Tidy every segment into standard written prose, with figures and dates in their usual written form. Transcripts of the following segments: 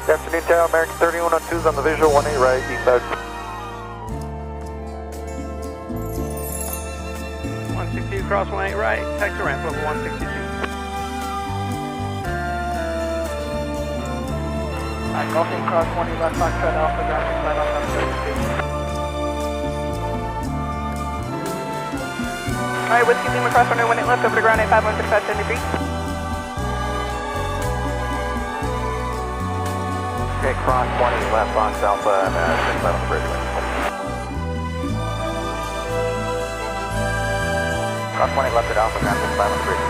Good afternoon, Tower. American 3102 is on the visual, 18 right, east side. 162 cross 18 right, taxi ramp level 162. Golfing cross 20 left Foxtrot Alpha, ground flight off on 32. Alright, Whiskey Lima cross 118 left over to ground 8516 10 degrees. Okay, cross 20 left Fox Alpha and 6 on the bridge. Cross 20 left at Alpha, ground 65 on the bridge.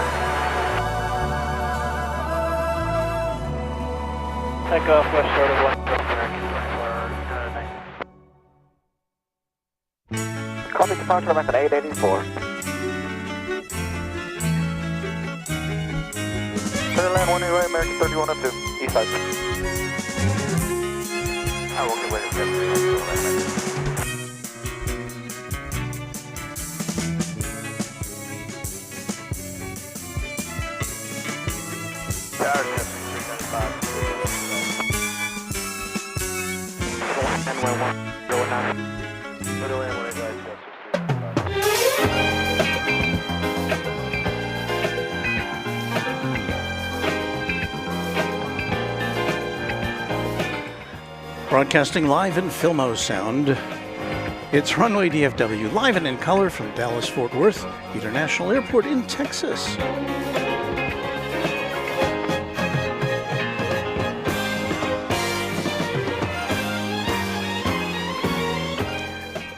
Takeoff west short of 1. Copy departure, American 884. Clear land 18 right, American 3102, east side. I will get ready to get Tower testing 395. And we're 109. Broadcasting live in Filmo sound. It's Runway DFW, live and in color from Dallas-Fort Worth International Airport in Texas.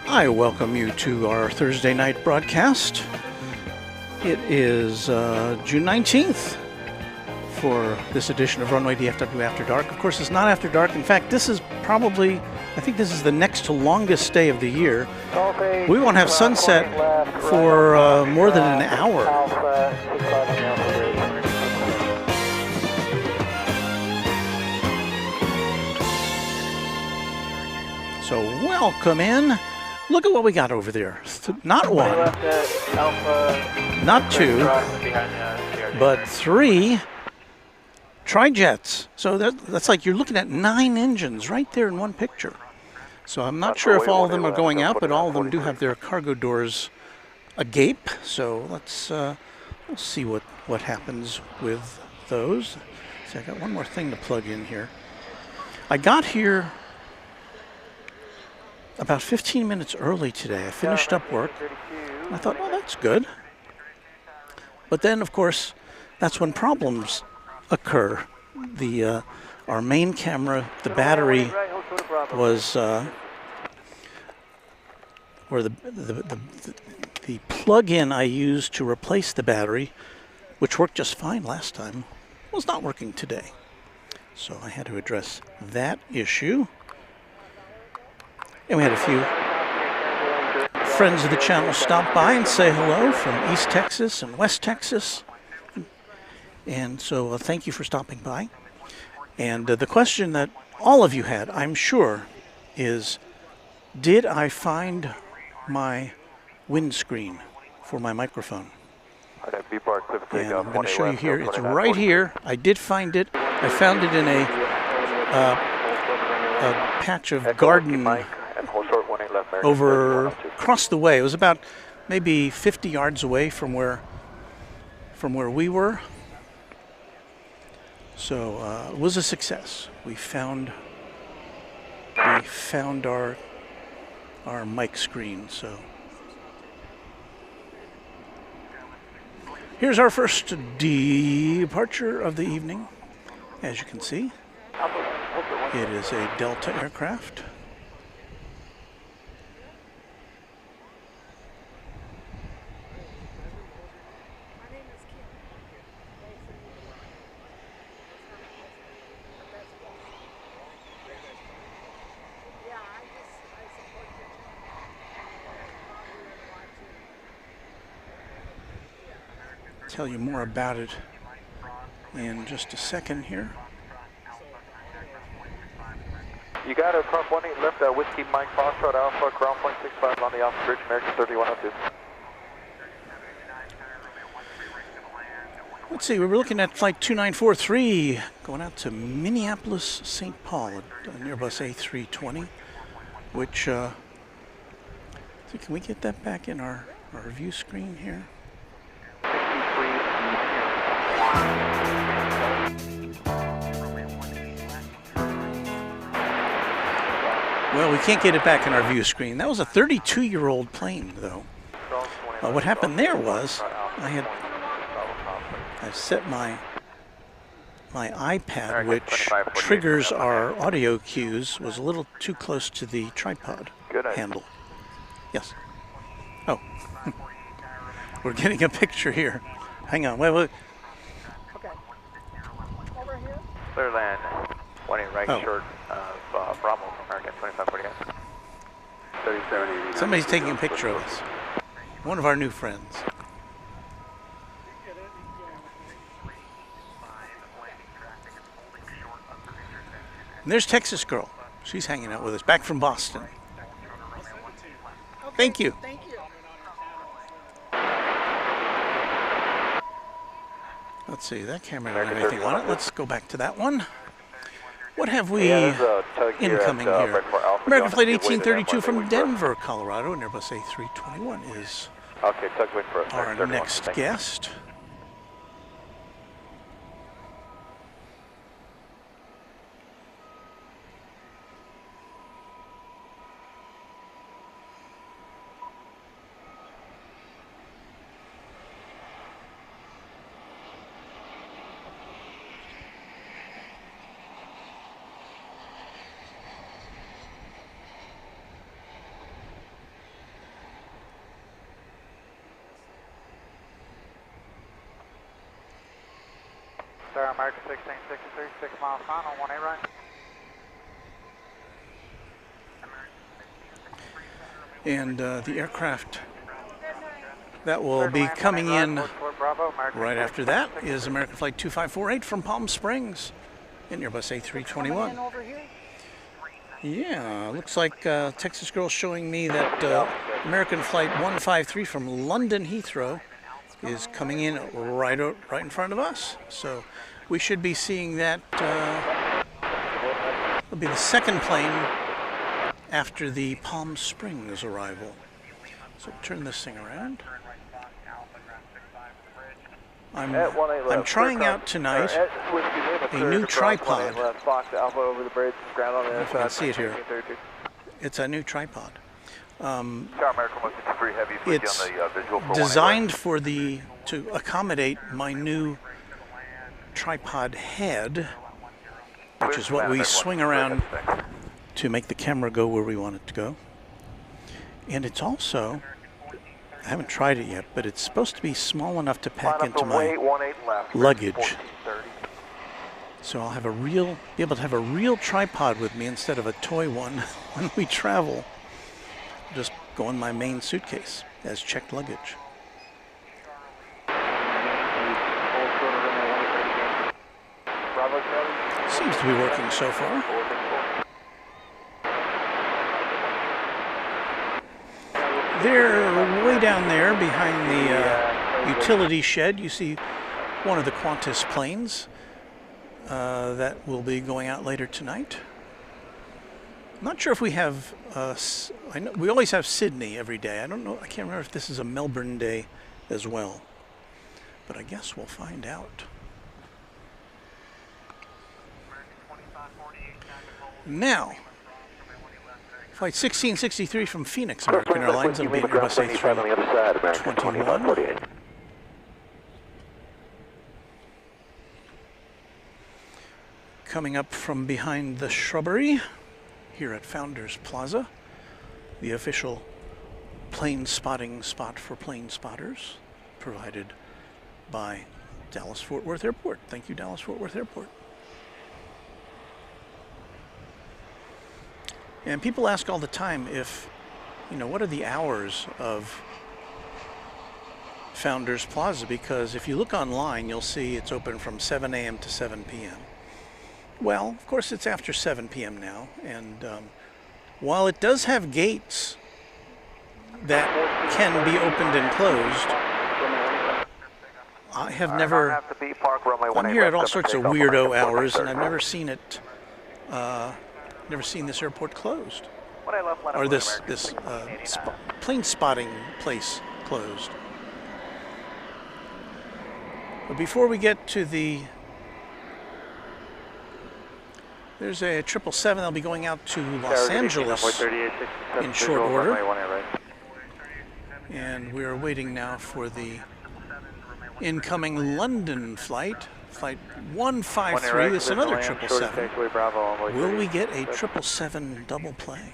I welcome you to our Thursday night broadcast. It is June 19th for this edition of Runway DFW After Dark. Of course, it's not After Dark. In fact, this is probably, I think this is the next to longest day of the year. We won't have sunset for more than an hour. So welcome in. Look at what we got over there. Not one, not two, but three Trijets. So that's like you're looking at 9 engines right there in one picture. So I'm not sure if all of them are going out, but all of them do have their cargo doors agape. So let's we'll see what happens with those. See, I got one more thing to plug in here. I got here about 15 minutes early today. I finished up work, and I thought, well, that's good. But then, of course, that's when problems occur. Our main camera, the battery was, or the plug-in I used to replace the battery, which worked just fine last time, was not working today. So I had to address that issue. And we had a few friends of the channel stop by and say hello from East Texas and West Texas. And so thank you for stopping by. And the question that all of you had, I'm sure, is did I find my windscreen for my microphone? And I'm going to show you here. It's right here. I did find it. I found it in a patch of garden over across the way. It was about maybe 50 yards away from where we were. So it was a success. We found our mic screen. So here's our first departure of the evening. As you can see, it is a Delta aircraft. Tell you more about it in just a second here. You got it, cross 18 left, Whiskey Mike Foxtrot Alpha, ground point 65 on the Alpha Bridge, American 3102. Let's see, we were looking at flight 2943 going out to Minneapolis, St. Paul, an Airbus A320, which, so can we get that back in our view screen here? Well, we can't get it back in our view screen. That was a 32-year-old plane, though. What happened there was I set my iPad, which triggers our audio cues, was a little too close to the tripod handle. Yes. Oh. We're getting a picture here. Hang on. Wait. Okay. Over here. Clear land. 20 right short of Bravo, American 2548. 3780. Somebody's taking a picture of us. One of our new friends. And there's Texas Girl. She's hanging out with us, back from Boston. Okay. Thank you. Thank you. Let's see, that camera doesn't have anything on it. Let's go back to that one. What have we incoming here? American Flight 1832 from Denver, Colorado, and Airbus A321 is our next guest. American 1663, 6 miles final, 18 right. And the aircraft that will be coming in right after that is American Flight 2548 from Palm Springs in Airbus A321. Yeah, looks like Texas Girl showing me that American Flight 153 from London Heathrow is coming in right in front of us. So we should be seeing that. It'll be the second plane after the Palm Springs arrival. So turn this thing around. I'm trying out tonight a new tripod. I don't know if I can see it here. It's a new tripod. It's designed to accommodate my new tripod head, which is what we swing around to make the camera go where we want it to go. And it's also, I haven't tried it yet, but it's supposed to be small enough to pack into my luggage. So I'll be able to have a real tripod with me instead of a toy one when we travel. Just go in my main suitcase as checked luggage. Seems to be working so far. They're way down there behind the utility shed. You see one of the Qantas planes that will be going out later tonight. I'm not sure if we have, I know we always have Sydney every day. I don't know, I can't remember if this is a Melbourne day as well. But I guess we'll find out. Now, Flight 1663 from Phoenix, American Airlines, will be Airbus A321. Coming up from behind the shrubbery here at Founders Plaza, the official plane spotting spot for plane spotters, provided by Dallas-Fort Worth Airport. Thank you, Dallas-Fort Worth Airport. And people ask all the time if, what are the hours of Founders Plaza? Because if you look online, you'll see it's open from 7 a.m. to 7 p.m. Well, of course, it's after 7 p.m. now, and while it does have gates that can be opened and closed, I have never. Have to be park runway I'm here at all sorts of weirdo hours, and I've never seen it. Never seen this airport closed, or this plane spotting place closed. But before we get to there's a 777 that'll be going out to Los Angeles in short order. And we're waiting now for the incoming London flight, flight 153. It's another 777. Will we get a 777 double play?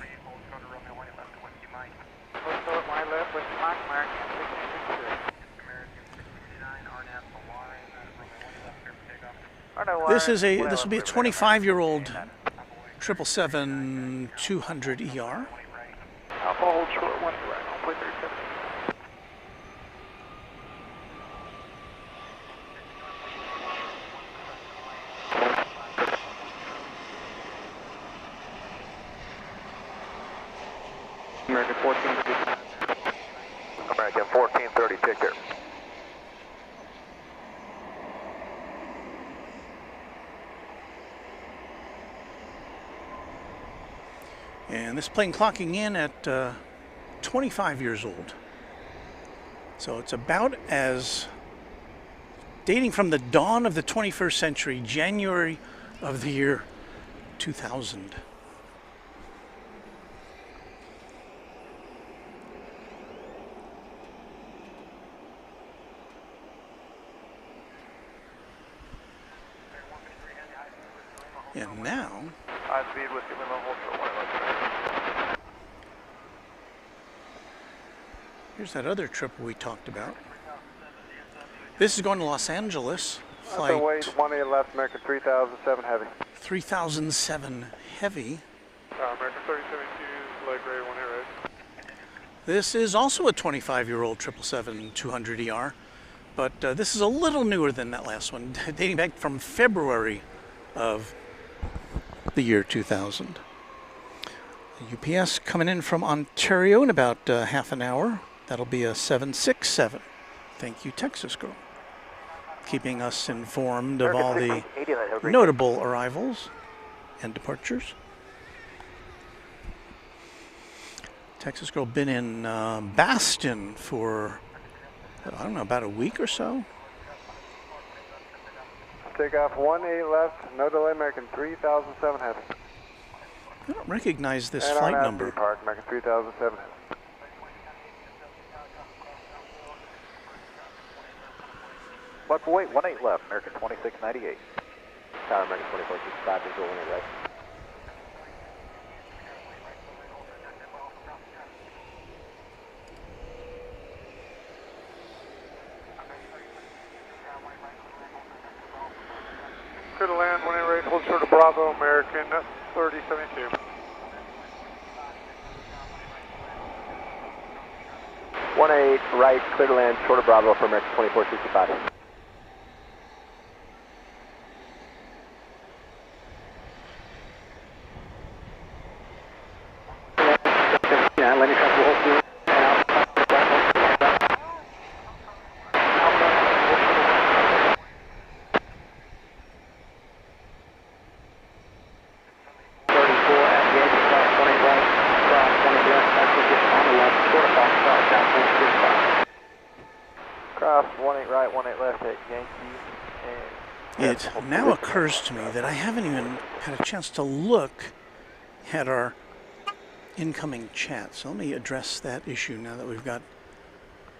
This will be a 25-year-old 777-200ER. Alpha hold short 1 right, 1.37. American 1430. American 1430, take care. And this plane clocking in at 25 years old. So it's about as dating from the dawn of the 21st century, January of the year 2000. And now, high speed with human level for 1. here's that other trip we talked about. This is going to Los Angeles. Flight wait, 18 left, American 3007 heavy. 3007 heavy. American 3072, leg ready, 1 right. This is also a 25-year-old 777-200ER, but this is a little newer than that last one, dating back from February of the year 2000. UPS coming in from Ontario in about half an hour. That'll be a 767. Thank you, Texas Girl. Keeping us informed of all the notable arrivals and departures. Texas Girl been in Baston for, I don't know, about a week or so. Takeoff 18 left, no delay, American 3007 heavy. I don't recognize this flight number. Park, American 3007 heavy. Left wait, 18 left, American 2698. Tower American 2465, visual 1 right. Clear to land, 1 right, hold short of Bravo, American 3072. 18 right, clear to land, short of Bravo for American 2465. Landing traffic will hold through. Cross 18 right, 18 left at Yankee. It now occurs to me that I haven't even had a chance to look at our incoming chat. So let me address that issue now that we've got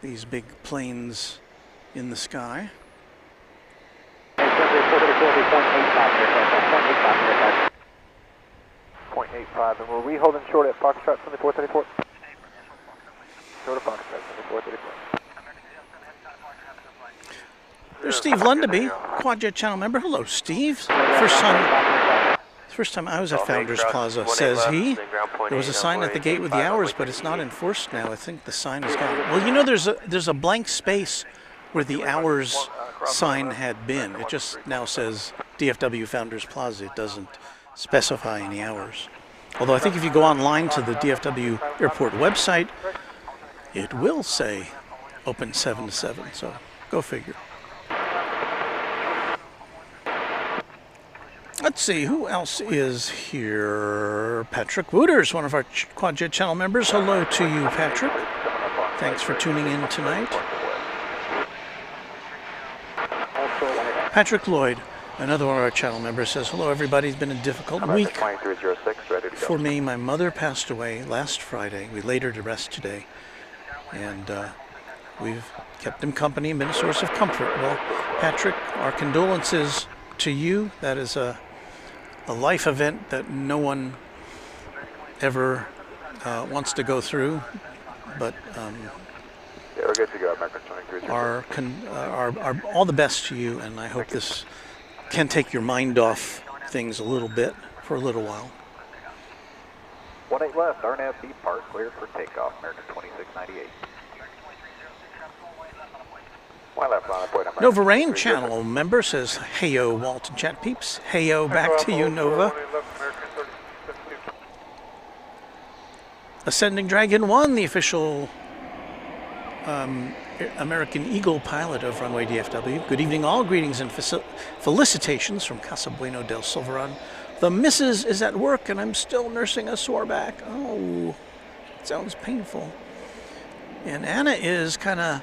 these big planes in the sky. 0.85, and were we holding short at Foxtrot 7434? Short of Foxtrot 7434. There's Steve Lundaby, Quadjet channel member. Hello, Steve. First time I was at Founders Plaza, says he. There was a sign at the gate with the hours, but it's not enforced now. I think the sign is gone. Well, you know, there's a blank space where the hours sign had been. It just now says DFW Founders Plaza. It doesn't specify any hours. Although I think if you go online to the DFW Airport website, it will say open 7 to 7. So go figure. Let's see, who else is here? Patrick Wooters, one of our Quadjet channel members. Hello to you, Patrick. Thanks for tuning in tonight. Patrick Lloyd, another one of our channel members, says, hello everybody, it's been a difficult week for me. My mother passed away last Friday. We laid her to rest today. And we've kept him company and been a source of comfort. Well, Patrick, our condolences to you. That is a life event that no one ever wants to go through. But yeah, we're good to go. American 23. our all the best to you, and I hope this can take your mind off things a little bit for a little while. 18 left, RNAV B park, clear for takeoff, American 2698. Nova Rain channel member says, heyo, Walt and Chat Peeps. Heyo, back to you, Nova. Ascending Dragon 1, the official American Eagle pilot of Runway DFW. Good evening all, greetings and felicitations from Casa Bueno del Silverado. The missus is at work and I'm still nursing a sore back. Oh, it sounds painful. And Anna is kind of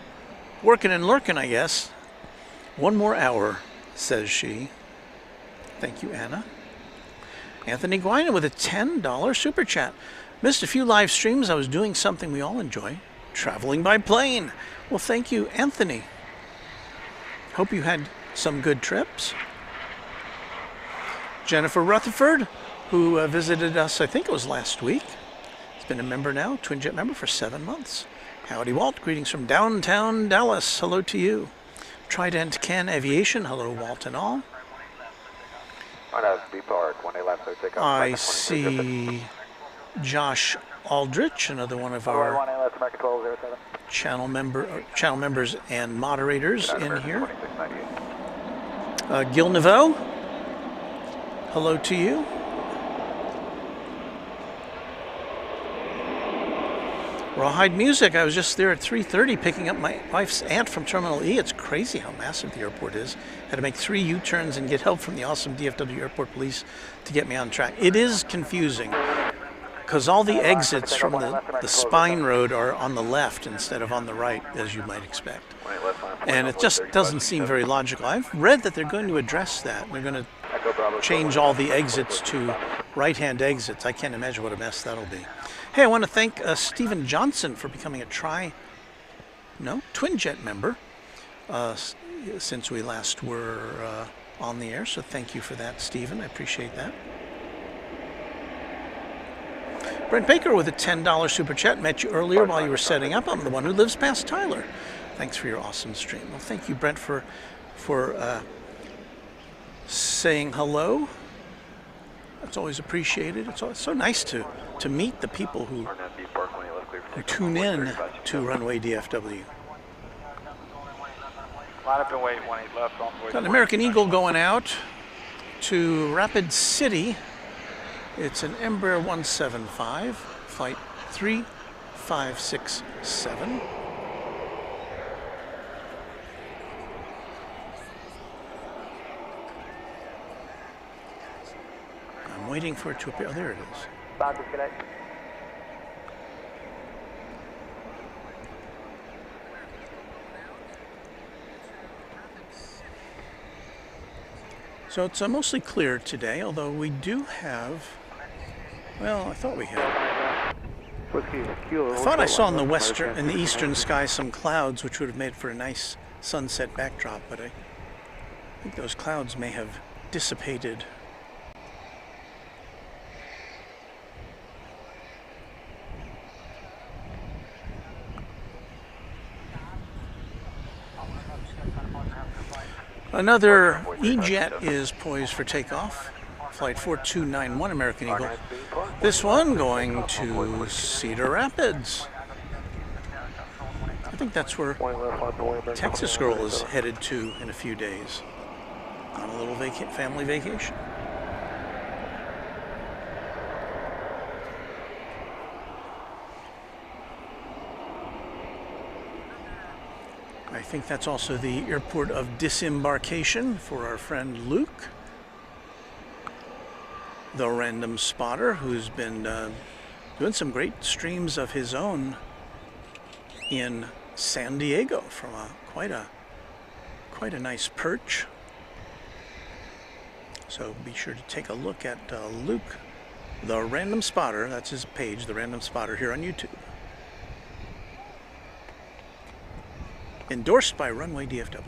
working and lurking, I guess. One more hour, says she. Thank you, Anna. Anthony Guina with a $10 super chat. Missed a few live streams. I was doing something we all enjoy, traveling by plane. Well, thank you, Anthony. Hope you had some good trips. Jennifer Rutherford, who visited us, I think it was last week. Has been a member now, Twinjet member for 7 months. Howdy, Walt. Greetings from downtown Dallas. Hello to you. Trident Can Aviation. Hello, Walt and all. I see Josh Aldrich, another one of our channel members and moderators in here. Gil Naveau. Hello to you. Rawhide Music, I was just there at 3:30 picking up my wife's aunt from Terminal E. It's crazy how massive the airport is. Had to make 3 U-turns and get help from the awesome DFW Airport Police to get me on track. It is confusing because all the exits from the spine road are on the left instead of on the right, as you might expect. And it just doesn't seem very logical. I've read that they're going to address that. They're going to change all the exits to right-hand exits. I can't imagine what a mess that'll be. Hey, I want to thank Stephen Johnson for becoming a Twinjet member since we last were on the air. So thank you for that, Stephen. I appreciate that. Brent Baker with a $10 super chat. Met you earlier while you were setting up. I'm the one who lives past Tyler. Thanks for your awesome stream. Well, thank you, Brent, for saying hello. That's always appreciated. It's so nice to meet the people who tune in to Runway DFW. Got an American Eagle going out to Rapid City. It's an Embraer 175, flight 3567. I'm waiting for it to appear. Oh, there it is. So it's mostly clear today, although we do have, well, I thought we had. I thought I saw in the eastern sky some clouds, which would have made for a nice sunset backdrop, but I think those clouds may have dissipated. Another E-Jet is poised for takeoff. Flight 4291 American Eagle. This one going to Cedar Rapids. I think that's where Texas Girl is headed to in a few days. On a little family vacation. I think that's also the airport of disembarkation for our friend Luke. the random spotter, who's been doing some great streams of his own in San Diego from quite a nice perch. So be sure to take a look at Luke, the random spotter. That's his page, the random spotter, here on YouTube. Endorsed by Runway DFW.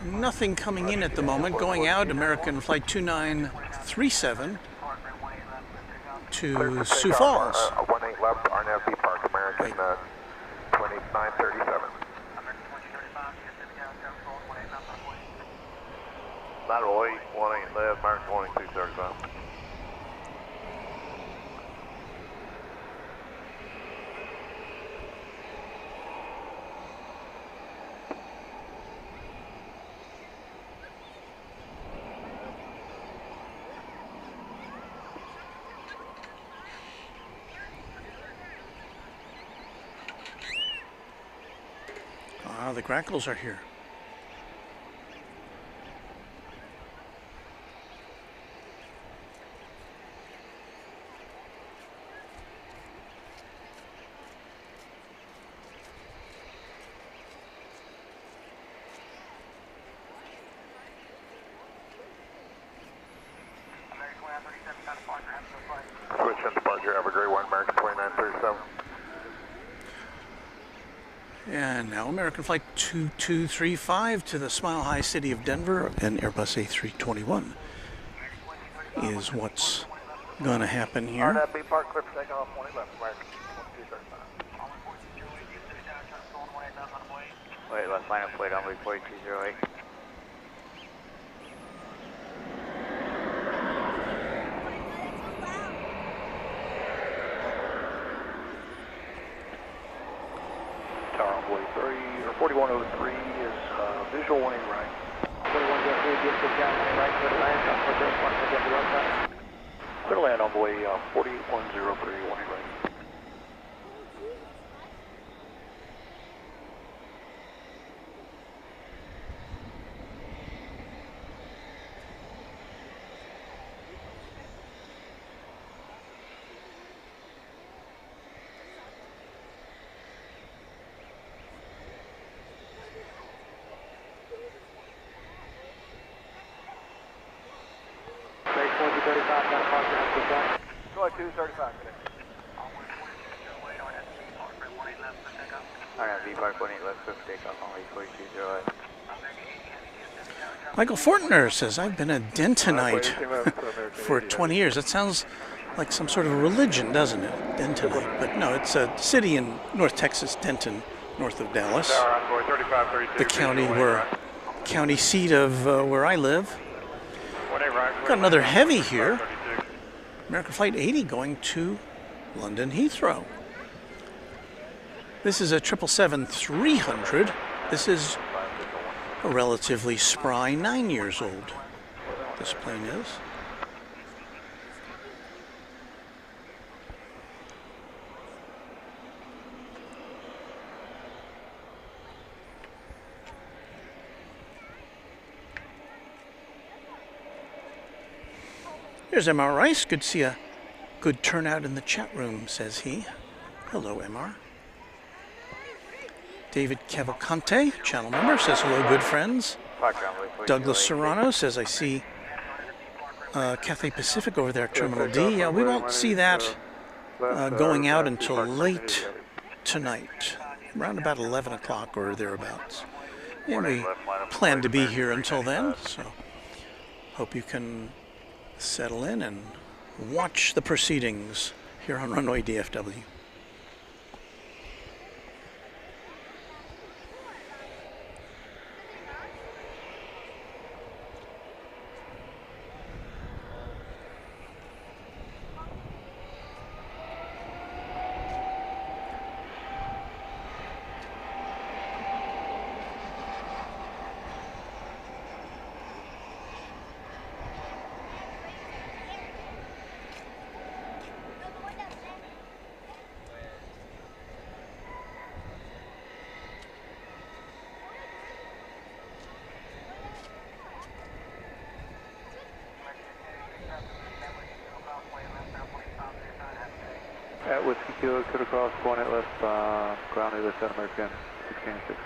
Nothing coming in at the moment. Going out, American Flight 2937 to Sioux Falls. 18 left, RNAV Park, American 2937. Lateral 8, 18 left, American 2235. The grackles are here. Switch and departure, have a great one, American 2937. And now American Flight 2235 to the Smile High City of Denver, and Airbus A321 is what's going to happen here. RNAV Park, clear for takeoff, 20 left, American 2235. Wait, left line of flight on 4208. Tower Envoy 4103 is visual 18 right. 4103, get to down right, clear to land, on for this one, for the left side. Clear to land Envoy 48103, 18 right. Flight 235 today. RNAV Park 18 left, clear for takeoff on 4208. Michael Fortner says, I've been a Dentonite for 20 years. That sounds like some sort of a religion, doesn't it? Dentonite. But no, it's a city in North Texas, Denton, north of Dallas. The county seat of where I live. Got another heavy here. American Flight 80 going to London Heathrow. This is a 777-300. This is a relatively spry 9 years old. This plane is. There's MR Rice. Good to see a good turnout in the chat room, says he. Hello, MR. David Cavalcante, channel member, says hello, good friends. Douglas Serrano says, I see Cathay Pacific over there at Terminal D. Yeah, we won't see that going out until late tonight, around about 11 o'clock or thereabouts. And we plan to be here until then, so hope you can settle in and watch the proceedings here on Runway DFW. Kilo, could across 18 left, ground either South American, 16-6.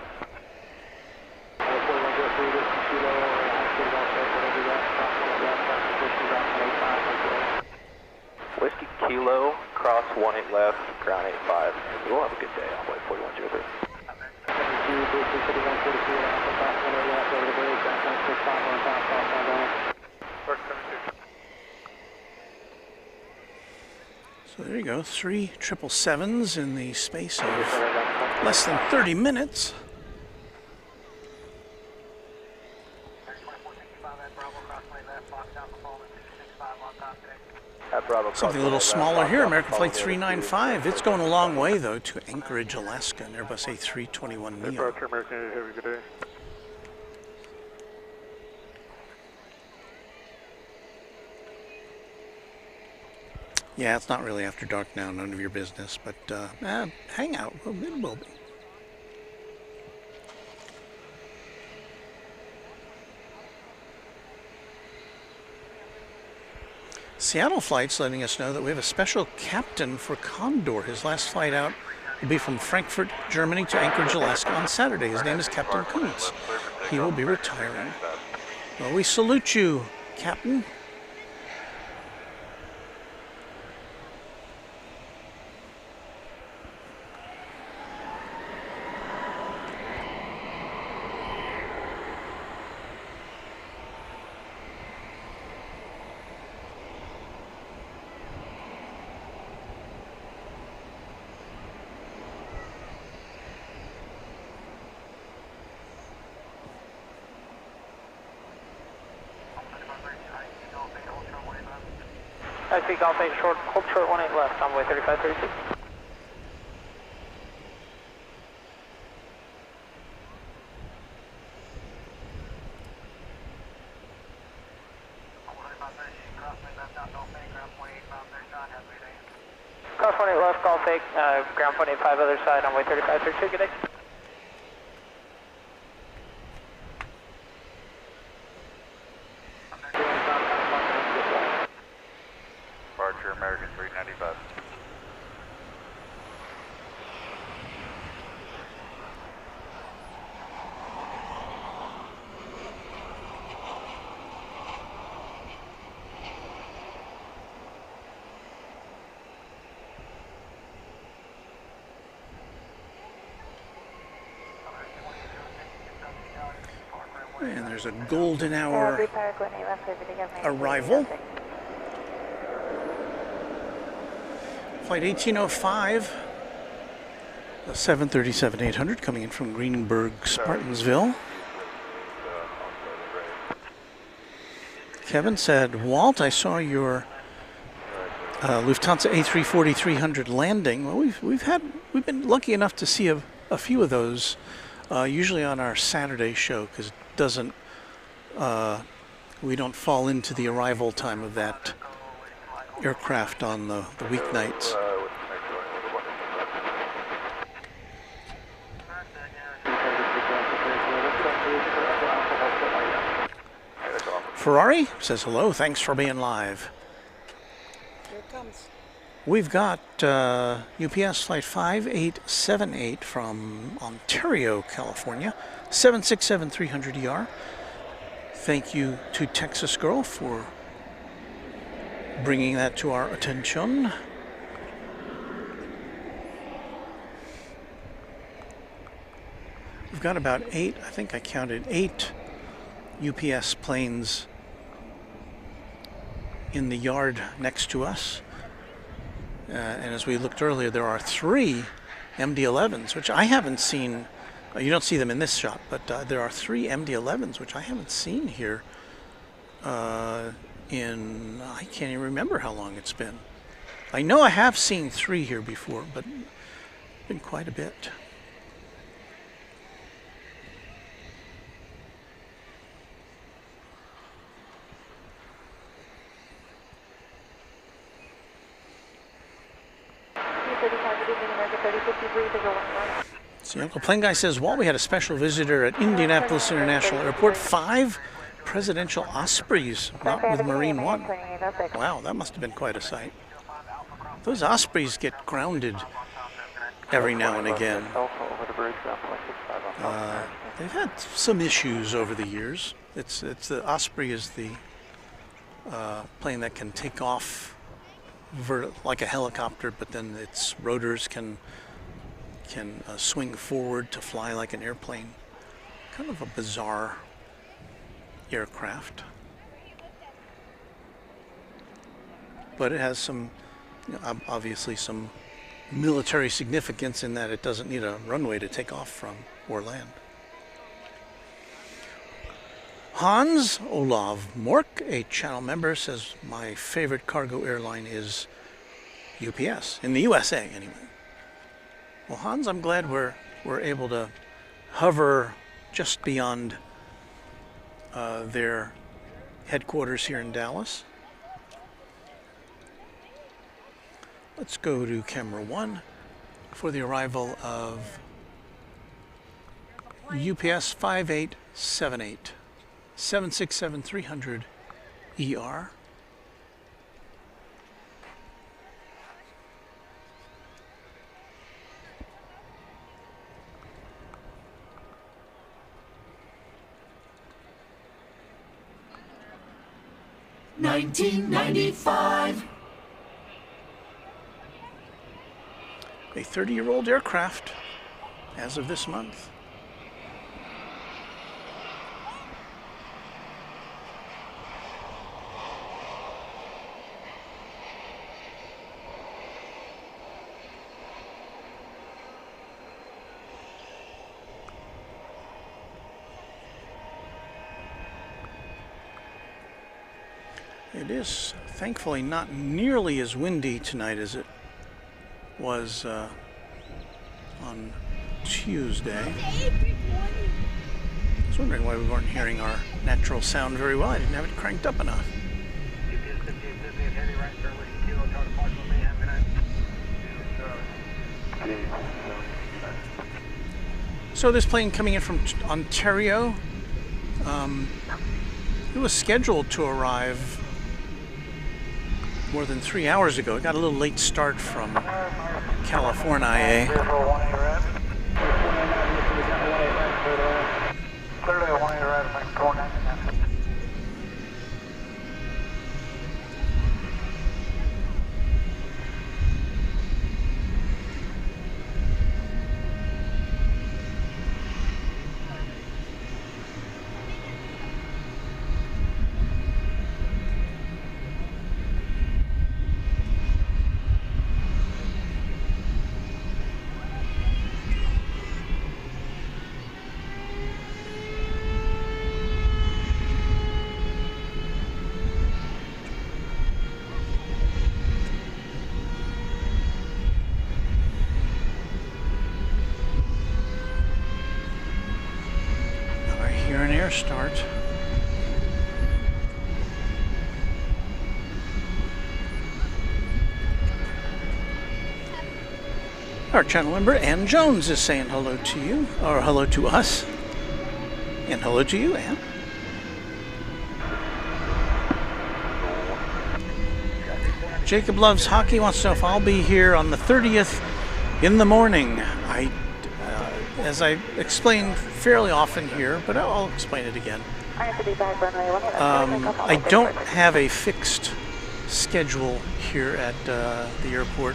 Whiskey Kilo, cross 18 left, ground 85. We'll have a good day on flight 4103. So there you go, 3 777s in the space of less than 30 minutes. Something a little smaller here, American Flight 395. It's going a long way, though, to Anchorage, Alaska, an Airbus A321neo. Departure, American, have a good day. Yeah, it's not really after dark now, none of your business, but hang out, it will be. Seattle Flight's letting us know that we have a special captain for Condor. His last flight out will be from Frankfurt, Germany to Anchorage, Alaska on Saturday. His name is Captain Kuntz. He will be retiring. Well, we salute you, Captain. I speak Golf 8 short, hold short 18 left, envoy 3536. Cross 18 left, Golf 8, ground 0.85 other side, envoy 3532, good day. Departure, American 395. And there's a golden hour arrival. Flight 1805, the 737-800 coming in from Greenberg, Spartansville. Kevin said, Walt, I saw your Lufthansa A340-300 landing. Well, we've been lucky enough to see a few of those, usually on our Saturday show, because it doesn't, we don't fall into the arrival time of that aircraft on the weeknights. Ferrari says hello, thanks for being live. Here it comes. We've got UPS Flight 5878 from Ontario, California, 767-300ER. Thank you to Texas Girl for bringing that to our attention. We've got about 8, I think I counted 8 UPS planes in the yard next to us. And as we looked earlier, there are 3 MD-11s, which I haven't seen. You don't see them in this shot, but there are 3 MD-11s, which I haven't seen here in, I can't even remember how long it's been. I know I have seen 3 here before, but it's been quite a bit. See, Uncle Plane Guy says, Walt, we had a special visitor at Indianapolis International Airport. 5 presidential Ospreys, not with Marine One. Wow, that must have been quite a sight. Those Ospreys get grounded every now and again. They've had some issues over the years. It's the Osprey is the plane that can take off like a helicopter, but then its rotors can swing forward to fly like an airplane. Kind of a bizarre aircraft, but it has some, obviously some military significance in that it doesn't need a runway to take off from or land. Hans Olav Mork, a channel member, says my favorite cargo airline is UPS, in the USA anyway. Well, Hans, I'm glad we're able to hover just beyond their headquarters here in Dallas. Let's go to camera 1 for the arrival of UPS 5878 767-300 ER. $19.95. A 30-year-old aircraft as of this month. It is thankfully not nearly as windy tonight as it was on Tuesday. I was wondering why we weren't hearing our natural sound very well. I didn't have it cranked up enough. So this plane coming in from Ontario, it was scheduled to arrive more than 3 hours ago. It got a little late start from California. Start. Our channel member Ann Jones is saying hello to you, or hello to us, and hello to you, Ann. Jacob Loves Hockey wants to know if I'll be here on the 30th in the morning. As I explain fairly often here, but I'll explain it again. I don't have a fixed schedule here at the airport.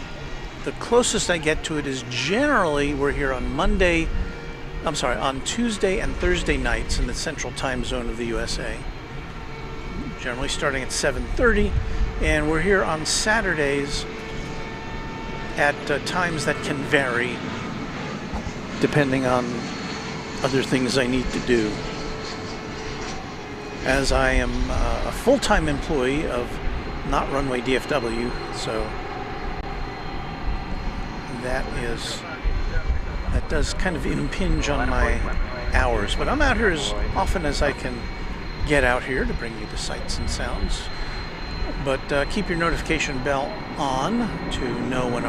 The closest I get to it is generally we're here on on Tuesday and Thursday nights in the central time zone of the USA. Generally starting at 7:30, and we're here on Saturdays at times that can vary depending on other things I need to do. As I am a full-time employee of not Runway DFW, so that does kind of impinge on my hours. But I'm out here as often as I can get out here to bring you the sights and sounds. But keep your notification bell on to know when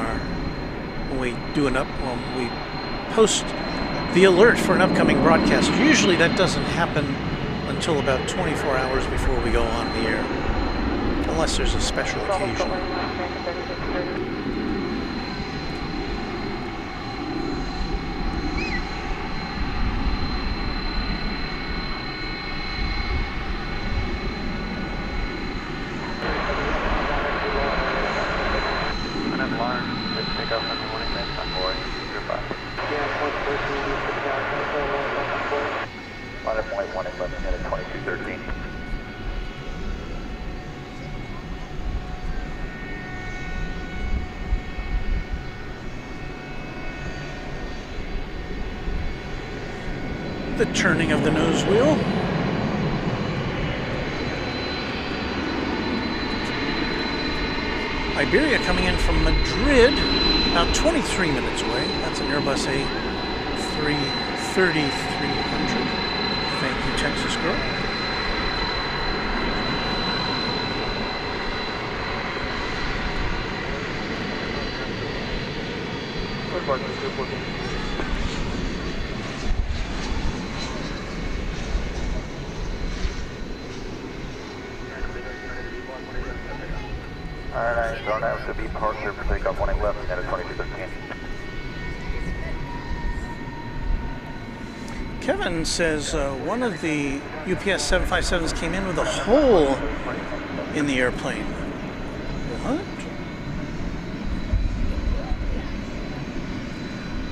we post the alert for an upcoming broadcast. Usually that doesn't happen until about 24 hours before we go on the air, unless there's a special occasion. the turning of the nose wheel. Iberia coming in from Madrid, about 23 minutes away. That's an Airbus A330-300. Thank you, Texas girl. Alright, zone out to be departure for takeoff 18 left and at 2213. Kevin says one of the UPS 757s came in with a hole in the airplane. What?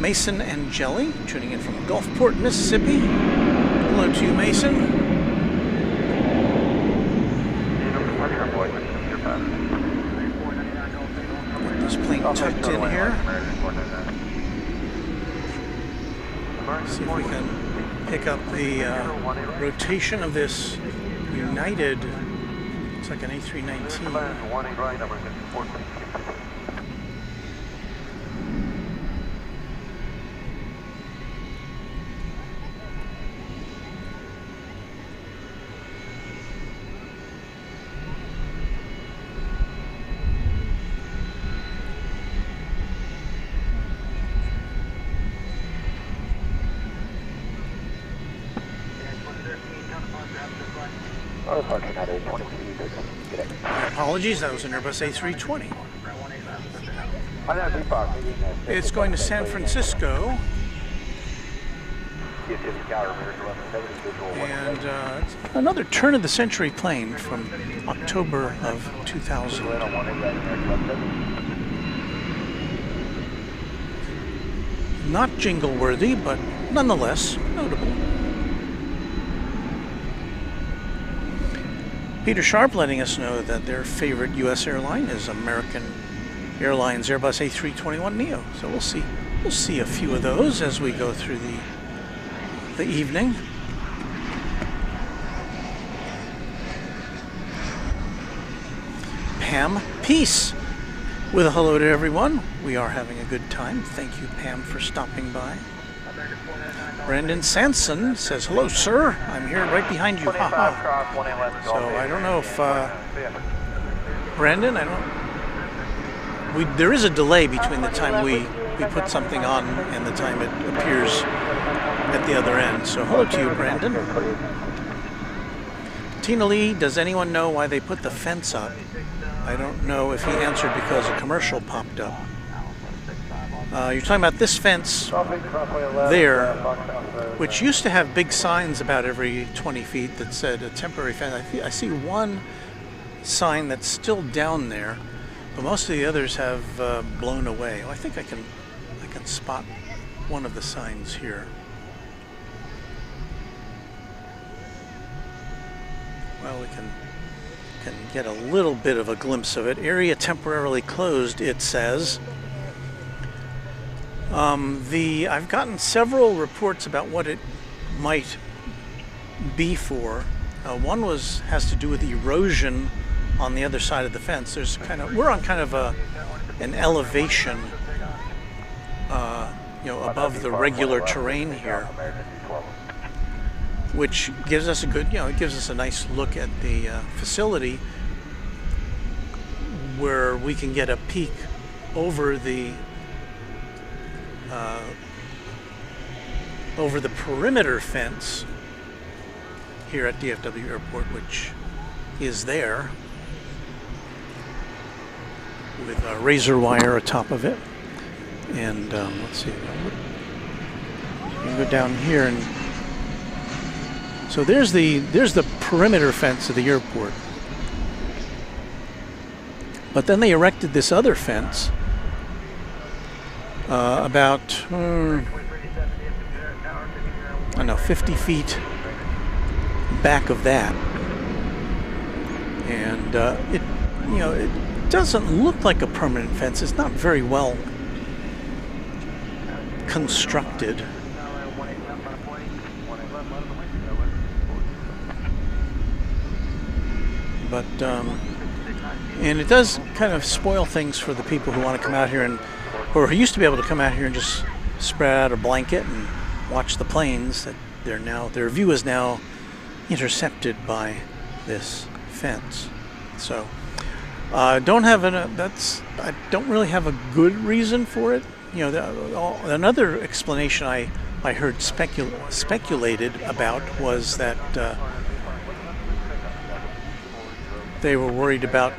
Mason and Jelly, tuning in from Gulfport, Mississippi. Hello to you, Mason. Get this plane tucked in here. See if we can pick up the rotation of this United. It's like an A319. Apologies, that was an Airbus A320. It's going to San Francisco. And it's another turn-of-the-century plane from October of 2000. Not jingle-worthy, but nonetheless notable. Peter Sharp letting us know that their favorite U.S. airline is American Airlines Airbus A321neo. So we'll see a few of those as we go through the evening. Pam Peace with a hello to everyone. We are having a good time. Thank you, Pam, for stopping by. Brandon Sanson says, hello, sir. I'm here right behind you. Haha. So I don't know if, Brandon, there is a delay between the time we put something on and the time it appears at the other end. So hello to you, Brandon. Tina Lee, does anyone know why they put the fence up? I don't know if he answered because a commercial popped up. You're talking about this fence there, which used to have big signs about every 20 feet that said a temporary fence. I see one sign that's still down there, but most of the others have blown away. Oh, I think I can spot one of the signs here. Well, we can get a little bit of a glimpse of it. Area temporarily closed, it says. I've gotten several reports about what it might be for. One has to do with erosion on the other side of the fence. We're on kind of an elevation, above the regular terrain here, which gives us it gives us a nice look at the facility, where we can get a peek over the perimeter fence here at DFW Airport, which is there with a razor wire atop of it. And let's see, you can go down here, and so there's the perimeter fence of the airport. But then they erected this other fence about 50 feet back of that, and it doesn't look like a permanent fence. It's not very well constructed. But and it does kind of spoil things for the people who want to come out here and, or who used to be able to come out here and just spread out a blanket and watch the planes. That their view is now intercepted by this fence. So I don't really have a good reason for it. You know, another explanation I heard speculated about was that they were worried about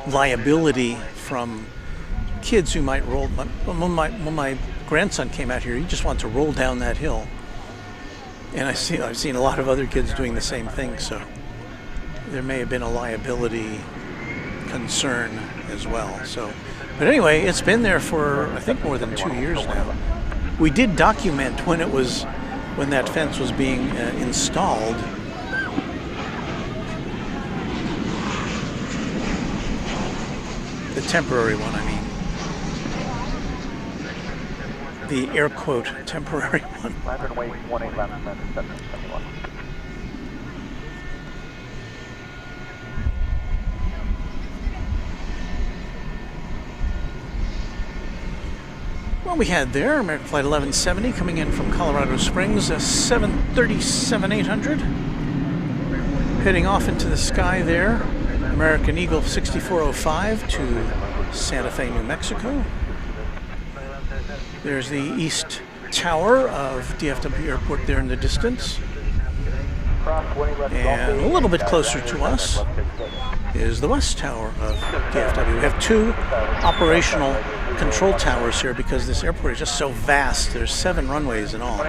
liability from kids who might roll. When my grandson came out here, he just wanted to roll down that hill, and I've seen a lot of other kids doing the same thing. So there may have been a liability concern as well. So, but anyway, it's been there for I think more than 2 years now. We did document when that fence was being installed. The temporary one, I mean. The air quote temporary one. Well, we had there American Flight 1170 coming in from Colorado Springs, a 737-800. Heading off into the sky there. American Eagle 6405 to Santa Fe, New Mexico. There's the East Tower of DFW Airport there in the distance. And a little bit closer to us is the West Tower of DFW. We have 2 operational control towers here because this airport is just so vast. There's 7 runways in all.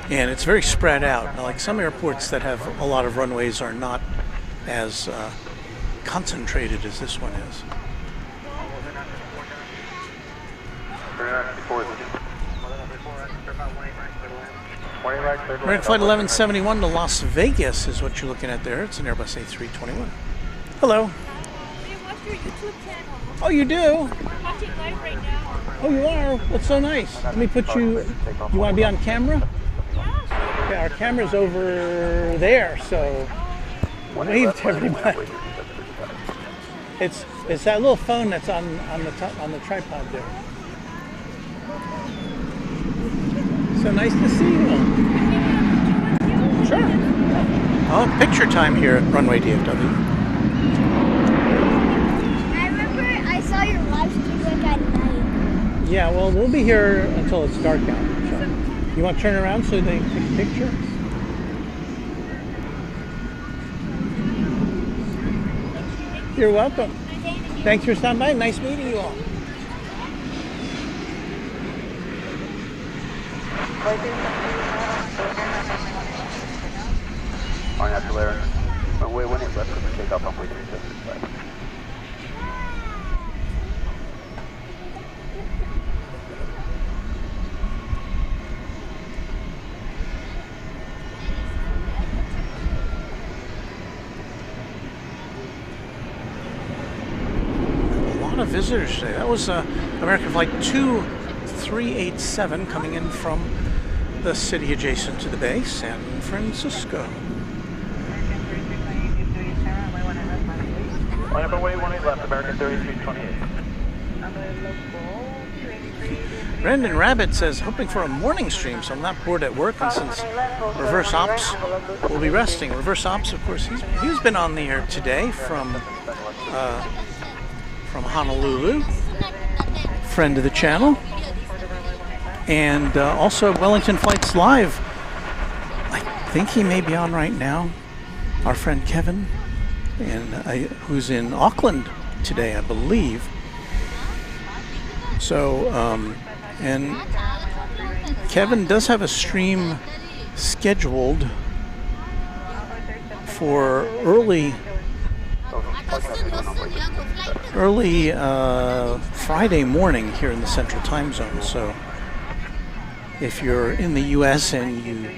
And it's very spread out. Now, like some airports that have a lot of runways are not as concentrated as this one is. American Flight 1171 to Las Vegas is what you're looking at there. It's an Airbus A321. Hello. Oh, you do? Watching live right now. Oh, you are? That's so nice. Let me put you... You want to be on camera? Yeah. Yeah, our camera's over there, so... Wave to everybody. It's that little phone that's on the tripod there. So nice to see you all. Sure. Oh, picture time here at Runway DFW. I remember I saw your live stream like at night. Yeah, well, we'll be here until it's dark out. So. You want to turn around so they can take a picture? You're welcome. Thanks for stopping by. Nice meeting you all. Runway 18 left for takeoff on way 375. Of visitors today. That was American Flight 2387 coming in from the city adjacent to the base, San Francisco. Line up away 18 left, American 3328. Brendan Rabbit says, hoping for a morning stream, so I'm not bored at work, and since Reverse Ops will be resting. Reverse Ops, of course, he's been on the air today from Honolulu, friend of the channel, and also Wellington Flights Live. I think he may be on right now. Our friend Kevin, and who's in Auckland today, I believe. So, and Kevin does have a stream scheduled for early Friday morning here in the Central Time Zone. So if you're in the U.S. and you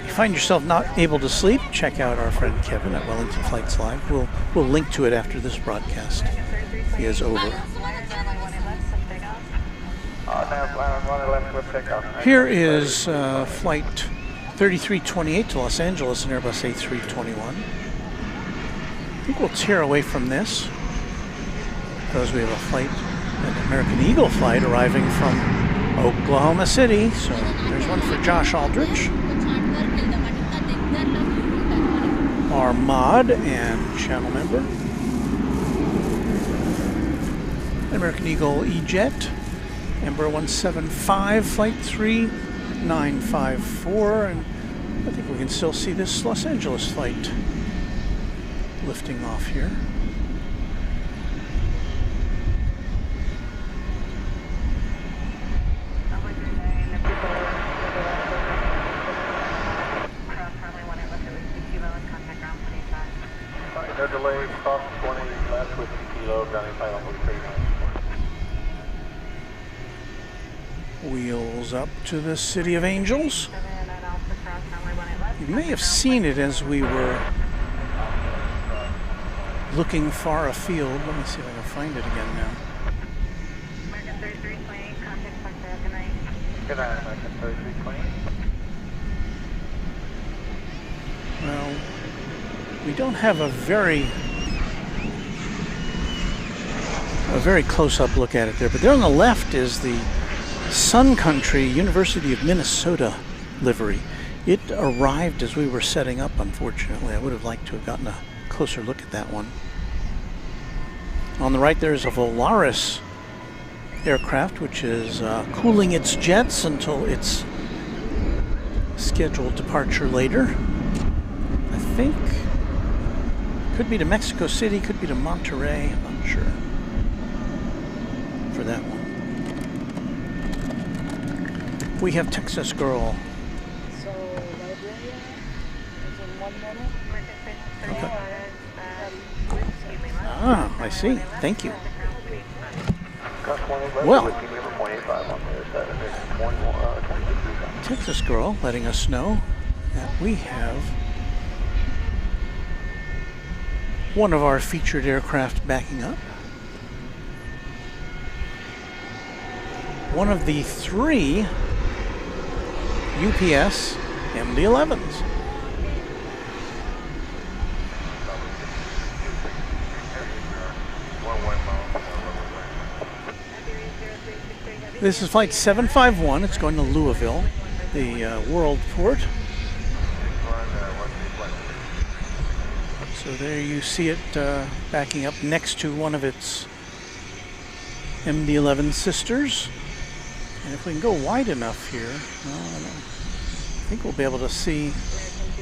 find yourself not able to sleep, check out our friend Kevin at Wellington Flights Live. We'll link to it after this broadcast is over. Here is Flight 3328 to Los Angeles, an Airbus A321. I think we'll tear away from this because we have a flight, an American Eagle flight arriving from Oklahoma City. So there's one for Josh Aldrich, our mod and channel member. American Eagle E-Jet, Embraer 175, flight 3954, and I think we can still see this Los Angeles flight lifting off here. No delay, cross 20 left with kilo, grounding time on 39. Wheels up to the City of Angels. You may have seen it as we were looking far afield. Let me see if I can find it again now. American 3328, contact Spectra, good night. Good night, American 3320. Well, we don't have a very close-up look at it there, but there on the left is the Sun Country University of Minnesota livery. It arrived as we were setting up, unfortunately. I would have liked to have gotten a closer look at that one. On the right there is a Volaris aircraft, which is cooling its jets until its scheduled departure later. I think could be to Mexico City, could be to Monterey, I'm not sure for that one. We have Texas Girl. So, Iberia is in 1 minute. Okay. Ah, I see. Thank you. Well, Texas Girl letting us know that we have one of our featured aircraft backing up. One of the 3 UPS MD-11s. This is flight 751. It's going to Louisville, the world port. So there you see it backing up next to one of its MD-11 sisters. And if we can go wide enough here, well, I think we'll be able to see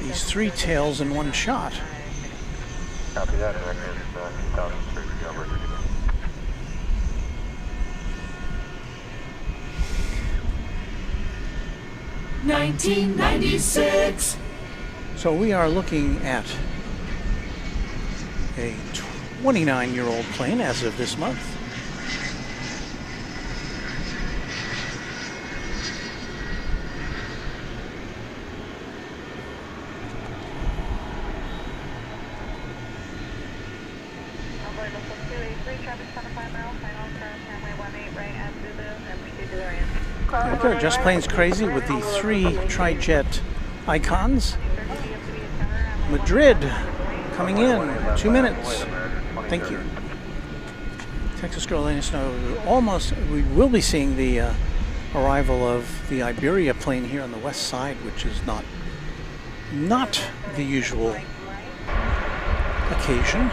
these 3 tails in one shot. Copy that, American 2003 recovered. 1996. So we are looking at a 29-year-old plane as of this month. Okay, Just Plains Crazy with the 3 Trijet icons. Madrid coming in, 2 minutes. Thank you. Texas Girl letting us know we will be seeing the arrival of the Iberia plane here on the west side, which is not the usual occasion.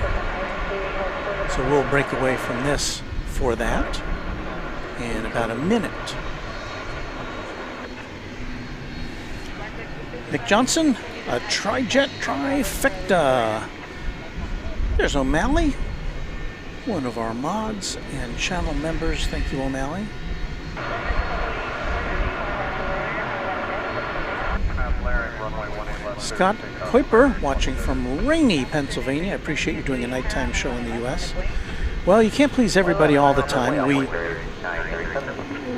So we'll break away from this for that in about a minute. Nick Johnson, a Trijet trifecta. There's O'Malley, one of our mods and channel members. Thank you, O'Malley. Scott Kuiper, watching from rainy Pennsylvania. I appreciate you doing a nighttime show in the U.S. Well, you can't please everybody all the time.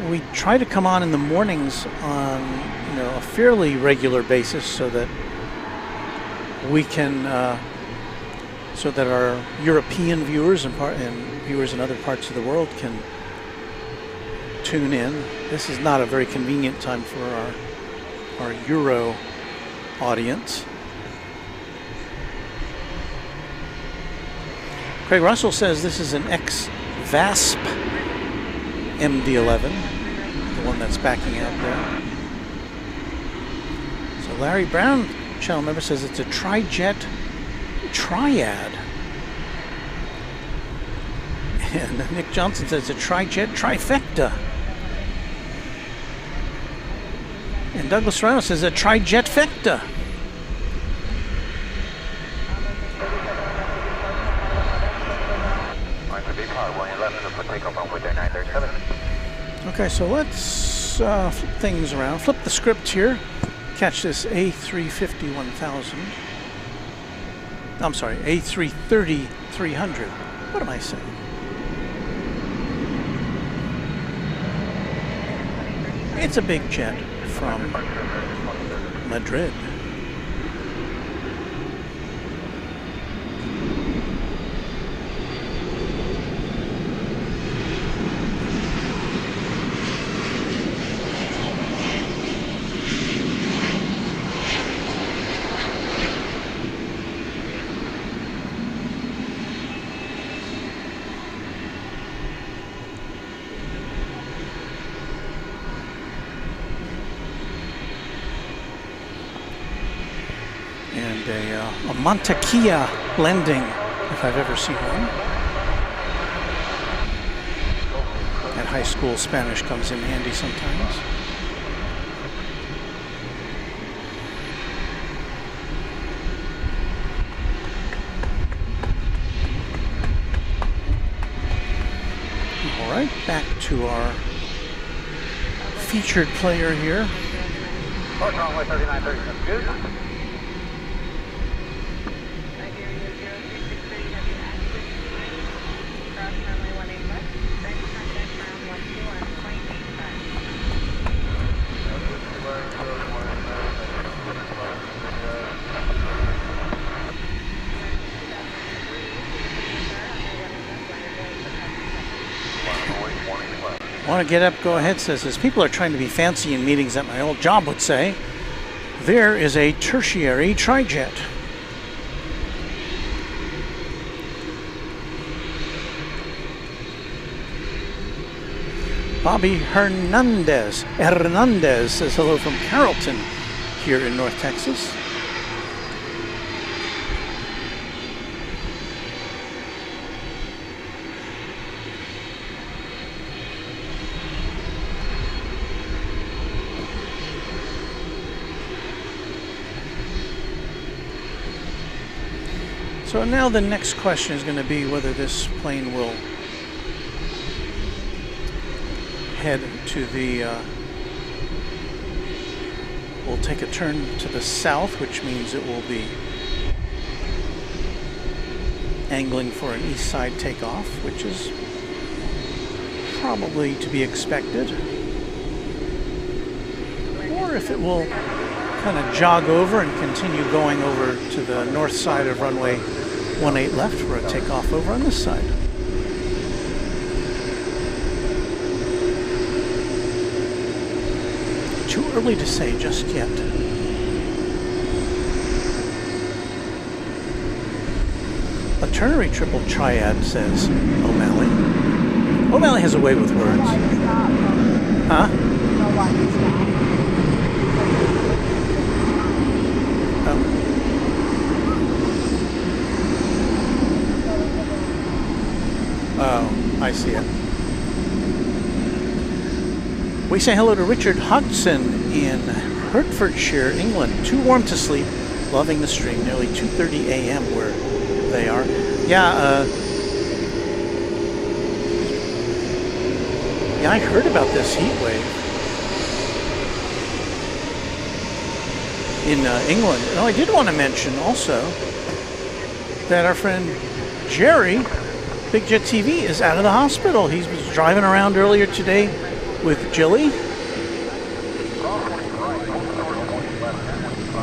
We try to come on in the mornings on a fairly regular basis so that we can, so that our European viewers and viewers in other parts of the world can tune in. This is not a very convenient time for our Euro audience. Craig Russell says this is an ex-VASP MD-11, the one that's backing out there. So Larry Brown, channel member, says it's a Trijet Triad. And Nick Johnson says it's a Trijet Trifecta. And Douglas Serrano says a Trijet Fecta. Okay, so let's flip things around. Flip the script here. Catch this A350 1000. I'm sorry, A330 300. What am I saying? It's a big jet from Madrid. A Montequilla landing, if I've ever seen one. That high school Spanish comes in handy sometimes. All right, back to our featured player here. Runway 3936. Want to get up, go ahead, says this. People are trying to be fancy in meetings at my old job would say. There is a tertiary trijet. Bobby Hernandez says hello from Carrollton here in North Texas. So now the next question is going to be whether this plane will head to the, will take a turn to the south, which means it will be angling for an east side takeoff, which is probably to be expected. Or if it will kind of jog over and continue going over to the north side of runway 18 left for a takeoff over on this side. Too early to say just yet. A ternary triple triad, says O'Malley. O'Malley has a way with words. Huh? Oh, I see it. We say hello to Richard Hodgson in Hertfordshire, England. Too warm to sleep, loving the stream. Nearly 2:30 a.m. where they are. Yeah, I heard about this heat wave in England. And I did want to mention also that our friend Jerry, Big Jet TV, is out of the hospital. He was driving around earlier today with Jilly,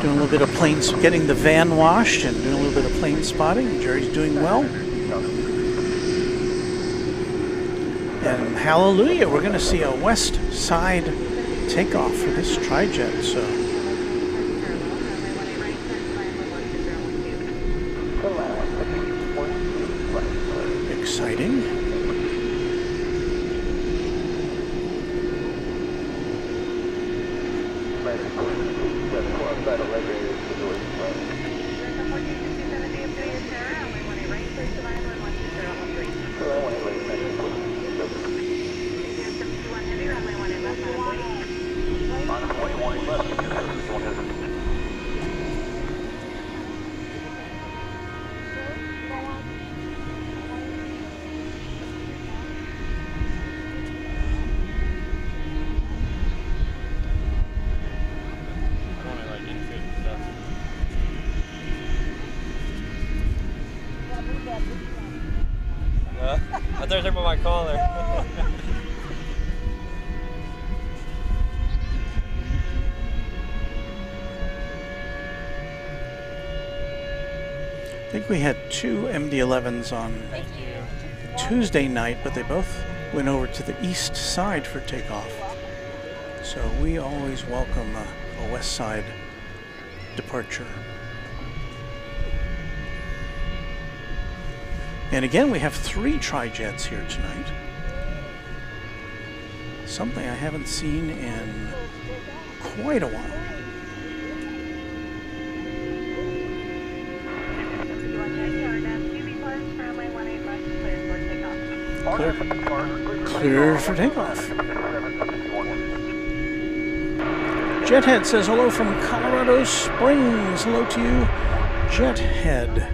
doing a little bit of plane, getting the van washed and doing a little bit of plane spotting. Jerry's doing well. And hallelujah, we're going to see a west side takeoff for this Trijet. So exciting. I thought you were talking about my collar. I think we had 2 MD-11s on Tuesday night, but they both went over to the east side for takeoff. So we always welcome a west side departure. And again, we have 3 Trijets here tonight. Something I haven't seen in quite a while. Clear for takeoff. Jethead says hello from Colorado Springs. Hello to you, Jethead.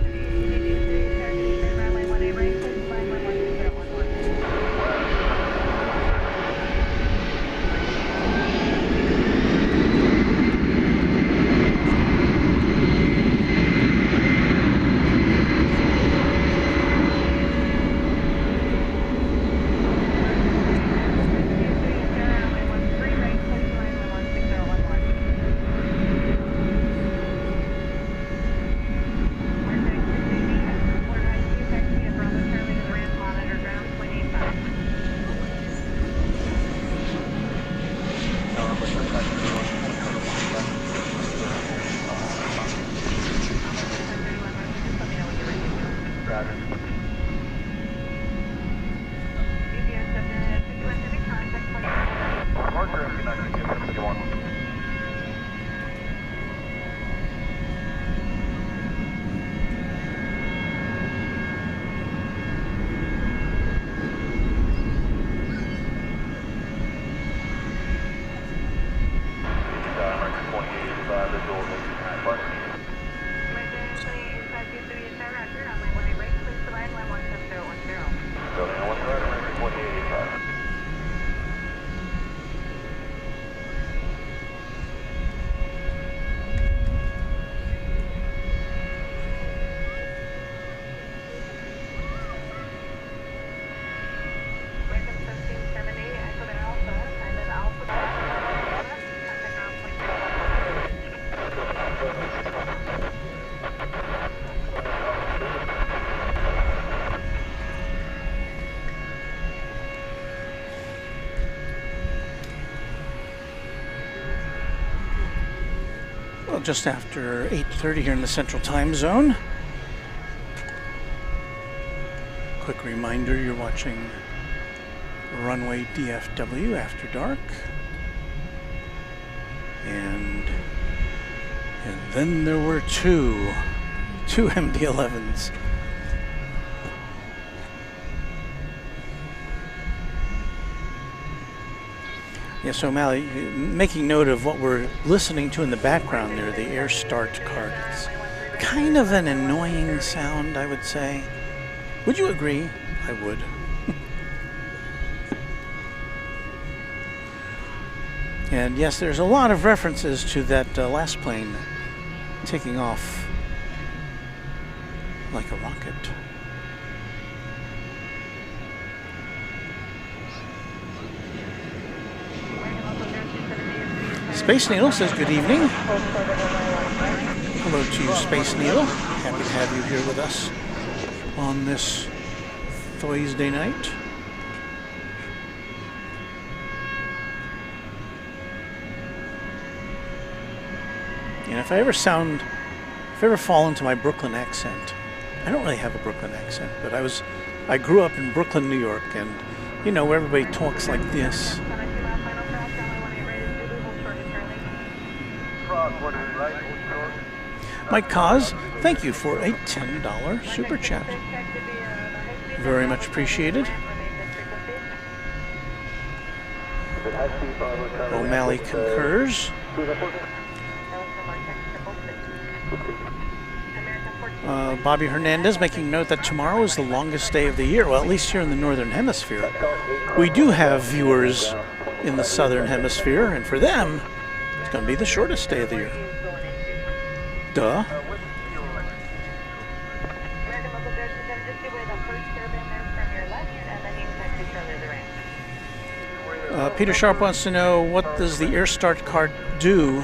Just after 8:30 here in the Central Time Zone. Quick reminder, you're watching Runway DFW After Dark. And then there were two MD-11s. Yeah, so Mally, making note of what we're listening to in the background there, the air start card. It's kind of an annoying sound, I would say. Would you agree? I would. And yes, there's a lot of references to that last plane taking off like a rocket. Space Needle says good evening. Hello to you, Space Needle. Happy to have you here with us on this Thursday night. And if I ever fall into my Brooklyn accent, I don't really have a Brooklyn accent, but I was I grew up in Brooklyn, New York, and you know, everybody talks like this. Mike Kaz, thank you for a $10 super chat. Very much appreciated. O'Malley concurs. Bobby Hernandez making note that tomorrow is the longest day of the year. Well, at least here in the Northern Hemisphere. We do have viewers in the Southern Hemisphere, and for them, it's going to be the shortest day of the year. Duh. Peter Sharp wants to know, what does the air start card do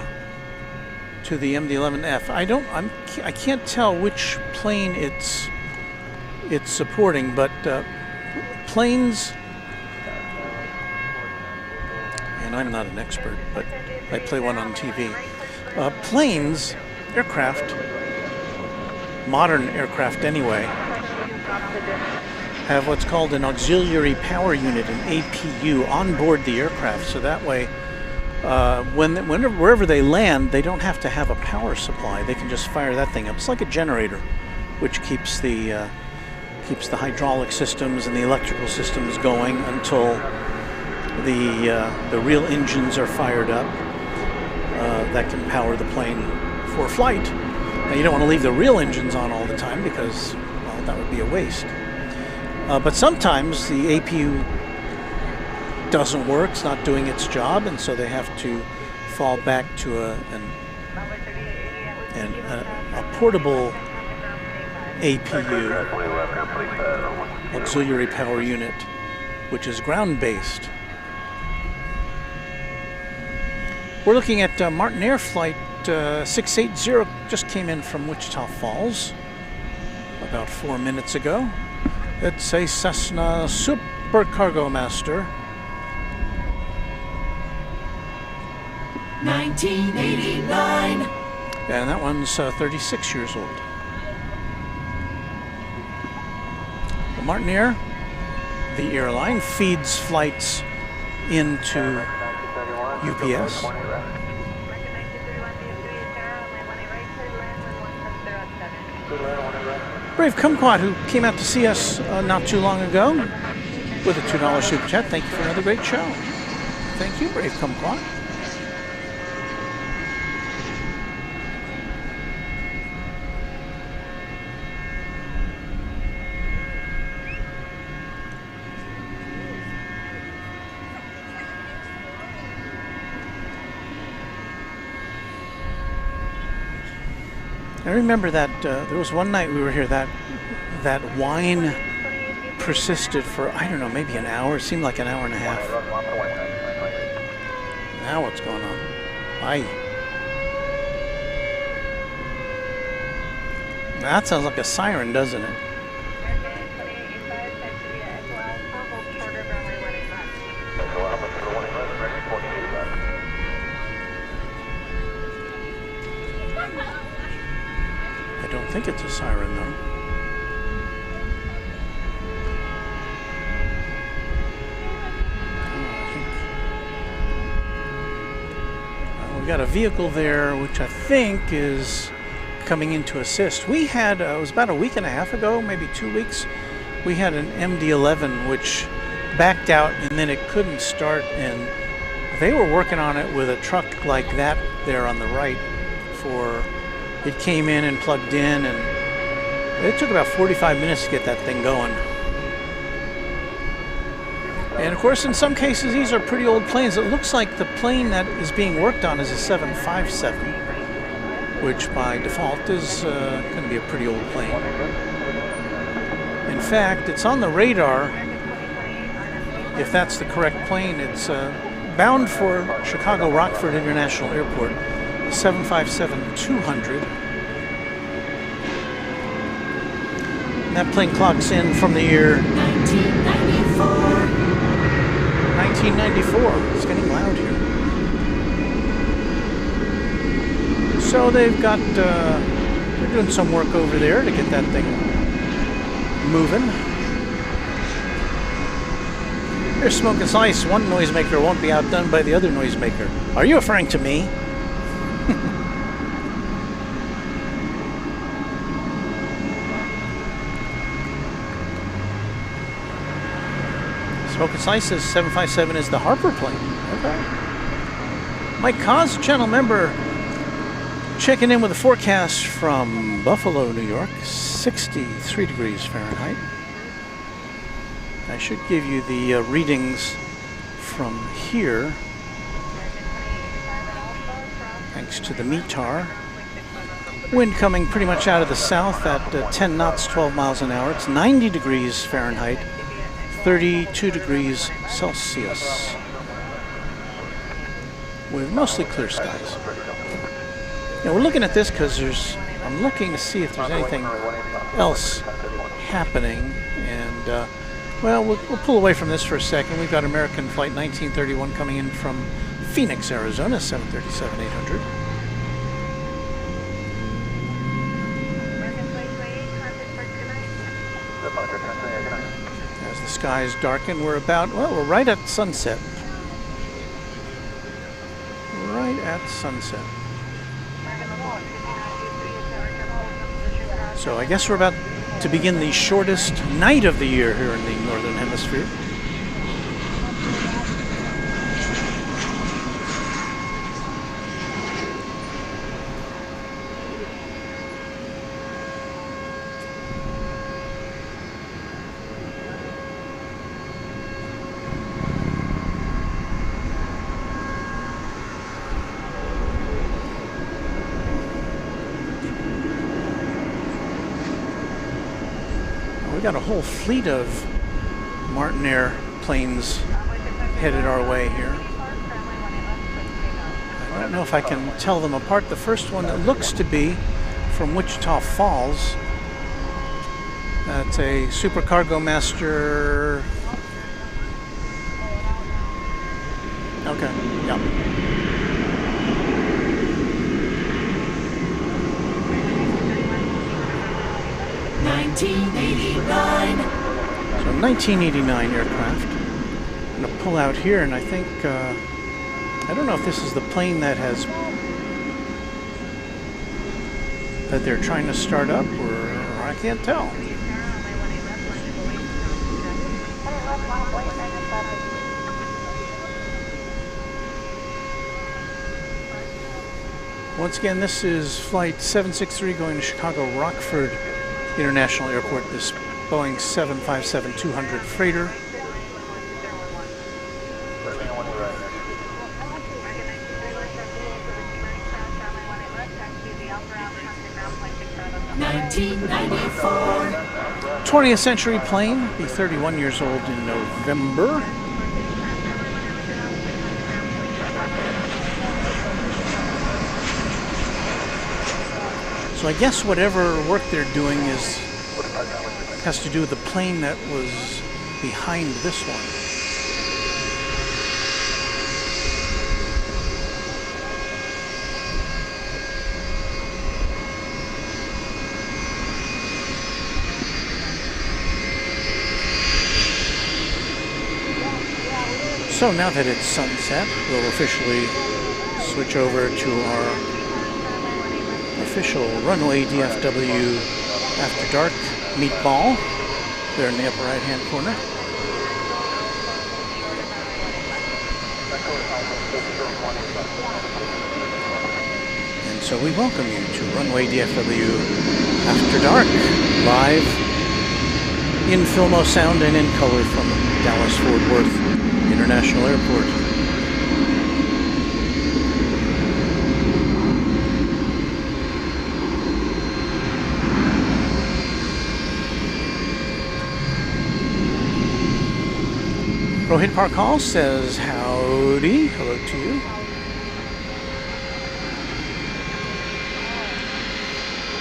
to the MD-11F? I can't tell which plane it's supporting, but planes, and I'm not an expert, but I play one on TV. Planes, aircraft, modern aircraft anyway, have what's called an auxiliary power unit, an APU, on board the aircraft, so that way wherever they land, they don't have to have a power supply. They can just fire that thing up. It's like a generator, which keeps the hydraulic systems and the electrical systems going until the real engines are fired up that can power the plane for flight. Now, you don't want to leave the real engines on all the time because, well, that would be a waste. But sometimes the APU doesn't work, it's not doing its job, and so they have to fall back to a portable APU, auxiliary power unit, which is ground-based. We're looking at Martin Air Flight 680, just came in from Wichita Falls about 4 minutes ago. It's a Cessna Super Cargo Master. 1989. And that one's 36 years old. The Martin Air, the airline, feeds flights into UPS. Brave Kumquat, who came out to see us not too long ago with a $2 super chat. Thank you for another great show. Thank you, Brave Kumquat. I remember that there was one night we were here that wine persisted for, I don't know, maybe an hour. It seemed like an hour and a half. Now what's going on? That sounds like a siren, doesn't it? I don't think it's a siren, though. We got a vehicle there, which I think is coming in to assist. We had, it was about a week and a half ago, maybe 2 weeks, we had an MD-11 which backed out and then it couldn't start, and they were working on it with a truck like that there on the right for... It came in and plugged in, and it took about 45 minutes to get that thing going. And of course, in some cases, these are pretty old planes. It looks like the plane that is being worked on is a 757, which by default is going to be a pretty old plane. In fact, it's on the radar. If that's the correct plane, it's bound for Chicago Rockford International Airport. 757-200. And that plane clocks in from the year 1994. It's getting loud here. So they've got, they're doing some work over there to get that thing moving. Here's Smoke and Slice. One noisemaker won't be outdone by the other noisemaker. Are you referring to me? Smoke and Slice says 757 is the Harper plane. Okay. Mike Cos, channel member, checking in with a forecast from Buffalo, New York, 63 degrees Fahrenheit. I should give you the readings from here, thanks to the METAR. Wind coming pretty much out of the south at 10 knots, 12 miles an hour. It's 90 degrees Fahrenheit, 32 degrees Celsius, with mostly clear skies. Now we're looking at this because I'm looking to see if there's anything else happening, and well, we'll pull away from this for a second. We've got American Flight 1931 coming in from Phoenix, Arizona, 737-800. As the skies darken, we're right at sunset. Right at sunset. So I guess we're about to begin the shortest night of the year here in the Northern Hemisphere. We got a whole fleet of Martinair planes headed our way here. I don't know if I can tell them apart. The first one that looks to be from Wichita Falls. That's a Super Cargo Master. Okay, yeah. So 1989 aircraft. I'm going to pull out here, and I think, I don't know if this is the plane that they're trying to start up, or I can't tell. Once again, this is Flight 763 going to Chicago Rockford International Airport, this Boeing 757-200 freighter. $19.94. 20th century plane, be 31 years old in November. So I guess whatever work they're doing has to do with the plane that was behind this one. So now that it's sunset, we'll officially switch over to our official Runway DFW After Dark meatball there in the upper right hand corner. And so we welcome you to Runway DFW After Dark, live in Filmo sound and in color from Dallas-Fort Worth International Airport. Rohit Park Hall says howdy, hello to you.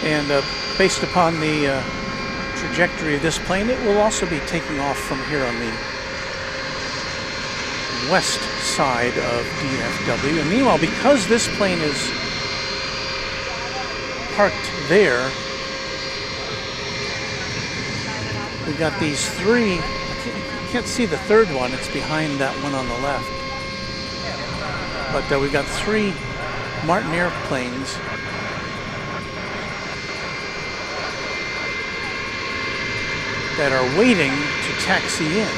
And based upon the trajectory of this plane, it will also be taking off from here on the west side of DFW. And meanwhile, because this plane is parked there, we've got these three, Can't see the third one. It's behind that one on the left. But we've got 3 Martin airplanes. That are waiting to taxi in.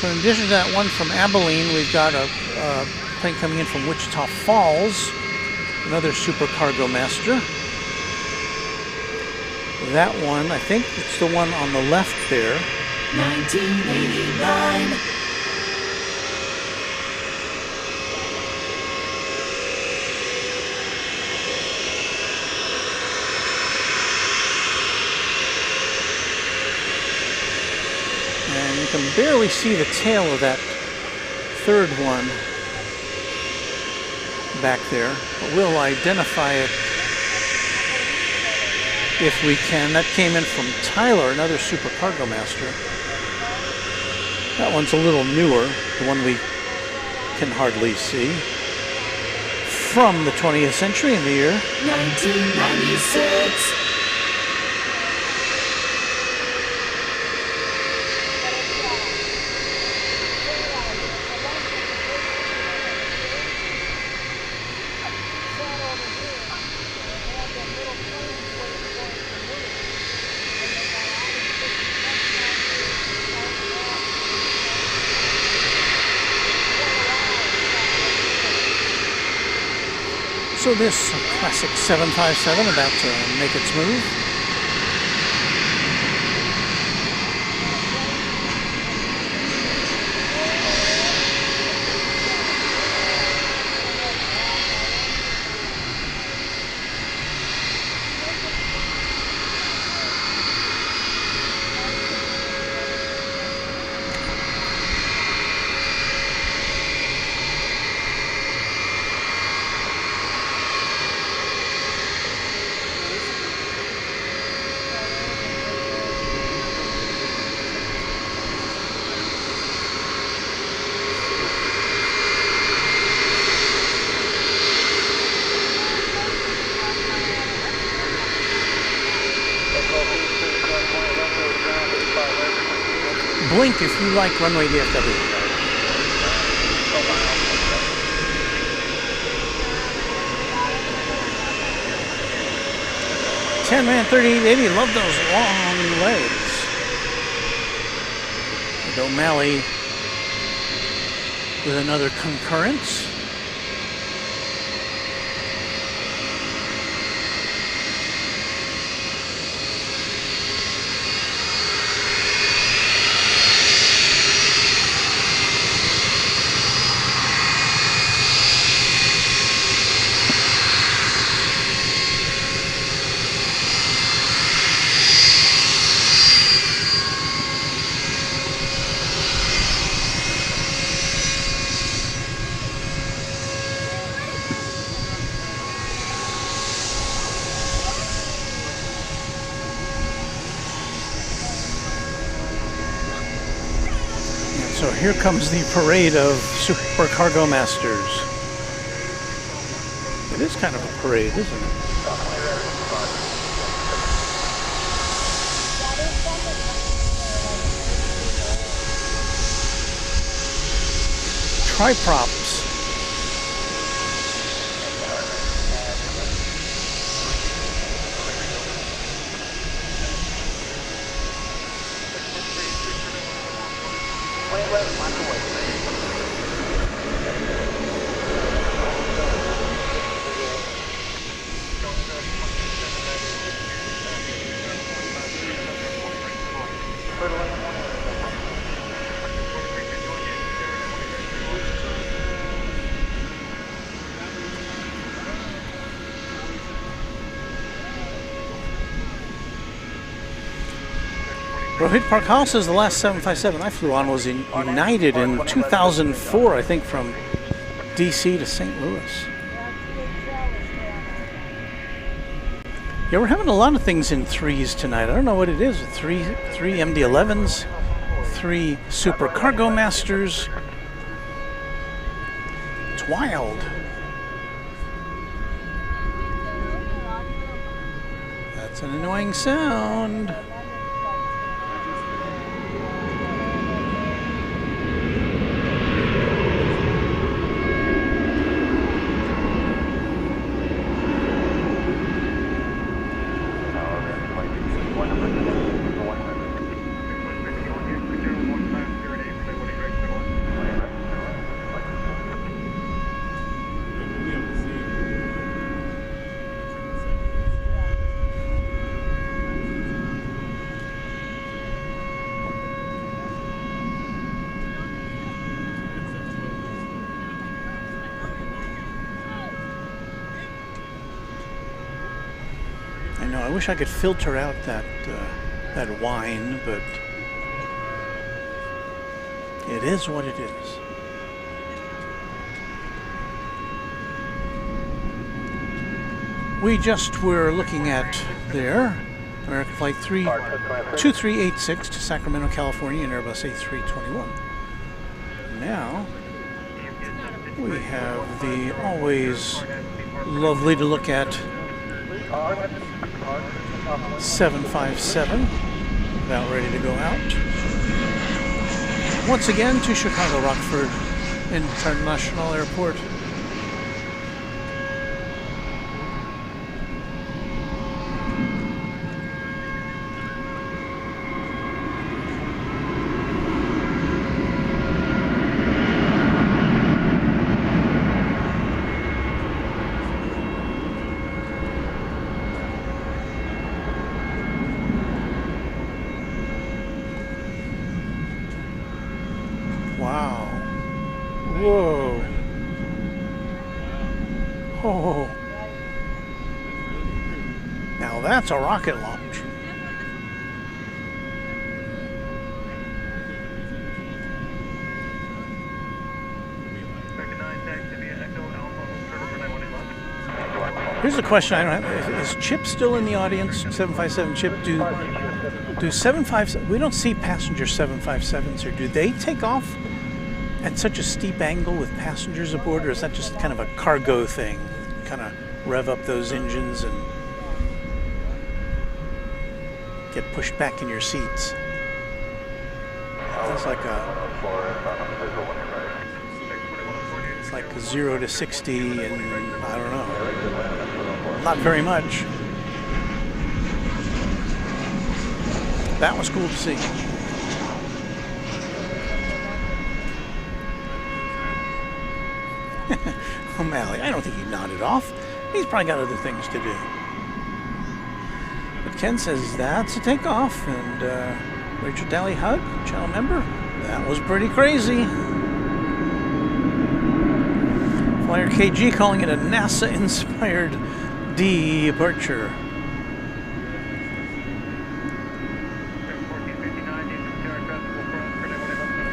So in addition to that one from Abilene, we've got a plane coming in from Wichita Falls, another Super Cargo Master. That one, I think it's the one on the left there. 1989. And you can barely see the tail of that third one back there, but we'll identify it if we can. That came in from Tyler, another Super Cargo Master. That one's a little newer, the one we can hardly see. From the 20th century in the year 1996. So this classic 757 about to make its move. Blink if you like Runway DFW. Man 3880, love those long legs. And O'Malley with another concurrence. So here comes the parade of Super Cargo Masters. It is kind of a parade, isn't it? Triprops. Rohit Parkhal says the last 757 I flew on was in United in 2004, I think, from DC to St. Louis. Yeah, we're having a lot of things in threes tonight. I don't know what it is. Three MD-11s, 3 Super Cargo Masters. It's wild. That's an annoying sound. I wish I could filter out that whine, but it is what it is. We just were looking at there, American Flight 2386 to Sacramento, California, and Airbus A321. Now we have the always lovely to look at 757 about ready to go out. Once again to Chicago Rockford International Airport. That's a rocket launch. Here's a question I don't have. Is Chip still in the audience? 757 Chip, do 757, we don't see passenger 757s here. Do they take off at such a steep angle with passengers aboard, or is that just kind of a cargo thing? Kind of rev up those engines and get pushed back in your seats. It's like a 0 to 60 and I don't know, not very much. That was cool to see. O'Malley, I don't think he nodded off. He's probably got other things to do. But Ken says that's a takeoff, and Rachel Daly Hug, channel member, that was pretty crazy. Flyer KG calling it a NASA-inspired departure.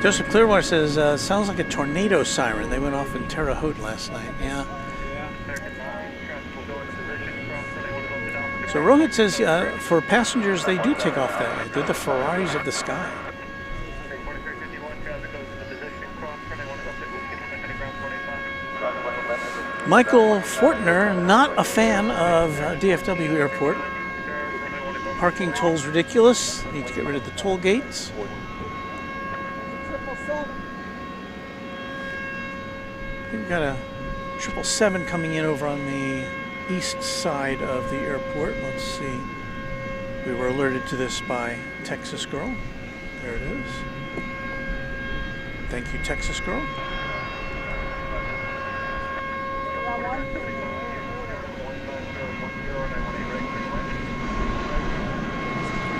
Joseph Clearwater says, sounds like a tornado siren. They went off in Terre Haute last night. Yeah. So Rohit says, for passengers, they do take off that way. They're the Ferraris of the sky. Michael Fortner, not a fan of DFW Airport. Parking tolls ridiculous. Need to get rid of the toll gates. We've got a 777 coming in over on the east side of the airport. Let's see. We were alerted to this by Texas Girl. There it is. Thank you, Texas Girl.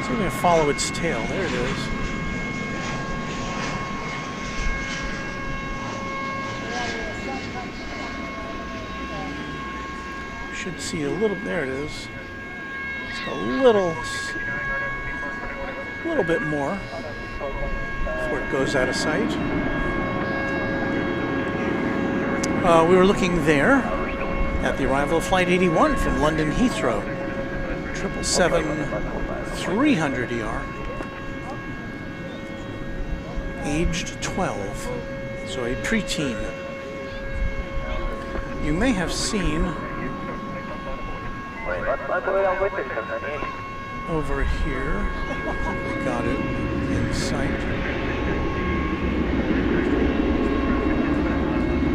So we're going to follow its tail. There it is. Should see a little, there it is. Just a little bit more before it goes out of sight. We were looking there at the arrival of Flight 81 from London Heathrow. 777-300ER. Aged 12, so a preteen. You may have seen Over here, we got it in sight.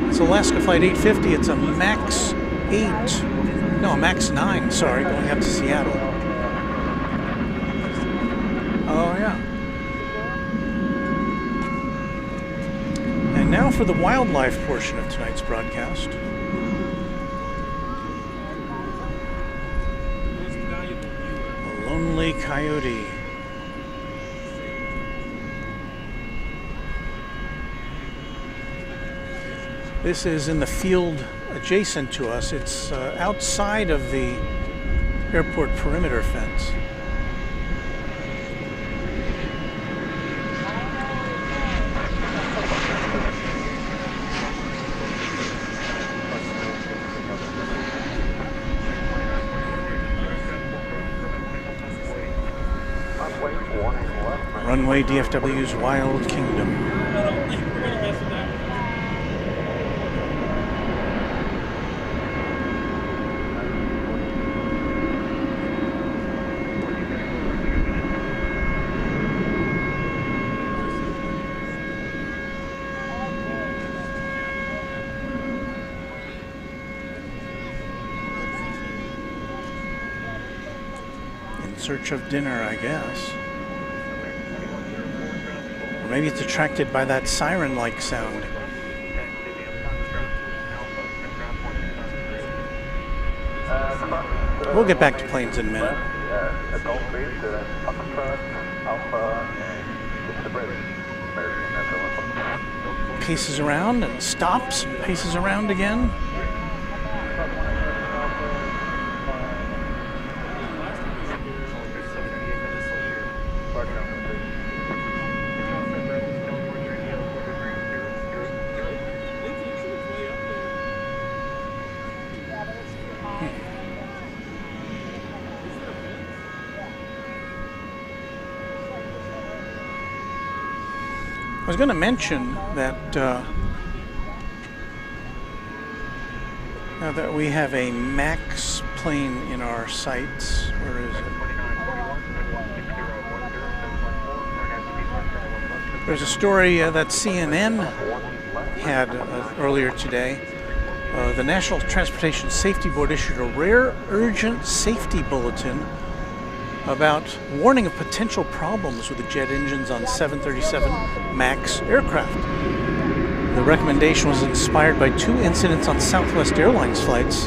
It's Alaska Flight 850. It's a Max 8, no, a Max 9, sorry, going up to Seattle. Oh, yeah. And now for the wildlife portion of tonight's broadcast. A lonely coyote. This is in the field adjacent to us. It's outside of the airport perimeter fence. Runway DFW's Wild Kingdom. In search of dinner, I guess. Maybe it's attracted by that siren-like sound. We'll get back to planes in a minute. Paces around and stops and paces around again. I was going to mention that now that we have a Max plane in our sights. Where is it? There's a story that CNN had earlier today. The National Transportation Safety Board issued a rare urgent safety bulletin about warning of potential problems with the jet engines on 737 MAX aircraft. The recommendation was inspired by 2 incidents on Southwest Airlines flights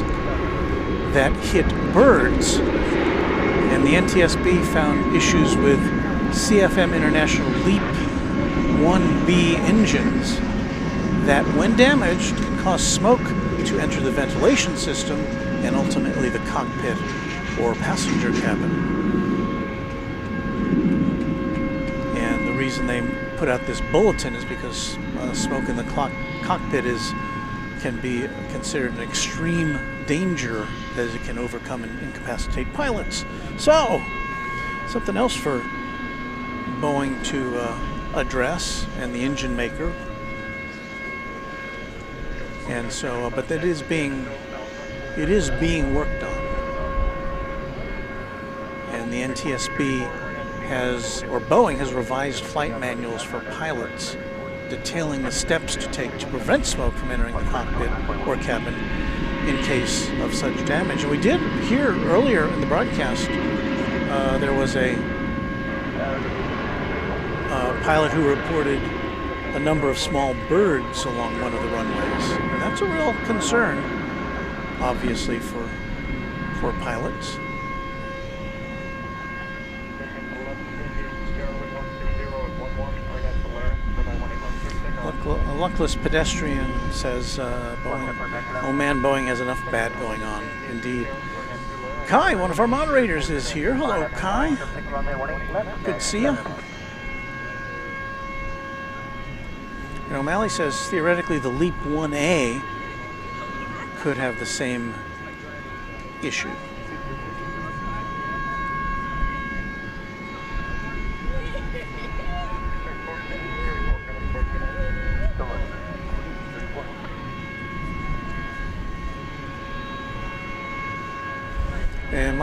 that hit birds, and the NTSB found issues with CFM International LEAP 1B engines that, when damaged, can cause smoke to enter the ventilation system and ultimately the cockpit or passenger cabin. The reason they put out this bulletin is because smoke in the cockpit can be considered an extreme danger, as it can overcome and incapacitate pilots. So, something else for Boeing to address, and the engine maker. And so, but it is being worked on, and the NTSB Boeing has revised flight manuals for pilots detailing the steps to take to prevent smoke from entering the cockpit or cabin in case of such damage. And we did hear earlier in the broadcast, there was a pilot who reported a number of small birds along one of the runways. And that's a real concern, obviously, for pilots. A luckless pedestrian says, Boeing, oh man, Boeing has enough bad going on. Indeed. Kai, one of our moderators, is here. Hello, Kai. Good to see you. And O'Malley says, theoretically, the LEAP 1A could have the same issue.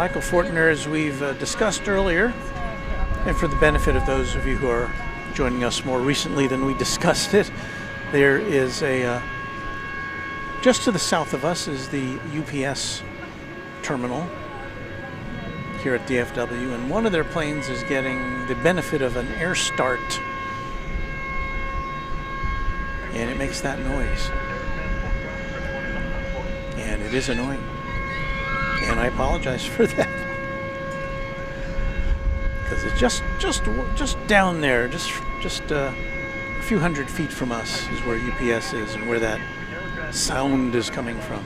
Michael Fortner, as we've discussed earlier, and for the benefit of those of you who are joining us more recently than we discussed it, there is a, just to the south of us is the UPS terminal here at DFW, and one of their planes is getting the benefit of an air start, and it makes that noise. And it is annoying. And I apologize for that. Because it's just down there, just a few hundred feet from us is where UPS is and where that sound is coming from.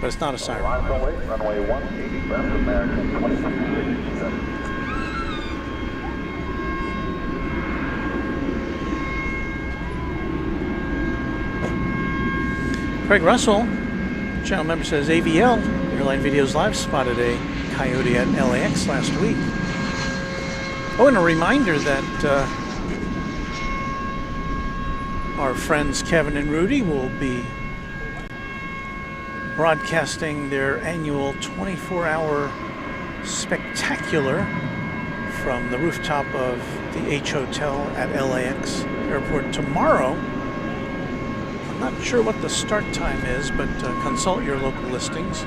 But it's not a siren. Runway 180 left, American 2267. Craig Russell, channel member, says AVL, Airline Videos Live, spotted a coyote at LAX last week. Oh, and a reminder that our friends Kevin and Rudy will be broadcasting their annual 24-hour spectacular from the rooftop of the H Hotel at LAX Airport tomorrow. I'm not sure what the start time is, but consult your local listings.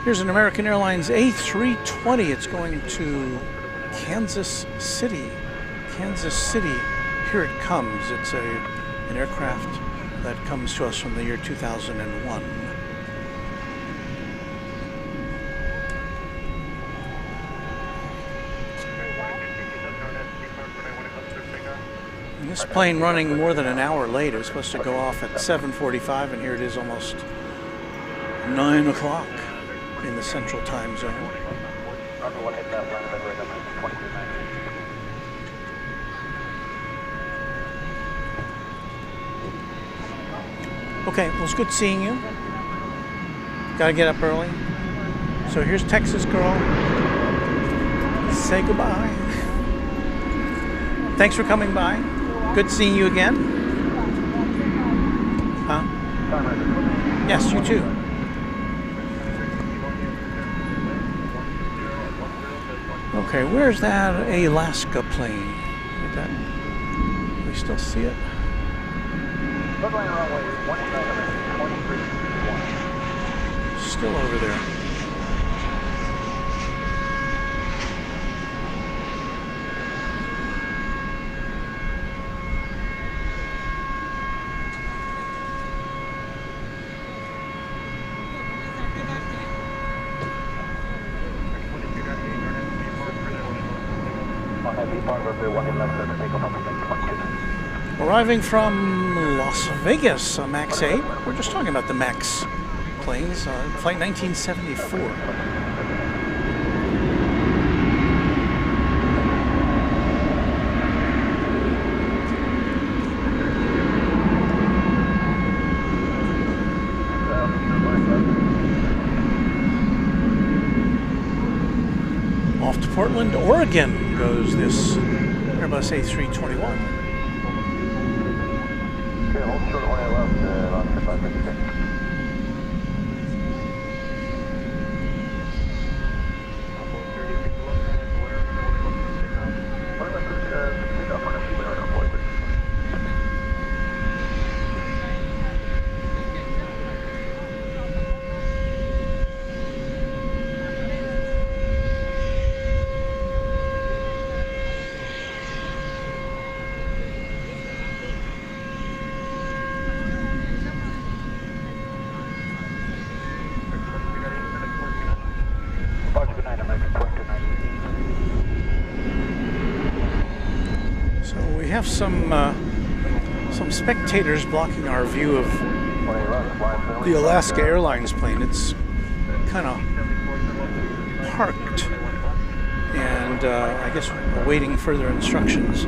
Here's an American Airlines A320. It's going to Kansas City. Kansas City, here it comes. It's an aircraft that comes to us from the year 2001. And this plane running more than an hour late. It was supposed to go off at 7:45, and here it is almost 9 o'clock in the central time zone. Okay, well, it's good seeing you. Gotta get up early. So here's Texas Girl. Say goodbye. Thanks for coming by. Good seeing you again. Huh? Yes, you too. Okay, where's that Alaska plane? Do we still see it? Still over there. Arriving from Las Vegas, MAX 8. We're just talking about the MAX planes, flight 1974. Off to Portland, Oregon goes this Airbus A321. Have some spectators blocking our view of the Alaska Airlines plane. It's kind of parked, and I guess we're awaiting further instructions.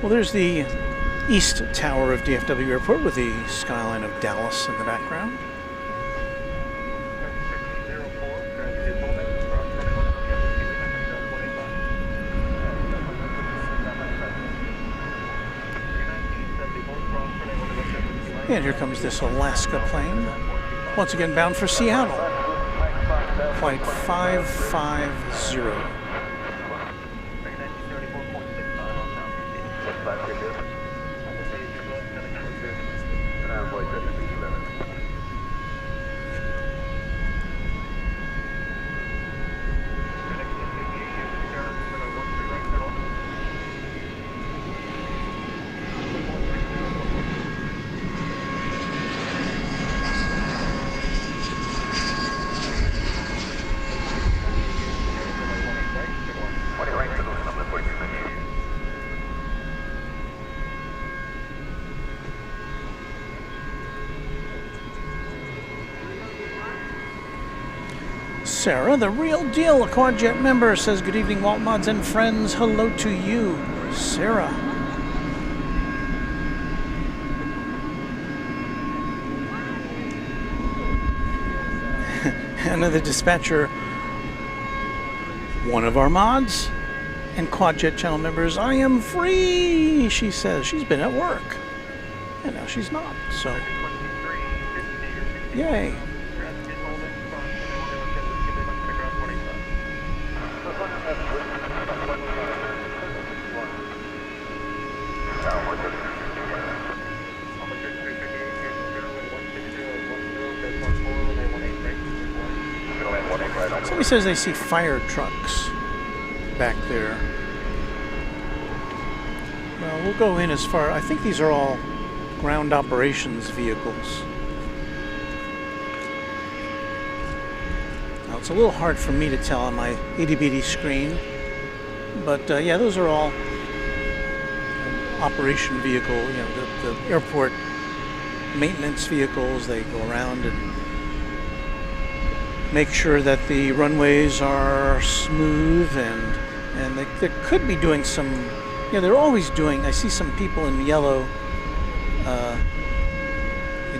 Well, there's the east tower of DFW Airport with the skyline of Dallas in the background. And here comes this Alaska plane, once again bound for Seattle. Flight 550. Sarah, the real deal, a Quadjet member, says, good evening, Walt Mods and friends. Hello to you, Sarah. Another dispatcher, one of our mods and Quadjet channel members, I am free, she says. She's been at work, and now she's not, so yay. Somebody says they see fire trucks back there. Well, we'll go in as far. I think these are all ground operations vehicles. Now, it's a little hard for me to tell on my itty-bitty screen, but yeah, those are all operation vehicle, you know, the airport maintenance vehicles. They go around and make sure that the runways are smooth, and they could be doing some, you know, they're always doing, I see some people in yellow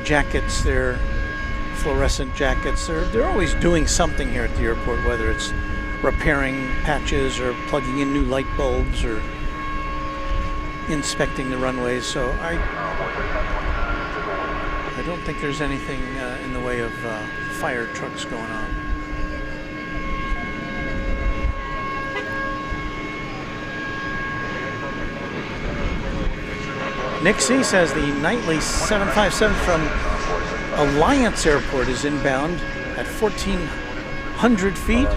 jackets, they're fluorescent jackets, they're always doing something here at the airport, whether it's repairing patches or plugging in new light bulbs or inspecting the runways. So I don't think there's anything in the way of fire trucks going on. Nixie says the nightly 757 from Alliance Airport is inbound at 1,400 feet.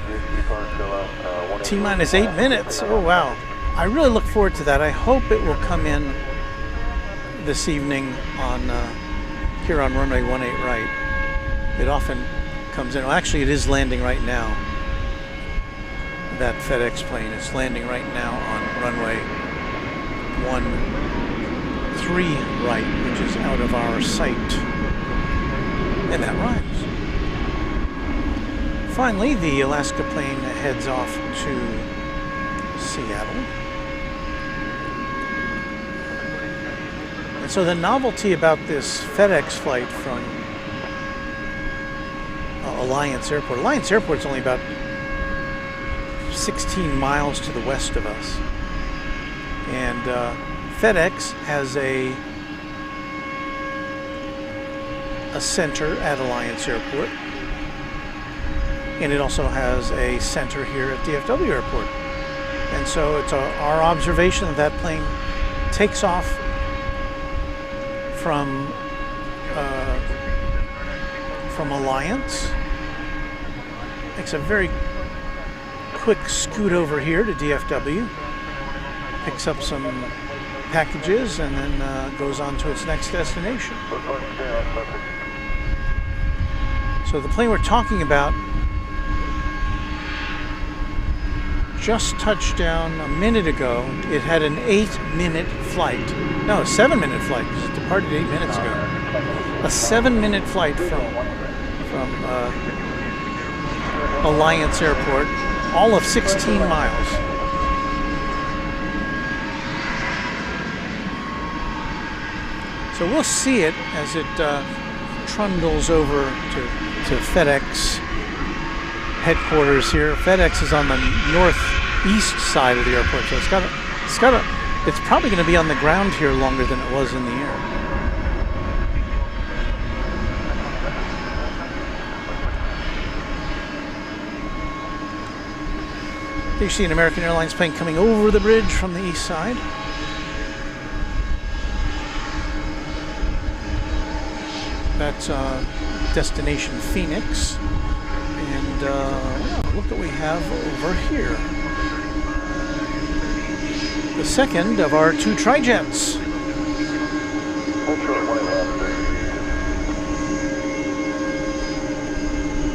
T-minus 8 minutes. Oh, wow. I really look forward to that. I hope it will come in this evening on here on runway 18 right. It often comes in. Well, actually, it is landing right now. That FedEx plane is landing right now on runway 13 right, which is out of our sight. And that rhymes. Finally, the Alaska plane heads off to Seattle. And so the novelty about this FedEx flight from Alliance Airport. Alliance Airport is only about 16 miles to the west of us. And FedEx has a center at Alliance Airport. And it also has a center here at DFW Airport. And so it's our observation that that plane takes off from Alliance, makes a very quick scoot over here to DFW, picks up some packages, and then goes on to its next destination. So the plane we're talking about just touched down a minute ago. It had an 8-minute flight. No, a 7-minute flight. It departed 8 minutes ago. A 7-minute flight from Alliance Airport, all of 16 miles. So we'll see it as it trundles over to FedEx headquarters here. FedEx is on the northeast side of the airport, so it's probably going to be on the ground here longer than it was in the air. There you see an American Airlines plane coming over the bridge from the east side. That's destination Phoenix. And look what we have over here. The second of our 2 Trijets.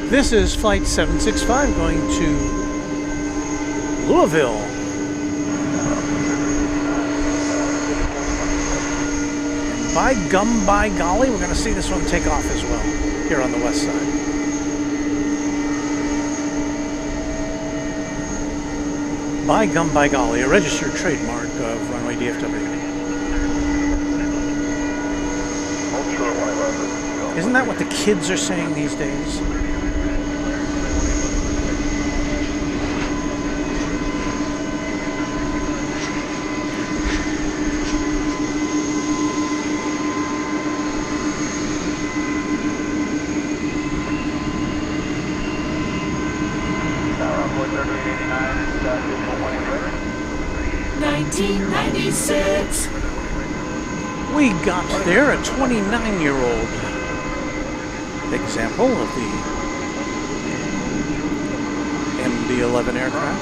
This is flight 765 going to Louisville. And by gum, by golly, we're going to see this one take off as well here on the west side. By gum, by golly, a registered trademark of Runway DFW. Isn't that what the kids are saying these days? We got there a 29-year-old example of the MD-11 aircraft.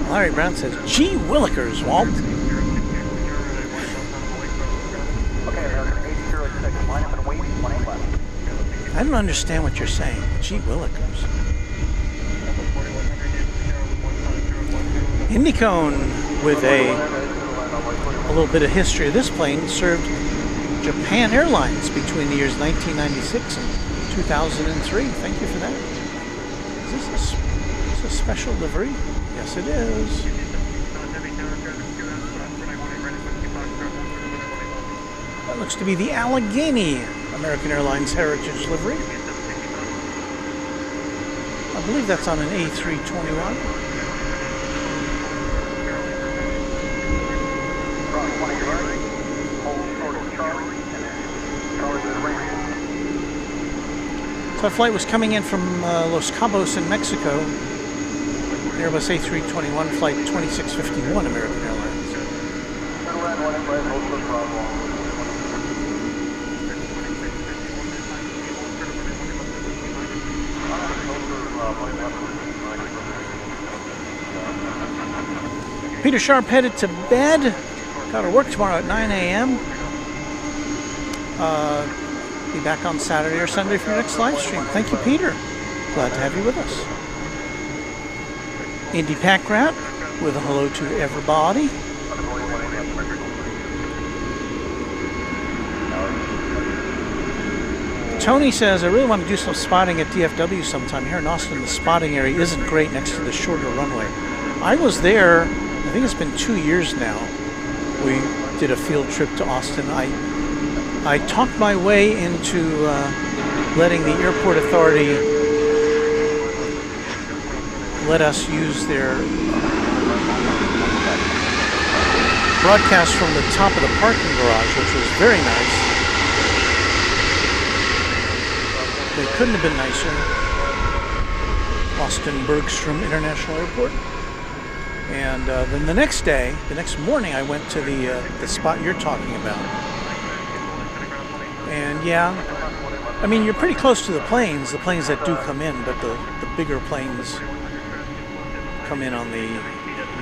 Larry Brown says, "Gee willikers, Walt." I don't understand what you're saying. Gee willikers. Indycone with a little bit of history. This plane served Japan Airlines between the years 1996 and 2003. Thank you for that. Is this a special livery? Yes, it is. That looks to be the Allegheny American Airlines Heritage livery. I believe that's on an A321. So that flight was coming in from Los Cabos in Mexico. Airbus A321 flight 2651 American Airlines. Peter Sharp headed to bed. Got to work tomorrow at 9 a.m. Be back on Saturday or Sunday for your next live stream. Thank you, Peter. Glad to have you with us. Indy Pack Rat with a hello to everybody. Tony says, I really want to do some spotting at DFW sometime. Here in Austin, the spotting area isn't great next to the shorter runway. I was there, I think it's been 2 years now. We did a field trip to Austin. I talked my way into letting the airport authority let us use their broadcast from the top of the parking garage, which was very nice. They couldn't have been nicer. Austin Bergstrom International Airport. And then the next morning, I went to the spot you're talking about. And yeah, I mean, you're pretty close to the planes that do come in, but the bigger planes come in on the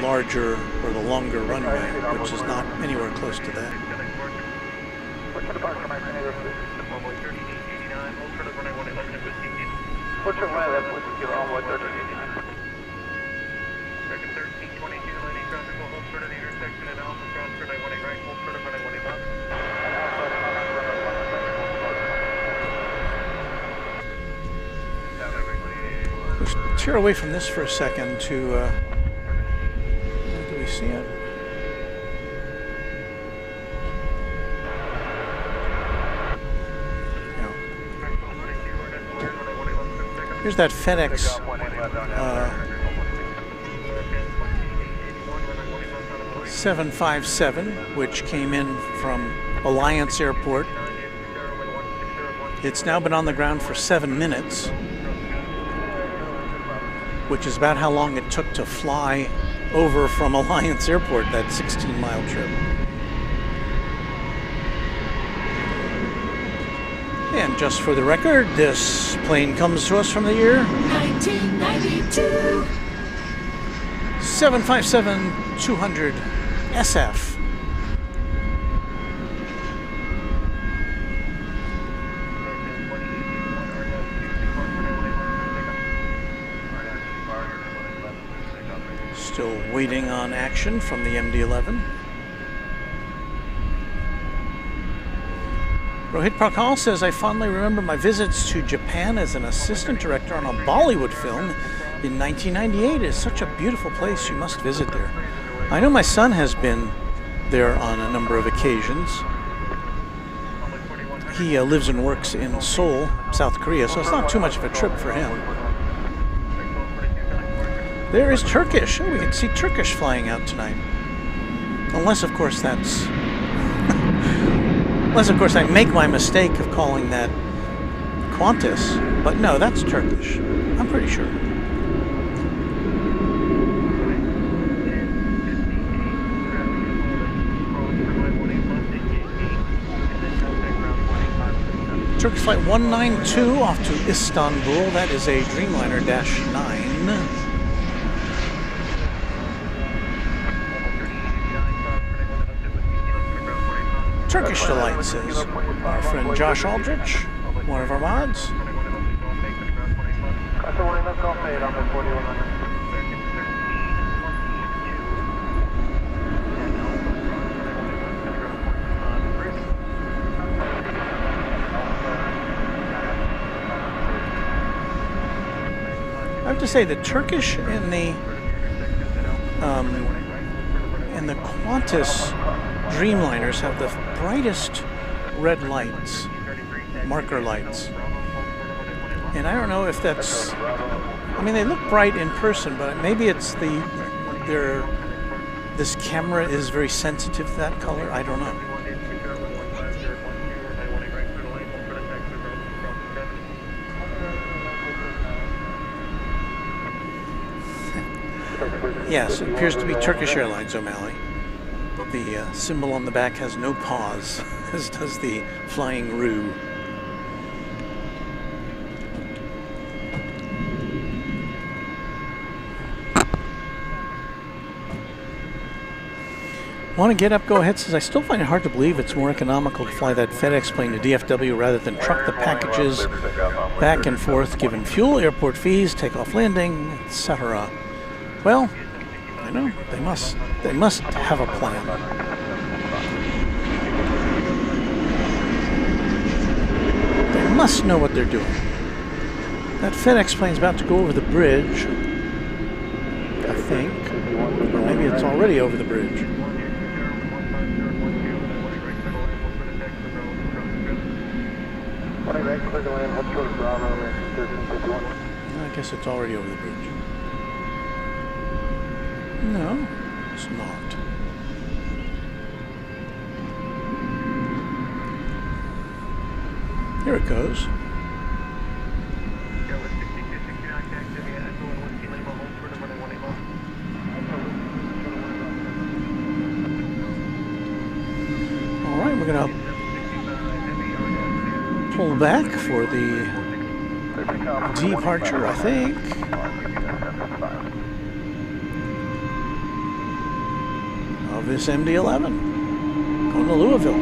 larger or the longer runway, which is not anywhere close to that. What's your way left with you on 130? Second 1322, landing traffic will hold short of the intersection at Alpha, cross for 918 right, hold short of 918 left. Let's tear away from this for a second to, do we see it? Here's that FedEx 757, which came in from Alliance Airport. It's now been on the ground for 7 minutes, which is about how long it took to fly over from Alliance Airport, that 16-mile trip. And just for the record, this plane comes to us from the year 1992. 757-200 SF. Still waiting on action from the MD-11. Rohit Prakal says, I fondly remember my visits to Japan as an assistant director on a Bollywood film in 1998. It's such a beautiful place. You must visit there. I know my son has been there on a number of occasions. He lives and works in Seoul, South Korea, so it's not too much of a trip for him. There is Turkish. Oh, we can see Turkish flying out tonight. Unless, of course, that's... Unless, of course, I make my mistake of calling that Qantas. But no, that's Turkish. I'm pretty sure. Turkish Flight 192 off to Istanbul. That is a Dreamliner -9. Turkish Delight, says our friend Josh Aldrich, one of our mods. I have to say the Turkish and the Qantas Dreamliners have the brightest red lights, marker lights. And I don't know if that's, I mean, they look bright in person, but maybe it's this camera is very sensitive to that color. I don't know. Yes, it appears to be Turkish Airlines, O'Malley. The symbol on the back has no pause, as does the flying roux. Want to get up, go ahead, says I still find it hard to believe it's more economical to fly that FedEx plane to DFW rather than truck the packages back and forth, given fuel, airport fees, takeoff landing, etc. Well, I know, they must have a plan. They must know what they're doing. That FedEx plane's about to go over the bridge, I think. Or maybe it's already over the bridge. I guess it's already over the bridge. No, it's not. Here it goes. All right, we're going to pull back for the departure, I think. Of this MD-11 going to Louisville.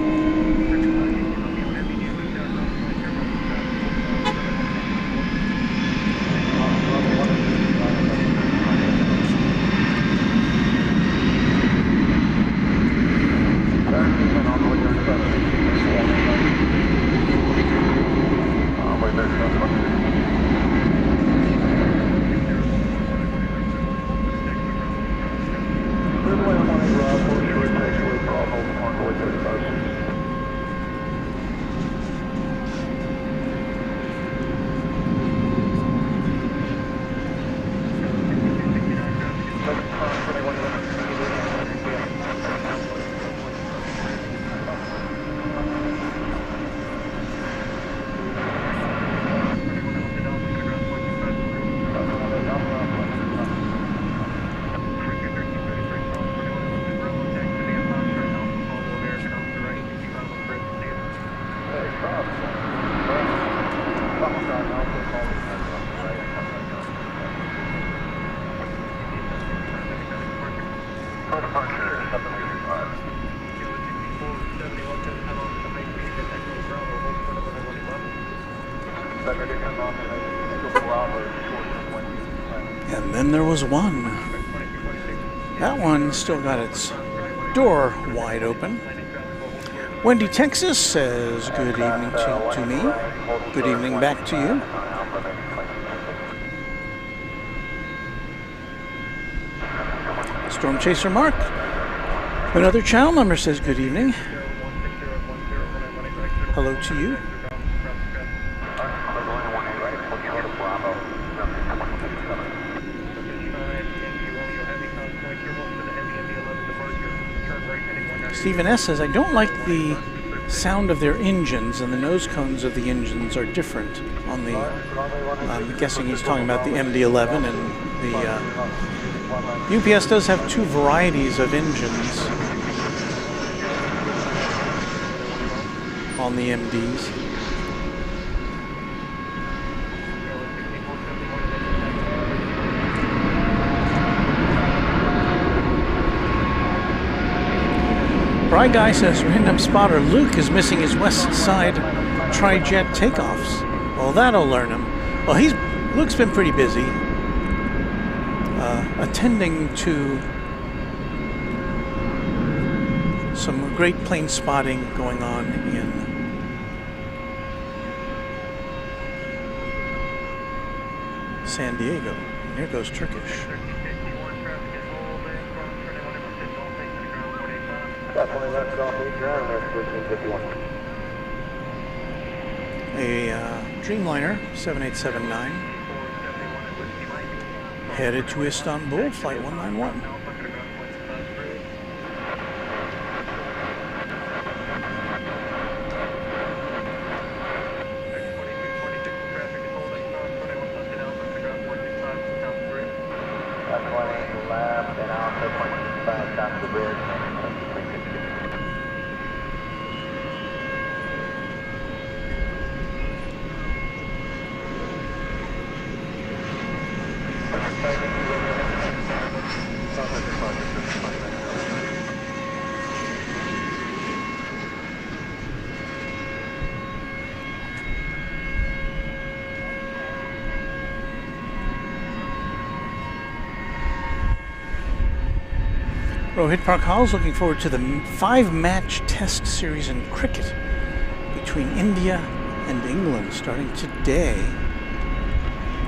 And then there was one. That one still got its door wide open. Wendy, Texas says good evening to me. Good evening back to you. Storm Chaser Mark, another channel member, says good evening. Hello to you. Stephen S. says, I don't like the sound of their engines, and the nose cones of the engines are different on the, I'm guessing he's talking about the MD-11, and the UPS does have two varieties of engines on the MDs. Bright Guy says, random spotter, Luke is missing his Westside Trijet takeoffs. Well, that'll learn him. Well, Luke's been pretty busy attending to some great plane spotting going on in San Diego. And here goes Turkish. A Dreamliner 7879 headed to Istanbul, flight 191. Rohit Park Hall's looking forward to the 5-match test series in cricket between India and England starting today,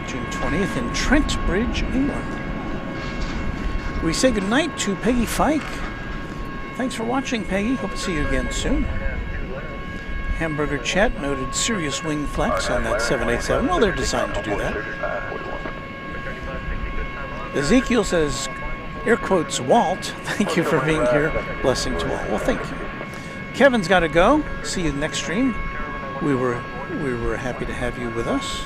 June 20th in Trent Bridge, England. We say goodnight to Peggy Fike. Thanks for watching, Peggy. Hope to see you again soon. Hamburger Chet noted serious wing flex on that 787. Well, they're designed to do that. Ezekiel says, air quotes, Walt, thank you for being here. Blessing to all. Well, thank you. Kevin's got to go. See you next stream. We were happy to have you with us.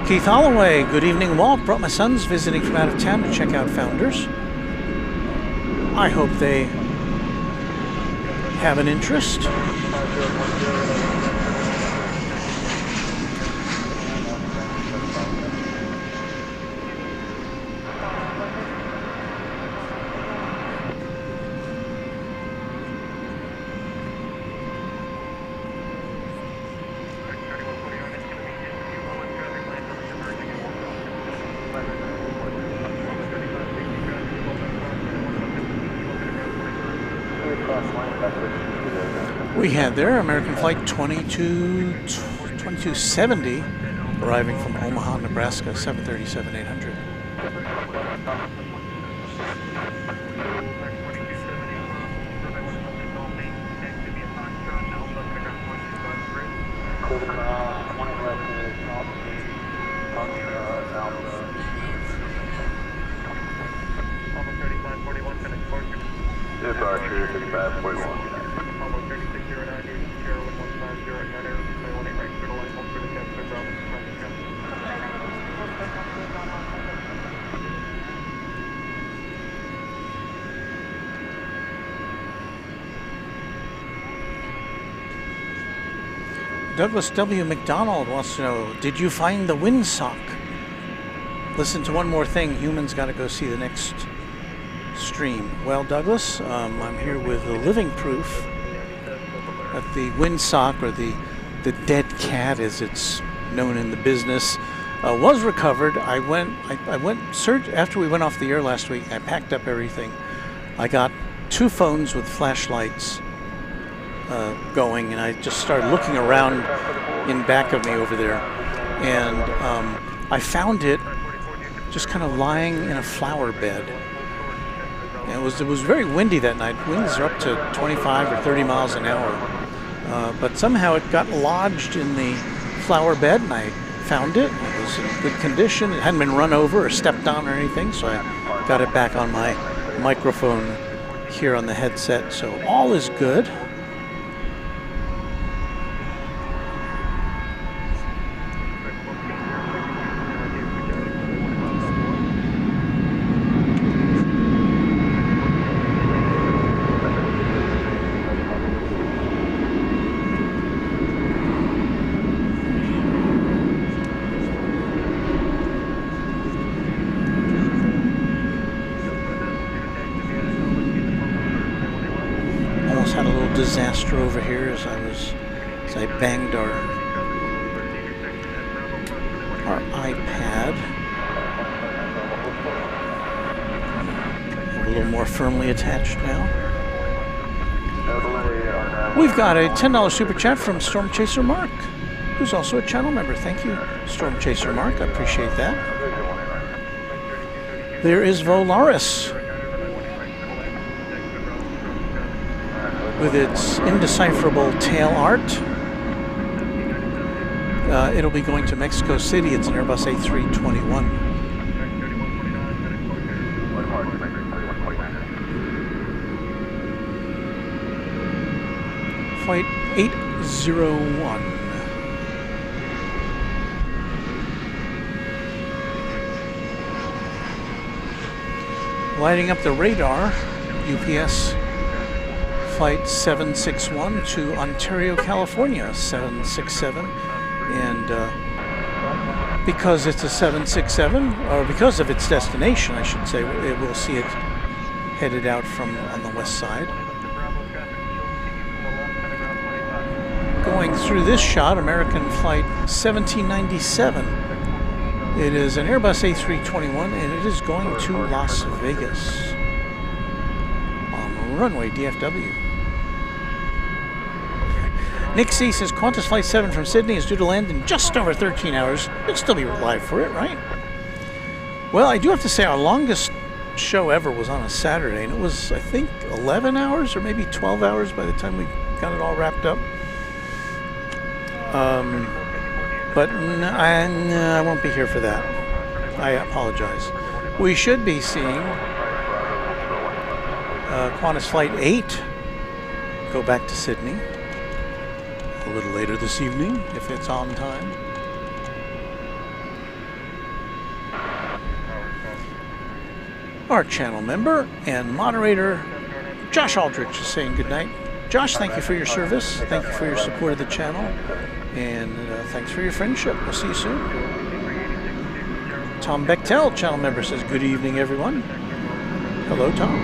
Keith Holloway, good evening, Walt. Brought my sons visiting from out of town to check out Founders. I hope they have an interest. We had there American Flight 2270 arriving from Omaha, Nebraska, 737-800. Douglas W. McDonald wants to know, did you find the windsock? Listen to one more thing. Humans got to go see the next stream. Well, Douglas, I'm here with the living proof the windsock, or the dead cat as it's known in the business, was recovered. I went search after we went off the air last week. I packed up everything. I got 2 phones with flashlights going, and I just started looking around in back of me over there, and I found it just kind of lying in a flower bed. And it was very windy that night. Winds are up to 25 or 30 miles an hour, but somehow it got lodged in the flower bed, and I found it. It was in good condition. It hadn't been run over or stepped on or anything, so I got it back on my microphone here on the headset. So all is good. Disaster over here as I banged our iPad a little more firmly attached now. We've got a $10 super chat from Storm Chaser Mark, who's also a channel member. Thank you, Storm Chaser Mark. I appreciate that. There is Volaris with its indecipherable tail art. It'll be going to Mexico City. It's an Airbus A321. Flight 801. Lighting up the radar, UPS Flight 761 to Ontario, California, 767. And because it's a 767, or because of its destination, I should say, we'll see it headed out from on the west side. Going through this shot, American Flight 1797. It is an Airbus A321, and it is going to Las Vegas on Runway DFW. Nick C says Qantas Flight 7 from Sydney is due to land in just over 13 hours. You'll still be live for it, right? Well, I do have to say our longest show ever was on a Saturday, and it was, I think, 11 hours or maybe 12 hours by the time we got it all wrapped up. But I won't be here for that. I apologize. We should be seeing Qantas Flight 8 go back to Sydney a little later this evening, if it's on time. Our channel member and moderator, Josh Aldrich, is saying goodnight. Josh, thank you for your service. Thank you for your support of the channel. And thanks for your friendship. We'll see you soon. Tom Bechtel, channel member, says good evening, everyone. Hello, Tom.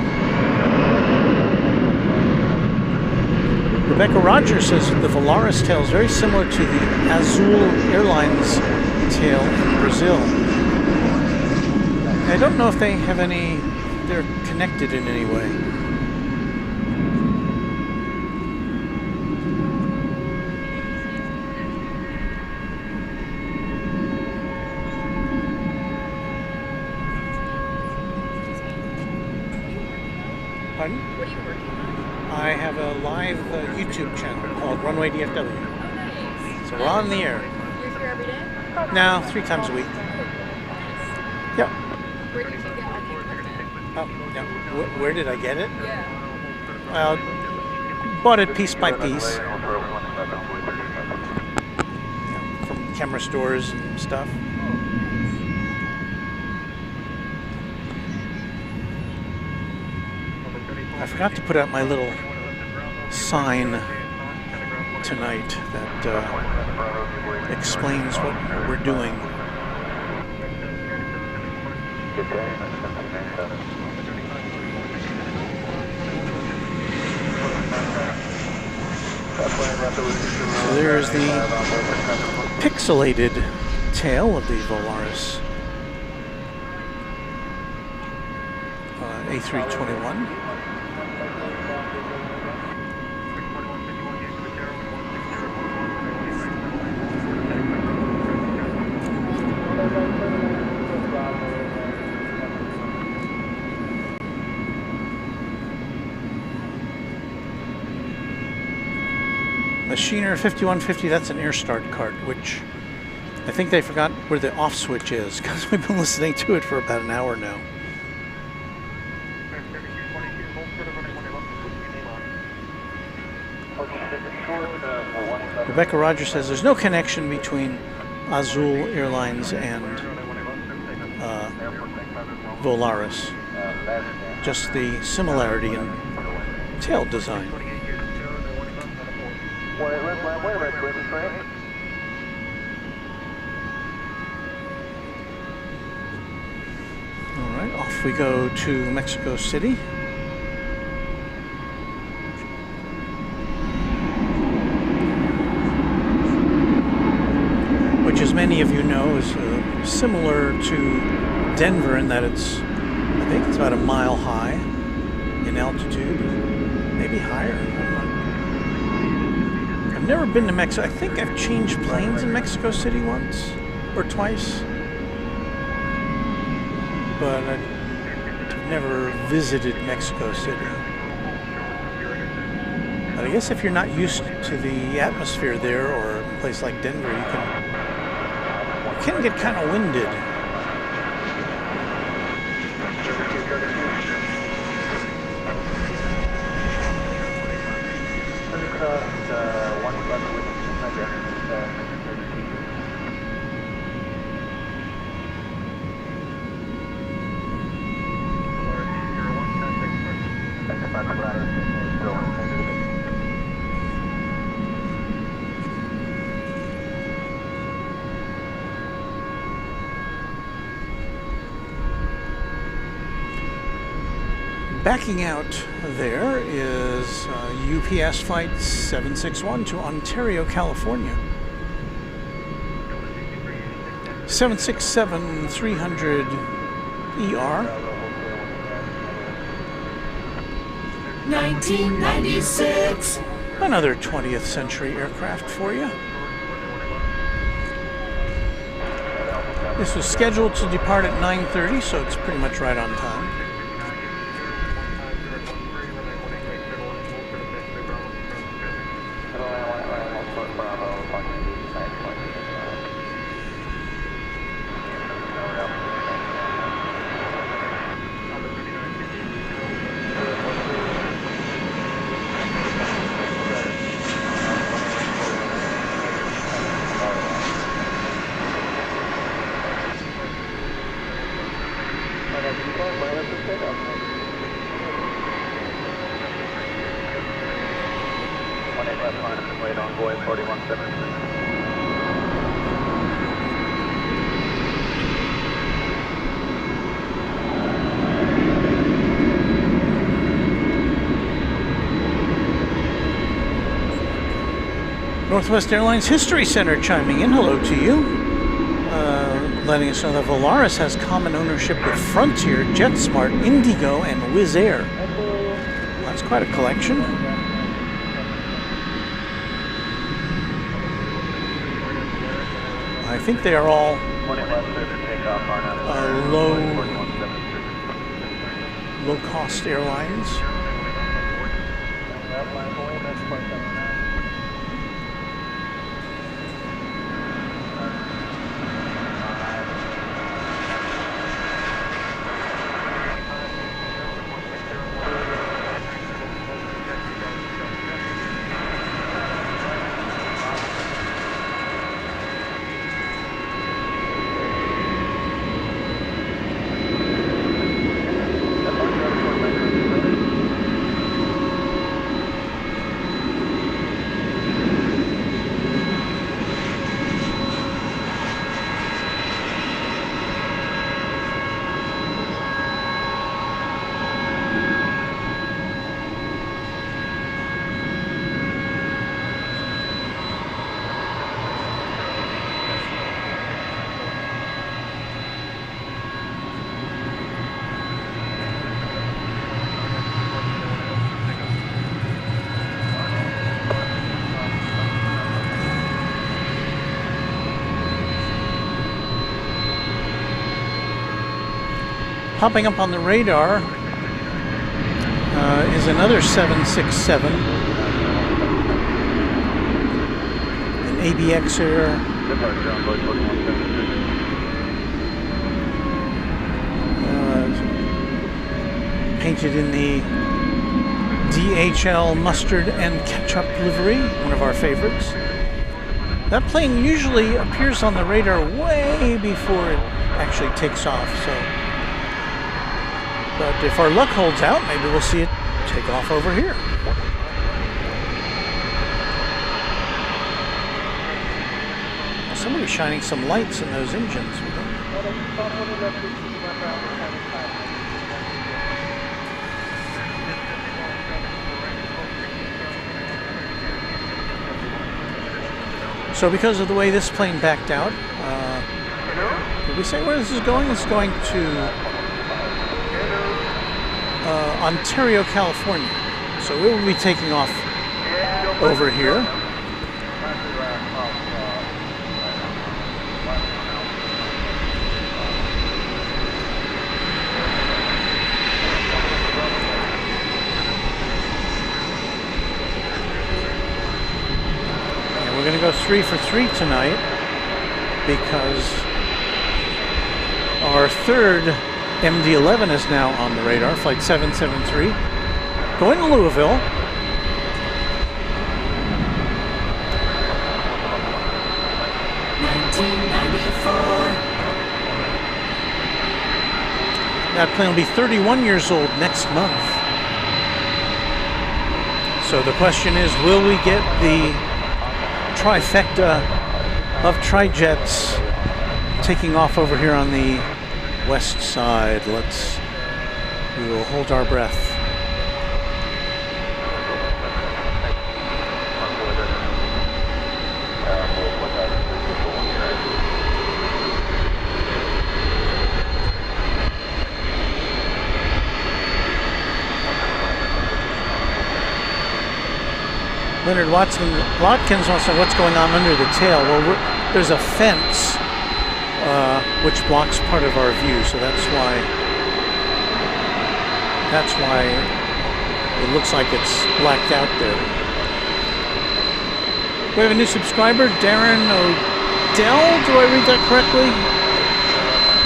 Rebecca Rogers says the Volaris tail is very similar to the Azul Airlines tail in Brazil. I don't know if they have any, they're connected in any way. Pardon? What are you working on? I have a live YouTube channel called Runway DFW. Oh, nice. So we're on the air. You're here every day? No, 3 times a week. Yep. Where did you get all the equipment? Oh, yeah. Where did I get it? Yeah. Well, bought it piece by piece. From camera stores and stuff. I forgot to put out my little sign tonight that explains what we're doing. So there's the pixelated tail of the Volaris A321. Machiner 5150, that's an air start cart, which I think they forgot where the off switch is because we've been listening to it for about an hour now. Rebecca Rogers says there's no connection between Azul Airlines and Volaris, just the similarity in tail design. All right, off we go to Mexico City. Which, as many of you know, is similar to Denver in that it's, I think it's about a mile high in altitude, maybe higher. I've never been to Mexico. I think I've changed planes in Mexico City once or twice, but I've never visited Mexico City. But I guess if you're not used to the atmosphere there, or a place like Denver, you can get kind of winded. Backing out there is UPS Flight 761 to Ontario, California. 767-300 ER. 1996. Another 20th century aircraft for you. This was scheduled to depart at 9:30, so it's pretty much right on time. Northwest Airlines History Center chiming in. Hello to you. Letting us know that Volaris has common ownership with Frontier, JetSmart, Indigo, and Wizz Air. That's quite a collection. I think they are all low-cost airlines. Popping up on the radar is another 767, an ABX Air. Painted in the DHL mustard and ketchup livery, one of our favorites. That plane usually appears on the radar way before it actually takes off, but if our luck holds out, maybe we'll see it take off over here. Somebody's shining some lights in those engines. So because of the way this plane backed out, did we say where this is going? It's going to Ontario, California. So it will be taking off over here. And we're going to go 3 for 3 tonight because our third MD-11 is now on the radar, flight 773, going to Louisville. That plane will be 31 years old next month. So the question is, will we get the trifecta of Trijets taking off over here on the west side? We will hold our breath. Leonard Watkins wants to know what's going on under the tail. Well, there's a fence which blocks part of our view, so that's why it looks like it's blacked out there. We have a new subscriber, Darren Odell. Do I read that correctly?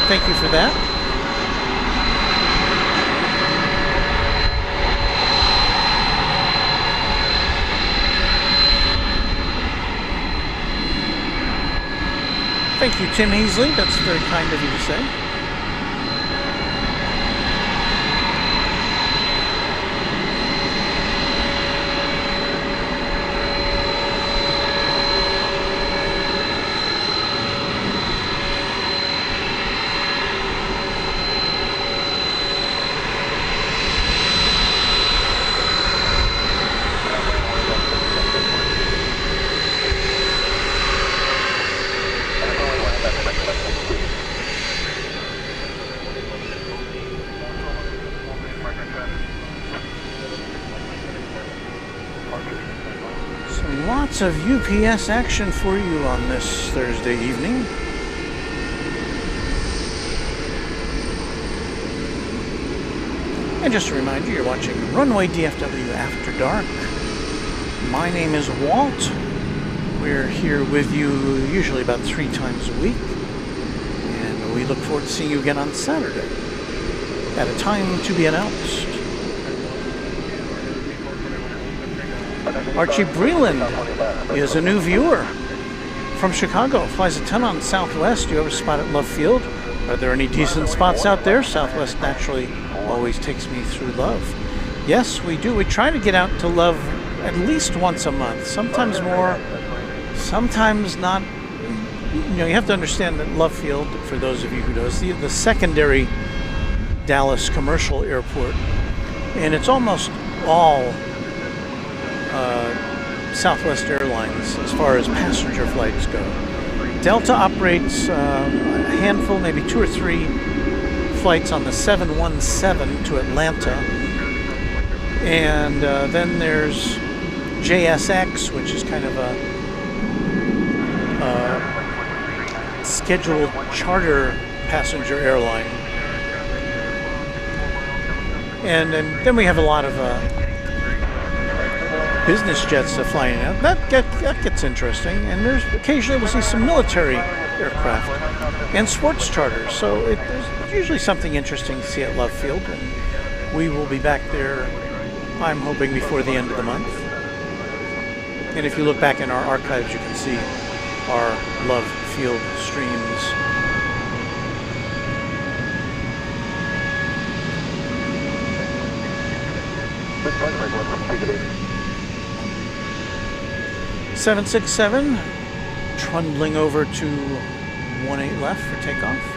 Thank you for that. Thank you, Tim Heasley. That's very kind of you to say. Lots of UPS action for you on this Thursday evening. And just to remind you, you're watching Runway DFW After Dark. My name is Walt. We're here with you usually about 3 times a week. And we look forward to seeing you again on Saturday at a time to be announced. Archie Breland is a new viewer from Chicago. Flies a ton on Southwest. Do you ever spot at Love Field? Are there any decent spots out there? Southwest naturally always takes me through Love. Yes, we do. We try to get out to Love at least once a month. Sometimes more, sometimes not. You know, you have to understand that Love Field, for those of you who know, is the secondary Dallas commercial airport. And it's almost all Southwest Airlines as far as passenger flights go. Delta operates a handful, maybe 2 or 3 flights on the 717 to Atlanta. And then there's JSX, which is kind of a scheduled charter passenger airline. And then we have a lot of business jets flying out. That gets interesting. And there's occasionally we'll see some military aircraft and sports charters. So there's usually something interesting to see at Love Field. And we will be back there, I'm hoping, before the end of the month. And if you look back in our archives, you can see our Love Field streams. Seven 767 trundling over to 18 left for takeoff.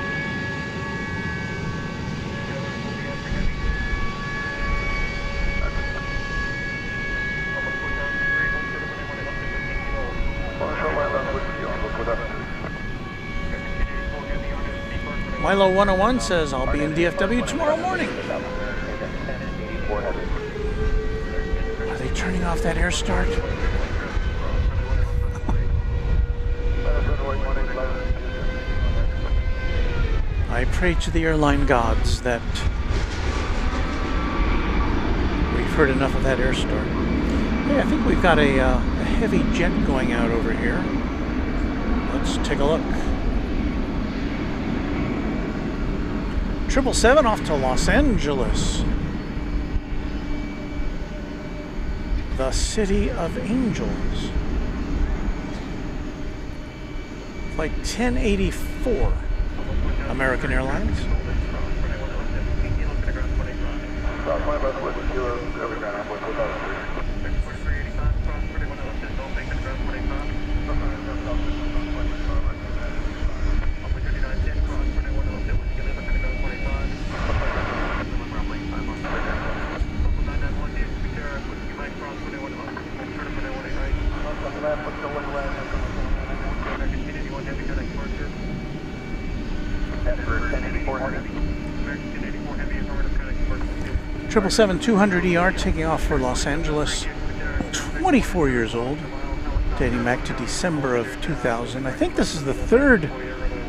Milo 101 says, I'll be in DFW tomorrow morning. Are they turning off that air start? I pray to the airline gods that we've heard enough of that air start. Hey, I think we've got a heavy jet going out over here. Let's take a look. 777 off to Los Angeles, the city of angels. Flight 1084, American Airlines. Triple 200 ER taking off for Los Angeles, 24 years old, dating back to December of 2000. I think this is the third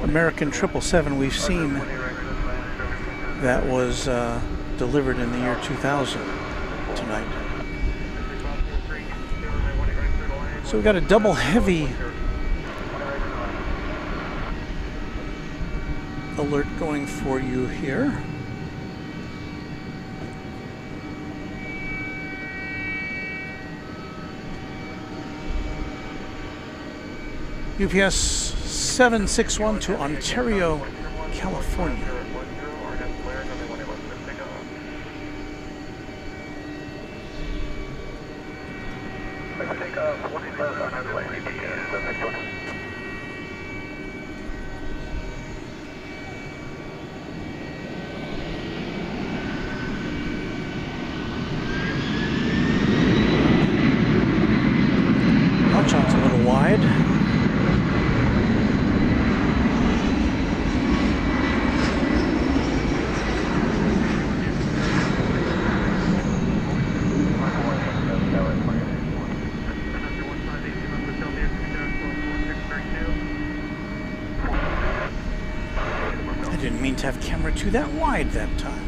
American 777 we've seen that was delivered in the year 2000 tonight. So we've got a double heavy alert going for you here. UPS 761 to Ontario, California. Watch out's a little wide. To have camera 2 that wide that time.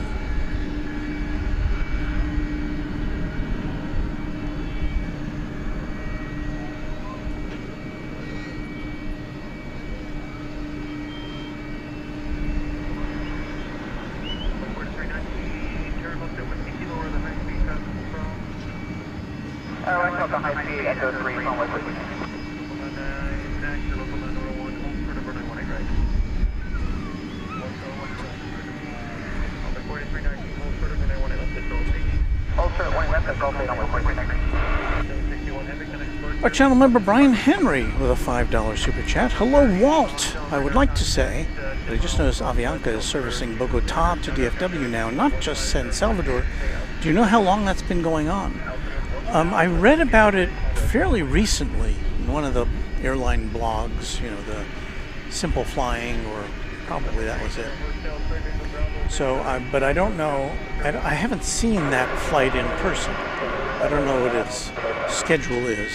Our channel member Brian Henry with a $5 super chat. Hello, Walt. I would like to say that I just noticed Avianca is servicing Bogota to DFW now, not just San Salvador. Do you know how long that's been going on? I read about it fairly recently in one of the airline blogs, you know, the Simple Flying, or probably that was it. So, but I don't know. I haven't seen that flight in person. I don't know what its schedule is.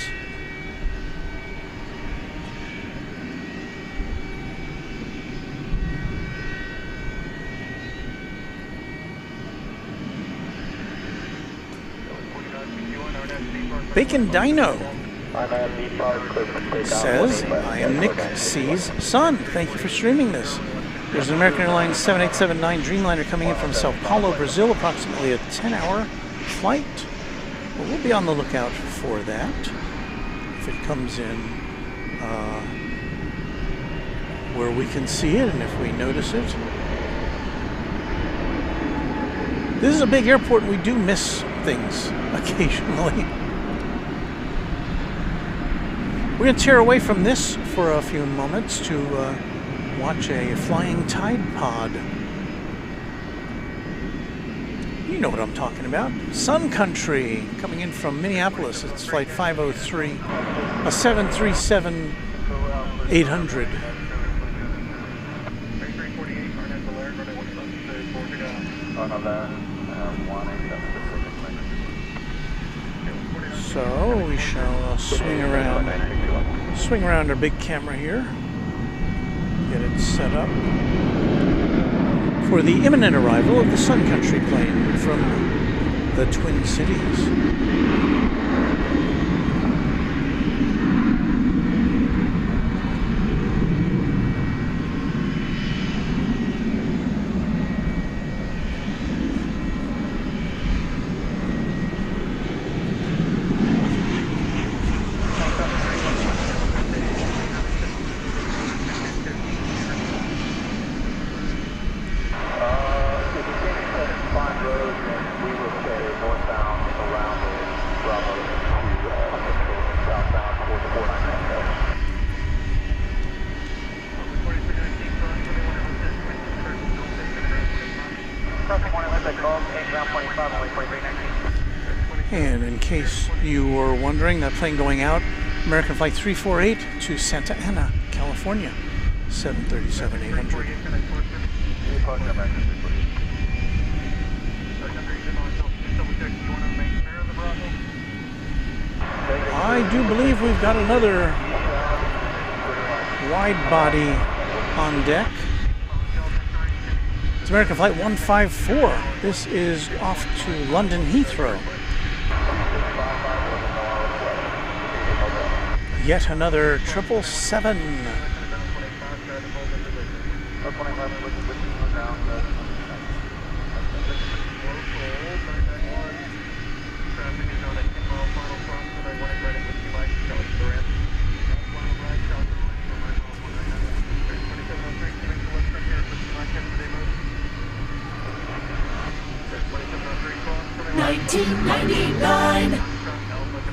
Bacon Dino says, I am Nick C's son. Thank you for streaming this. There's an American Airlines 7879 Dreamliner coming in from Sao Paulo, Brazil, approximately a 10-hour flight. Well, we'll be on the lookout for that if it comes in where we can see it and if we notice it. This is a big airport and we do miss things occasionally. We're going to tear away from this for a few moments to watch a flying Tide Pod. You know what I'm talking about. Sun Country coming in from Minneapolis. It's flight 503, a 737-800. So we shall swing around our big camera here, get it set up for the imminent arrival of the Sun Country plane from the Twin Cities. 25, only 4319. And in case you were wondering, that plane going out, American Flight 348 to Santa Ana, California, 737-800. I do believe we've got another wide body on deck. It's American Flight 154. This is off to London Heathrow. Yet another 777.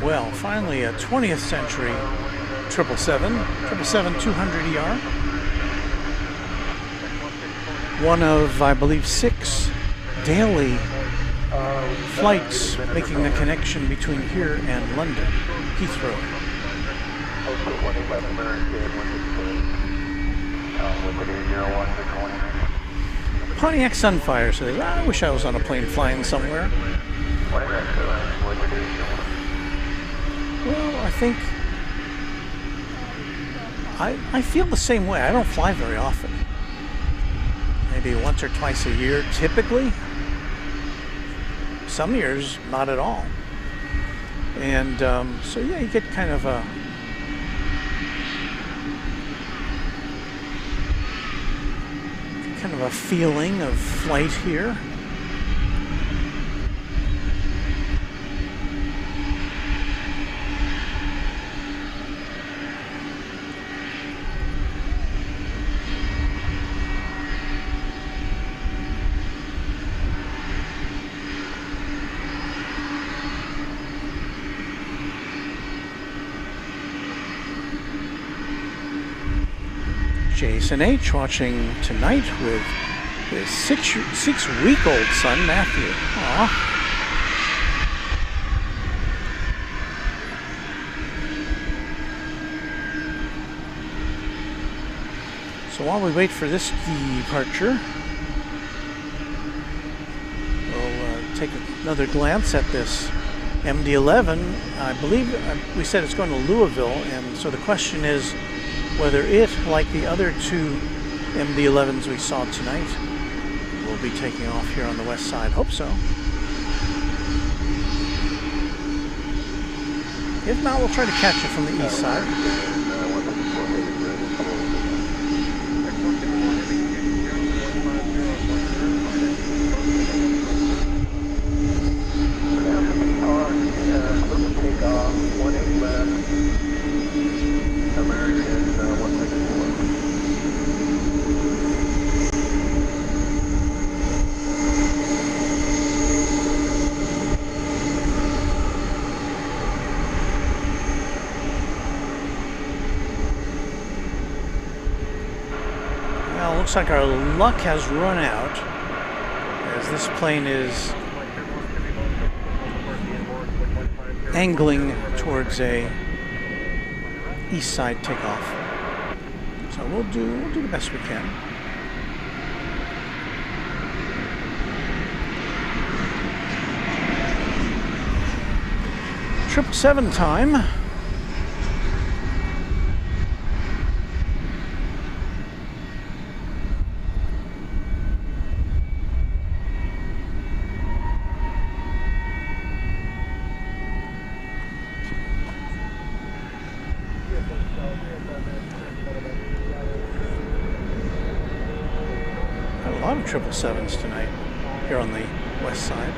Well, finally a 20th century 777-200ER. One of, I believe, 6 daily flights making the connection between here and London, Heathrow. Pontiac Sunfire says, I wish I was on a plane flying somewhere. Well, I think I feel the same way. I don't fly very often. Maybe once or twice a year, typically. Some years, not at all. And so, yeah, you get kind of a feeling of flight here. Jason H. watching tonight with his six-week-old son, Matthew. Aww. So while we wait for this departure, we'll take another glance at this MD-11. I believe we said it's going to Louisville, and so the question is whether it, like the other 2 MD-11s we saw tonight, will be taking off here on the west side. Hope so. If not, we'll try to catch it from the east side. Looks like our luck has run out as this plane is angling towards a east side takeoff. So we'll do the best we can. Triple 7 time. A lot of 777s tonight here on the west side.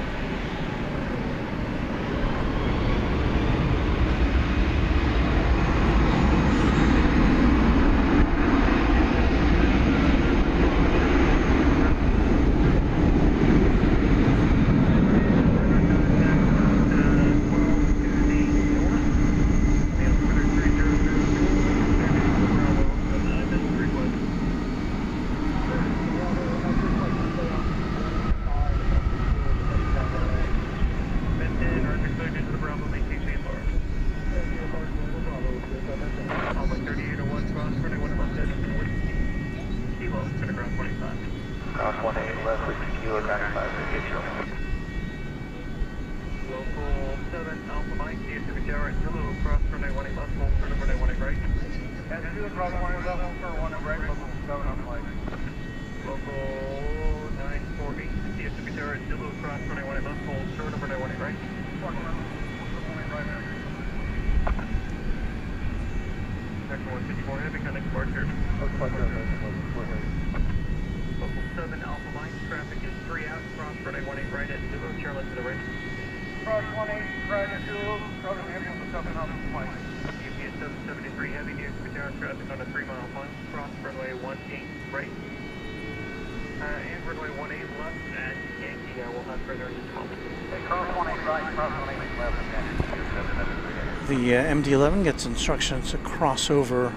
The MD-11 gets instructions to cross over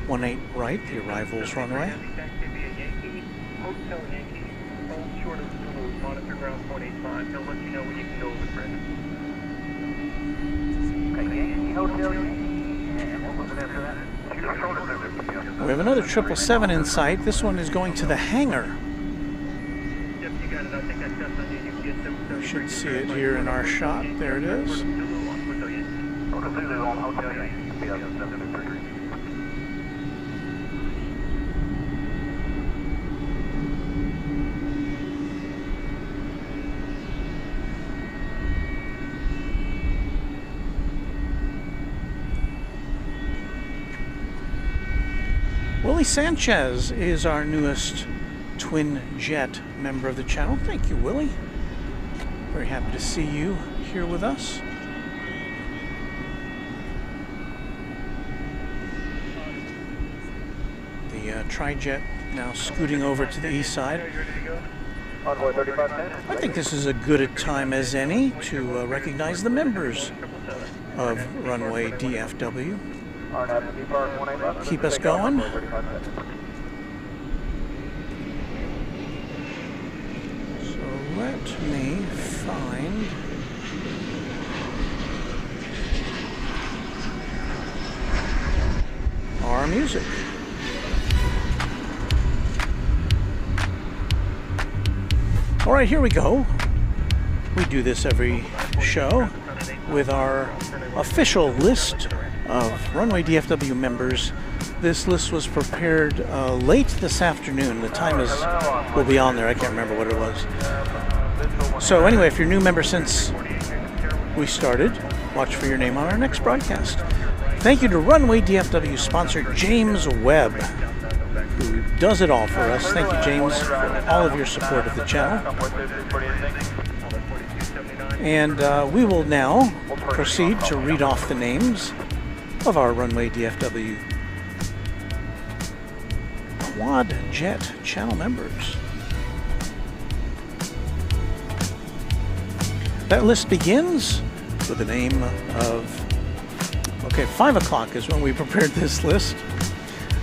18 right, the arrivals runway. We have another 777 in sight. This one is going to the hangar. You should see it here in our shot. There it is. Willie Sanchez is our newest twin jet member of the channel. Thank you, Willie. Very happy to see you here with us. The Trijet now scooting over to the east side. I think this is as good a time as any to recognize the members of Runway DFW. Keep us going. So let me find our music. All right, here we go. We do this every show with our official list of Runway DFW members. This list was prepared late this afternoon. The time will be on there. I can't remember what it was. So anyway, if you're a new member since we started, watch for your name on our next broadcast. Thank you to Runway DFW sponsor James Webb, who does it all for us. Thank you, James, for all of your support of the channel. And we will now proceed to read off the names of our Runway DFW Quad Jet channel members. That list begins with the name of, okay, 5 o'clock is when we prepared this list.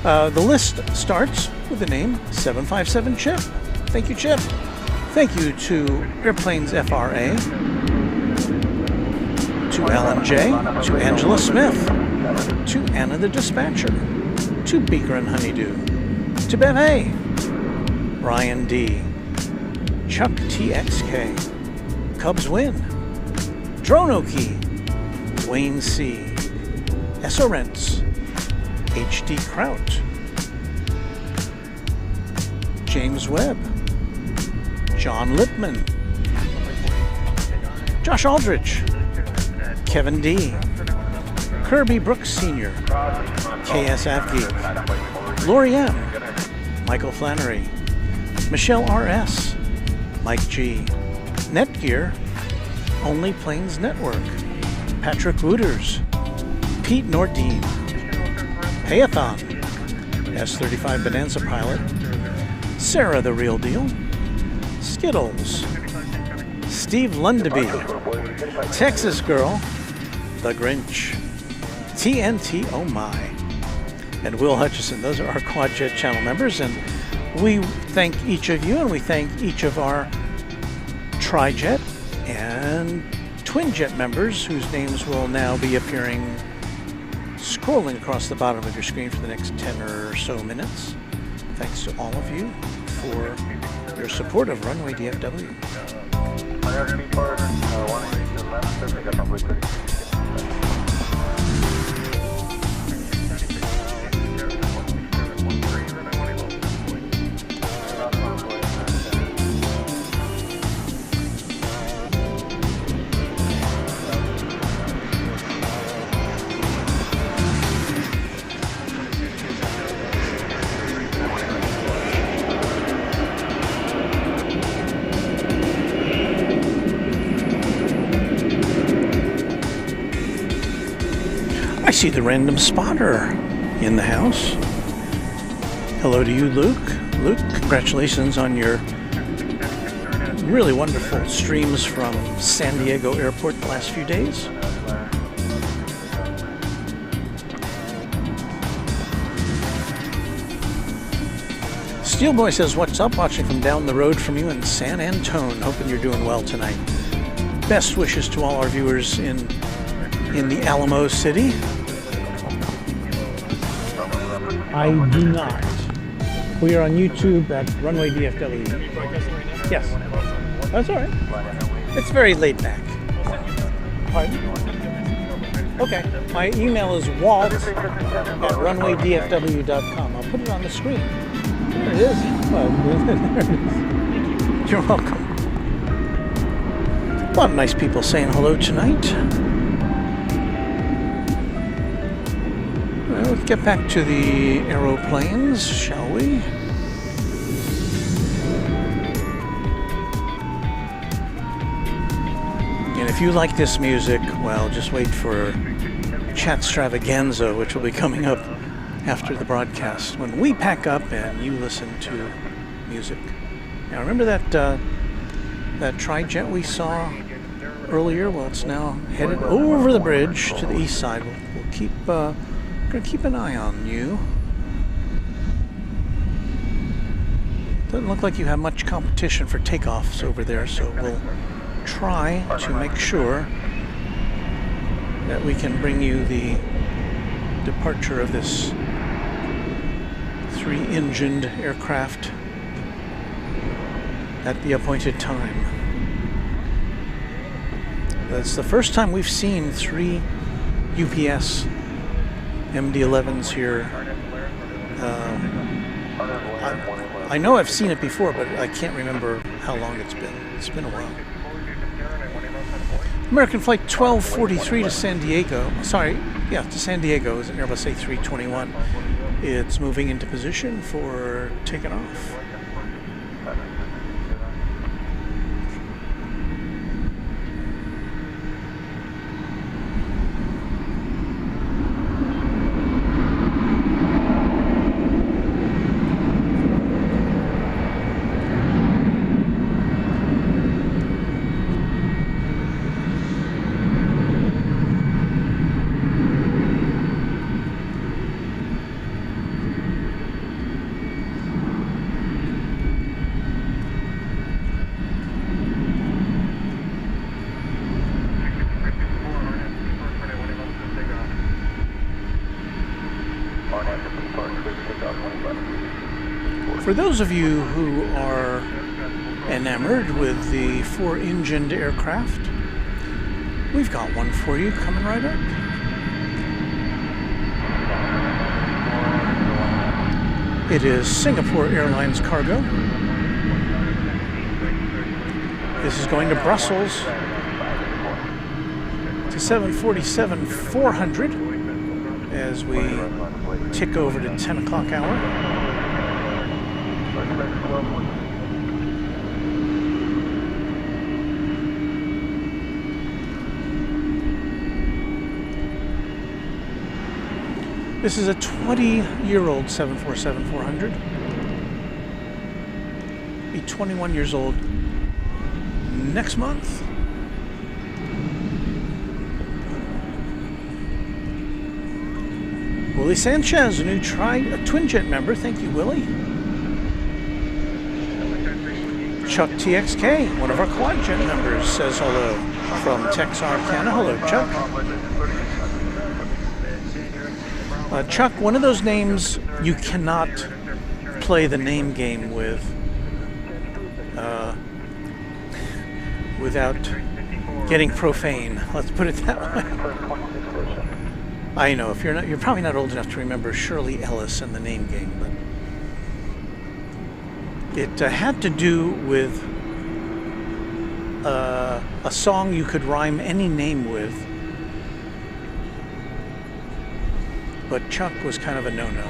The list starts with the name 757 Chip. Thank you, Chip. Thank you to Airplanes FRA, to Alan J, to Angela Smith, to Anna the Dispatcher, to Beaker and Honeydew, to Bev A, Ryan D, Chuck TXK, Cubs Win, Dronoki, Wayne C, Essorents, HD Kraut, James Webb, John Lipman, Josh Aldrich, Kevin D, Kirby Brooks Sr., KS Avgeek, Lori M, Michael Flannery, Michelle RS, Mike G, Netgear, Only Planes Network, Patrick Wooters, Pete Nordine, Payathon, S35 Bonanza Pilot, Sarah the Real Deal, Skittles, Steve Lundaby, Texas Girl, The Grinch, TNT Oh My, and Will Hutchison. Those are our Quad Jet channel members, and we thank each of you, and we thank each of our Trijet and Twin Jet members whose names will now be appearing scrolling across the bottom of your screen for the next 10 or so minutes. Thanks to all of you for your support of Runway DFW. I see the random spotter in the house. Hello to you, Luke. Luke, congratulations on your really wonderful streams from San Diego Airport the last few days. Steelboy says, what's up? Watching from down the road from you in San Antone. Hoping you're doing well tonight. Best wishes to all our viewers in the Alamo City. I do not. We are on YouTube at Runway DFW. Yes. That's all right. It's very laid back. Pardon? Okay. My email is walt at runwaydfw.com. I'll put it on the screen. There it is. Well, there it is. You're welcome. A lot of nice people saying hello tonight. Let's get back to the aeroplanes, shall we? And if you like this music, well, just wait for Chatstravaganza, which will be coming up after the broadcast, when we pack up and you listen to music. Now, remember that Trijet we saw earlier? Well, it's now headed over the bridge to the east side. We'll keep... Gonna keep an eye on you. Doesn't look like you have much competition for takeoffs over there, so we'll try to make sure that we can bring you the departure of this 3-engined aircraft at the appointed time. That's the first time we've seen 3 UPS MD-11s here. I know I've seen it before, but I can't remember how long it's been. It's been a while. American Flight 1243 to San Diego. Sorry, yeah, to San Diego is an Airbus A321. It's moving into position for taking off. For those of you who are enamored with the 4-engined aircraft, we've got one for you coming right up. It is Singapore Airlines cargo. This is going to Brussels to 747-400 as we tick over to 10 o'clock hour. This is a 20-year-old 747-400. Be 21 years old next month. Willie Sanchez, a new twin-jet member. Thank you, Willie. Chuck TXK, one of our quad jet members, says hello from Texarkana. Hello, Chuck. Chuck, one of those names you cannot play the name game with without getting profane. Let's put it that way. I know if you're probably not old enough to remember Shirley Ellis in the name game, but it had to do with a song you could rhyme any name with. But Chuck was kind of a no-no.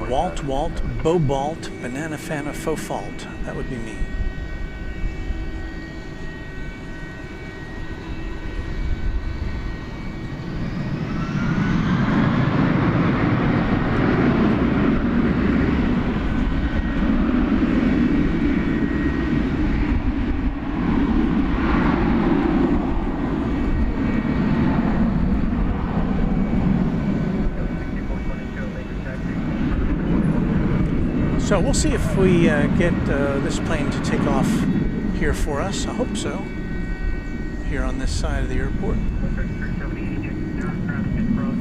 Walt, Bobalt, Banana Fana, Faux Fault. That would be me. So we'll see if we get this plane to take off here for us. I hope so. Here on this side of the airport.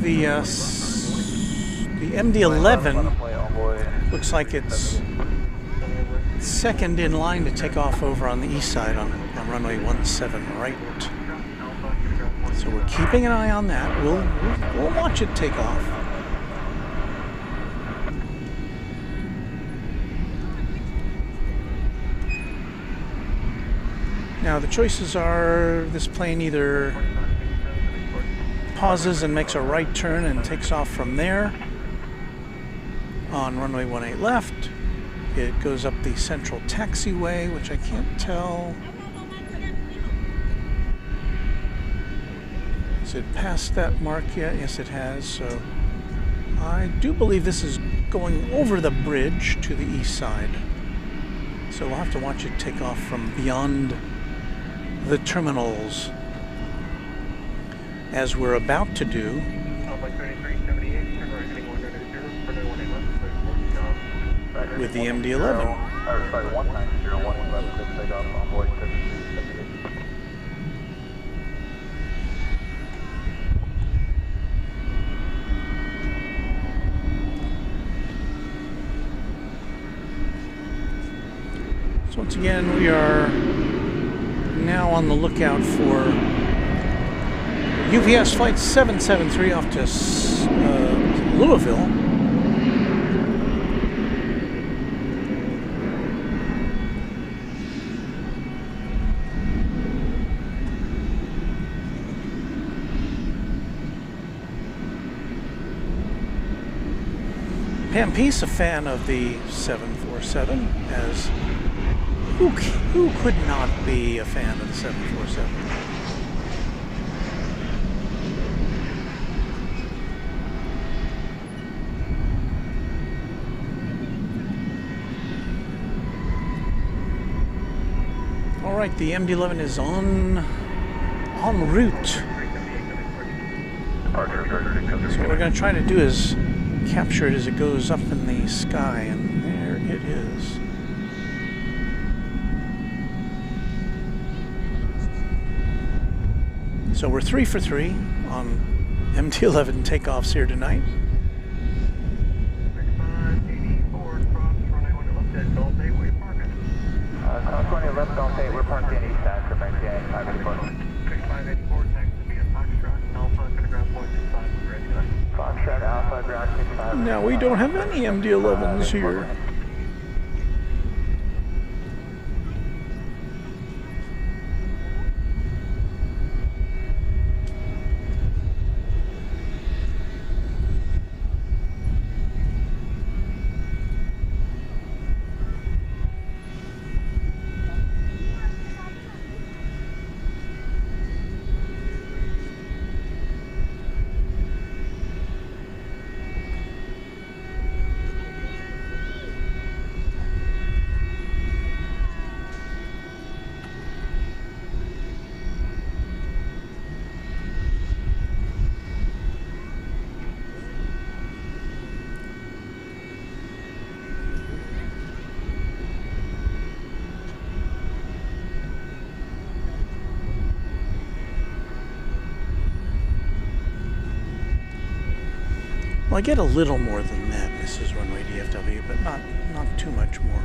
The MD-11 looks like it's second in line to take off over on the east side on runway 17 right. So we're keeping an eye on that. We'll watch it take off. Now the choices are this plane either pauses and makes a right turn and takes off from there on runway 18 left. It goes up the central taxiway, which I can't tell. Has it passed that mark yet? Yes, it has. So I do believe this is going over the bridge to the east side. So we'll have to watch it take off from beyond the terminals, as we're about to do. With the MD-11. So once again, we are now on the lookout for UPS flight 773 off to Louisville. Pam Peace, a fan of the 747, as who could not be a fan of the 747? All right, the MD-11 is en route. So what we're going to try to do is capture it as it goes up in the sky, and there it is. So we're 3 for 3 on MD-11 takeoffs here tonight. Cross 20 left, don't say we're parked in east side for 584. 6584, text to be a Foxtrot Alpha, gonna grab 0.65, ready to go. Foxtrot Alpha, ground 65. Now we don't have any MD-11s here. Well, I get a little more than that, Mrs. Runway DFW, but not too much more.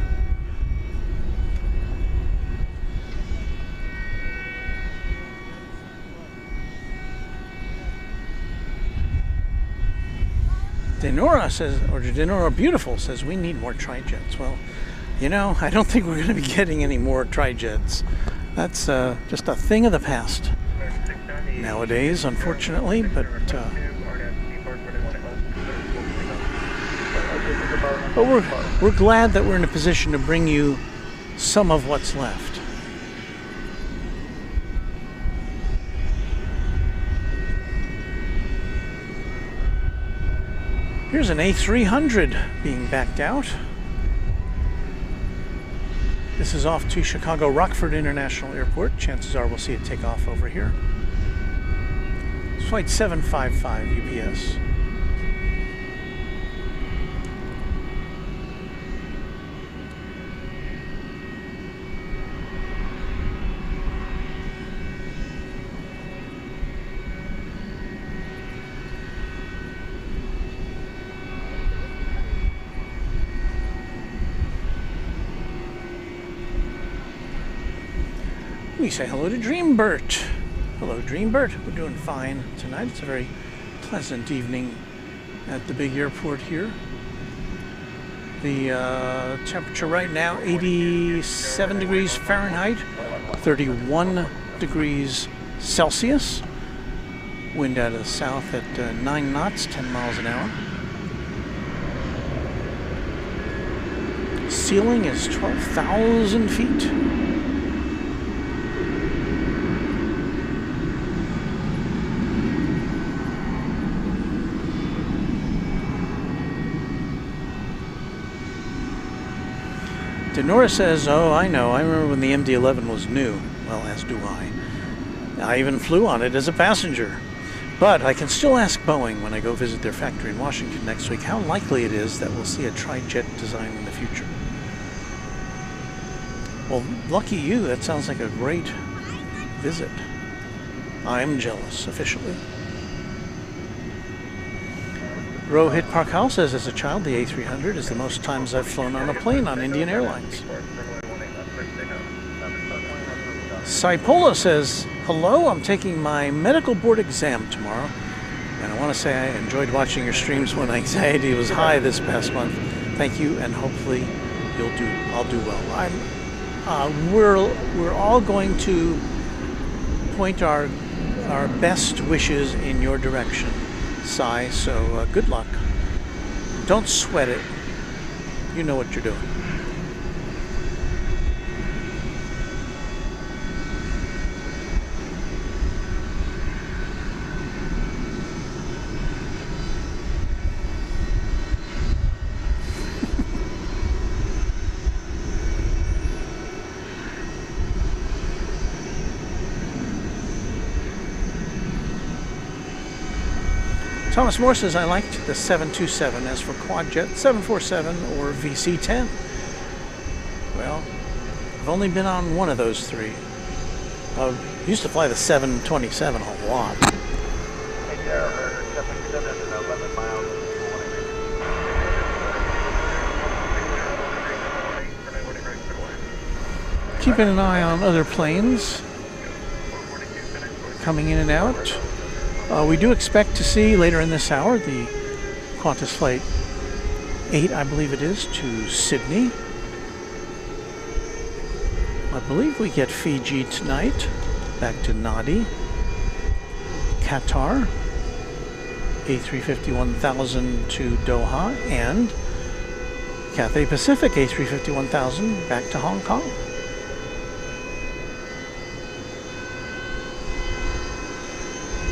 Denora says, or Denora Beautiful says, we need more Trijets. Well, you know, I don't think we're going to be getting any more Trijets. That's just a thing of the past nowadays, unfortunately, but we're glad that we're in a position to bring you some of what's left. Here's an A300 being backed out. This is off to Chicago Rockford International Airport. Chances are we'll see it take off over here. It's flight 755 UPS. We say hello to Dreambert. Hello, Dreambert. We're doing fine tonight. It's a very pleasant evening at the big airport here. The temperature right now, 87 degrees Fahrenheit, 31 degrees Celsius. Wind out of the south at 9 knots, 10 miles an hour. Ceiling is 12,000 feet. Denora says, oh, I know. I remember when the MD-11 was new. Well, as do I. I even flew on it as a passenger. But I can still ask Boeing when I go visit their factory in Washington next week how likely it is that we'll see a Trijet design in the future. Well, lucky you. That sounds like a great visit. I'm jealous, officially. Rohit Parkal says, as a child, the A300 is the most times I've flown on a plane on Indian Airlines. Saipola says, hello, I'm taking my medical board exam tomorrow. And I want to say I enjoyed watching your streams when anxiety was high this past month. Thank you, and hopefully I'll do well. We're all going to point our best wishes in your direction, Sai, so good luck. Don't sweat it. You know what you're doing. Thomas Moore says, I liked the 727 as for Quadjet 747 or VC-10. Well, I've only been on one of those three. I used to fly the 727 a lot. Keeping an eye on other planes coming in and out. We do expect to see later in this hour the Qantas Flight 8, I believe it is, to Sydney. I believe we get Fiji tonight, back to Nadi. Qatar, A350-1000 to Doha, and Cathay Pacific A350-1000 back to Hong Kong.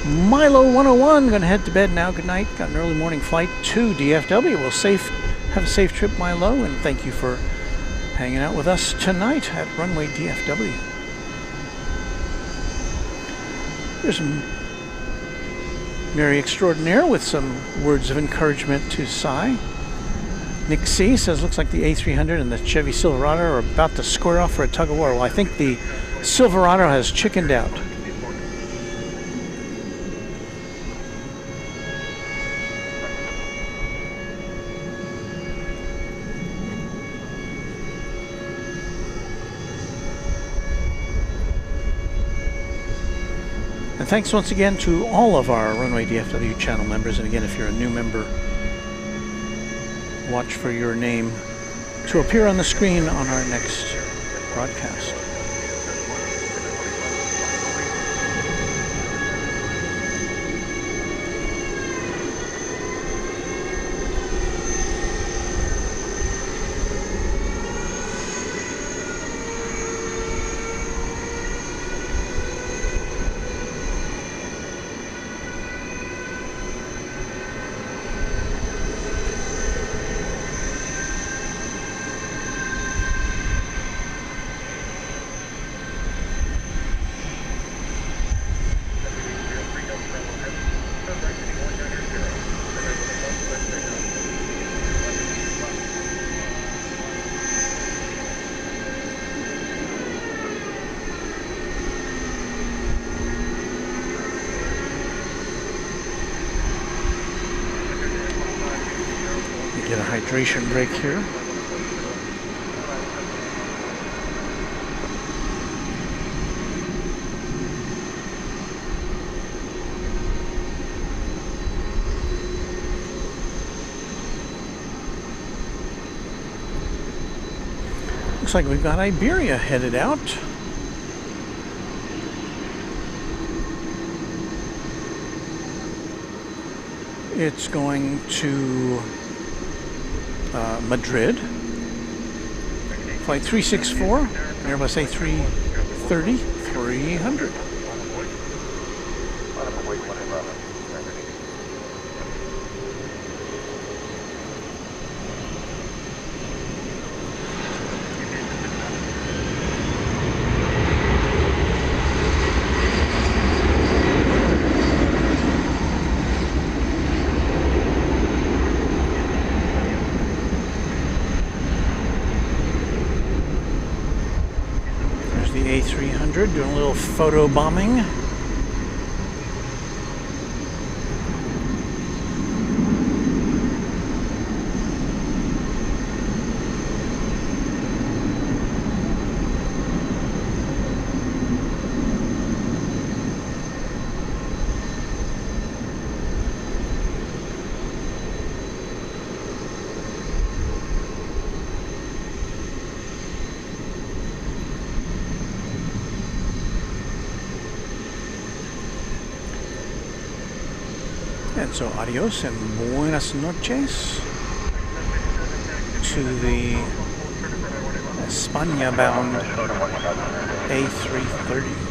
Milo 101, going to head to bed now. Good night. Got an early morning flight to DFW. We'll have a safe trip, Milo, and thank you for hanging out with us tonight at Runway DFW. There's Mary Extraordinaire with some words of encouragement to Sai. Nick C says, looks like the A300 and the Chevy Silverado are about to square off for a tug of war. Well, I think the Silverado has chickened out. And thanks once again to all of our Runway DFW channel members. And again, if you're a new member, watch for your name to appear on the screen on our next broadcast. Get a hydration break here. Looks like we've got Iberia headed out. It's going to Madrid. Flight 364, Airbus A330, 300. A300 doing a little photo bombing. And so adios and buenas noches to the España bound A330.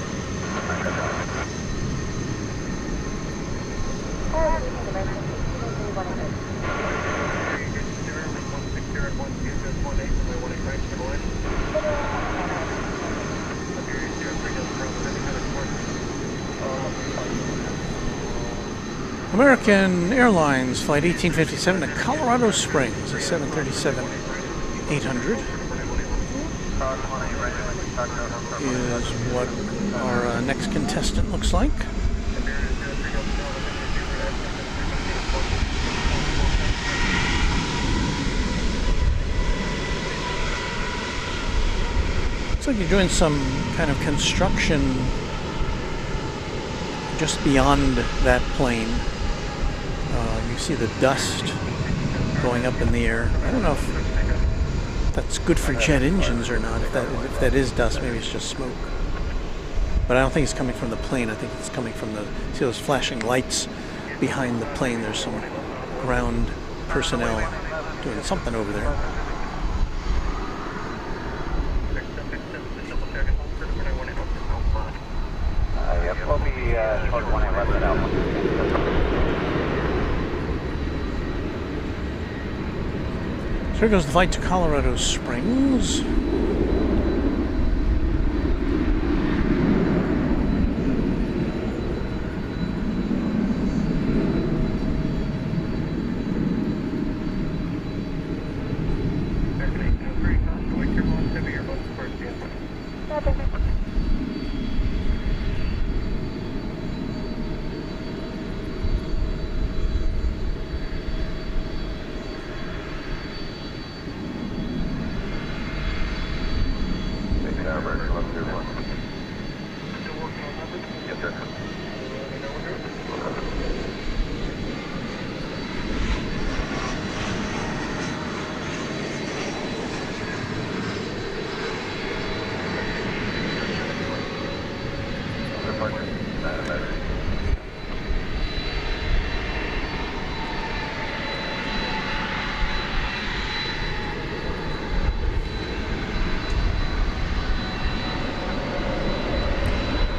American Airlines Flight 1857 to Colorado Springs, a 737-800 is what our next contestant looks like. Looks like you're doing some kind of construction just beyond that plane. You see the dust going up in the air. I don't know if that's good for jet engines or not. If that is dust, maybe it's just smoke. But I don't think it's coming from the plane. I think it's coming from the, see those flashing lights behind the plane. There's some ground personnel doing something over there. Yep, we'll be short 111 out. So here goes the flight to Colorado Springs.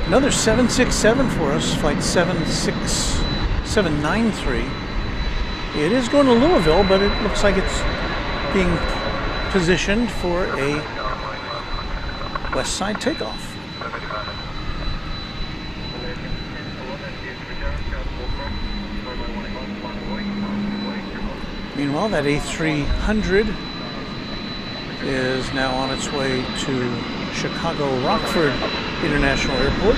Another 767 for us, flight 793. It is going to Louisville, but it looks like it's being positioned for a Westside takeoff. Meanwhile, that A300 is now on its way to Chicago Rockford International Airport.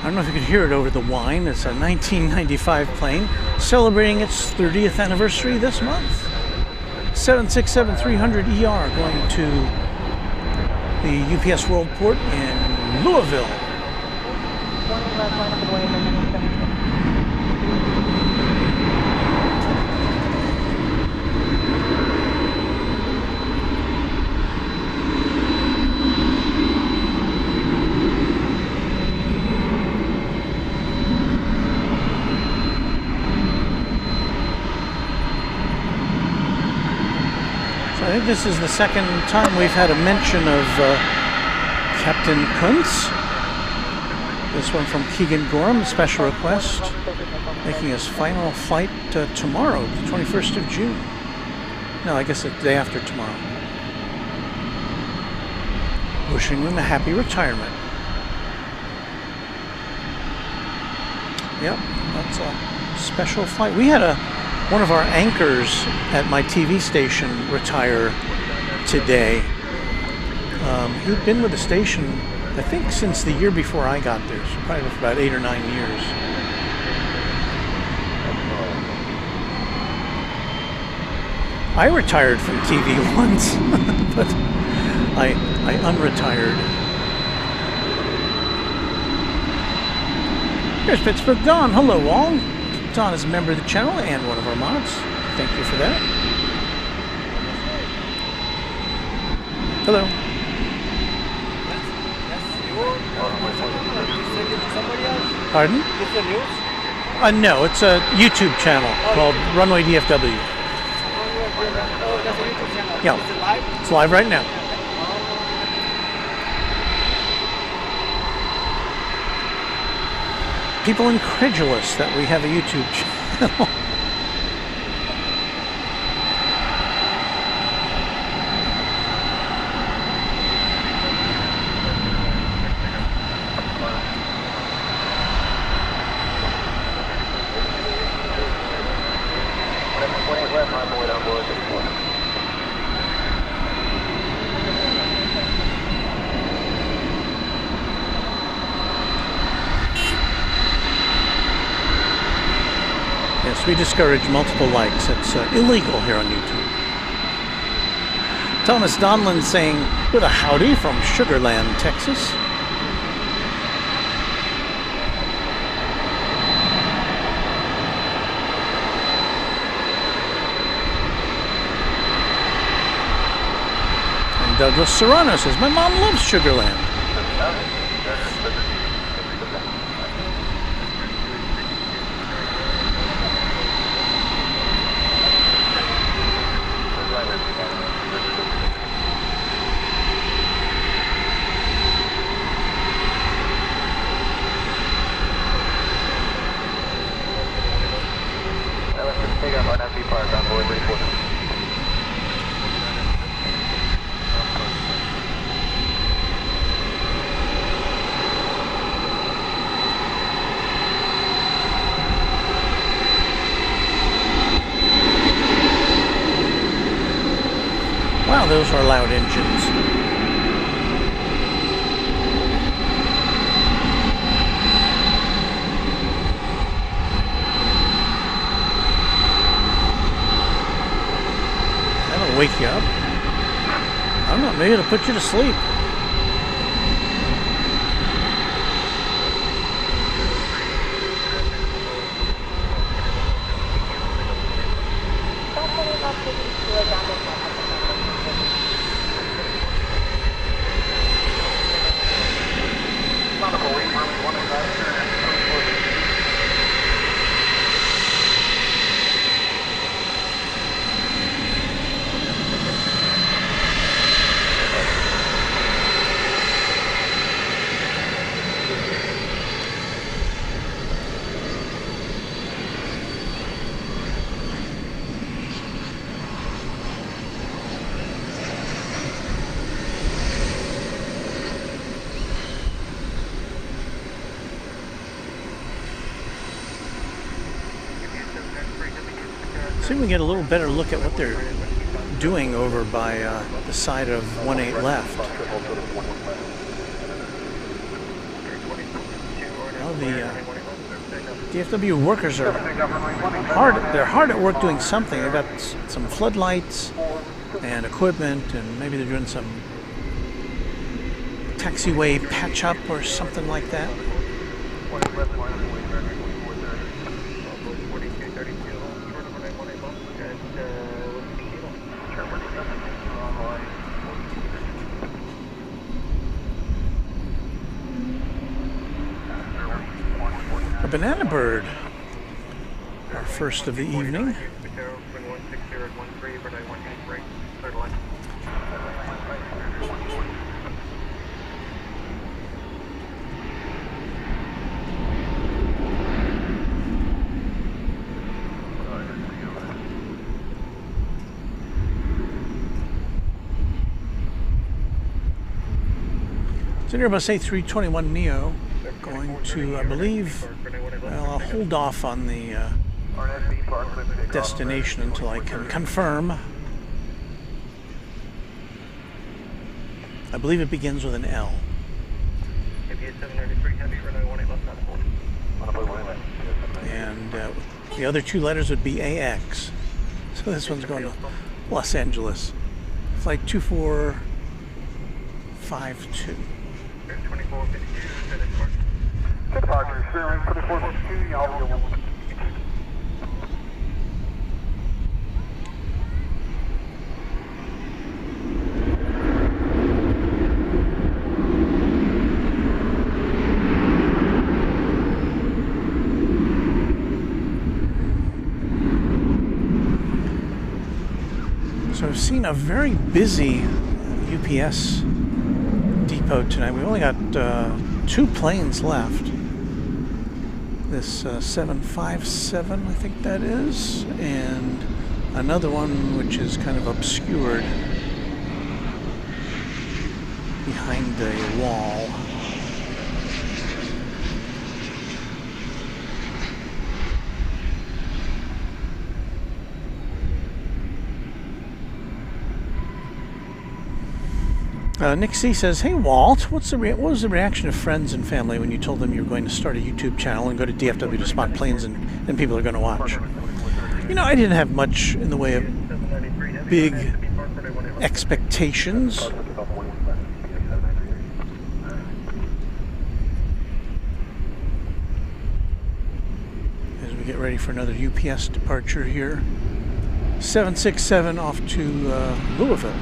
I don't know if you could hear it over the whine. It's a 1995 plane celebrating its 30th anniversary this month. 767-300ER going to the UPS Worldport in Louisville. I think this is the second time we've had a mention of Captain Kuntz. This one from Keegan Gorham, special request, making his final flight tomorrow, the 21st of June. No, I guess the day after tomorrow. Wishing him a happy retirement. Yep, that's a special flight. We had one of our anchors at my TV station retire today. He'd been with the station, I think, since the year before I got there, so probably for about 8 or 9 years. I retired from TV once, but I unretired. Here's Pittsburgh Don. Hello, all. Don is a member of the channel and one of our mods. Thank you for that. Hello. Pardon? It's the news? No, it's a YouTube channel called Runway DFW. Oh, that's a YouTube channel. Yeah. Is it live? It's live right now. People incredulous that we have a YouTube channel. Yes, we discourage multiple likes. It's illegal here on YouTube. Thomas Donlan saying, with a howdy from Sugarland, Texas. And Douglas Serrano says, my mom loves Sugarland. Wow, those are loud engines. That'll wake you up. I don't know, maybe it'll put you to sleep. See if we can get a little better look at what they're doing over by the side of 18 left. Well, the DFW workers are hard at work doing something. They've got some floodlights and equipment, and maybe they're doing some taxiway patch up or something like that. A banana bird, our first of the evening. It's an Airbus A321neo going to, I believe, well, I'll hold off on the destination until I can confirm. I believe it begins with an L. And the other two letters would be AX. So this one's going to Los Angeles. Flight 2452. Departure, Sherman 2452, y'all will. So I've seen a very busy UPS depot tonight. We've only got 2 planes left. This 757, I think that is, and another one which is kind of obscured behind a wall. Nick C says, "Hey Walt, what was the reaction of friends and family when you told them you were going to start a YouTube channel and go to DFW to spot planes and people are going to watch?" You know, I didn't have much in the way of big expectations. As we get ready for another UPS departure here. 767 off to Louisville.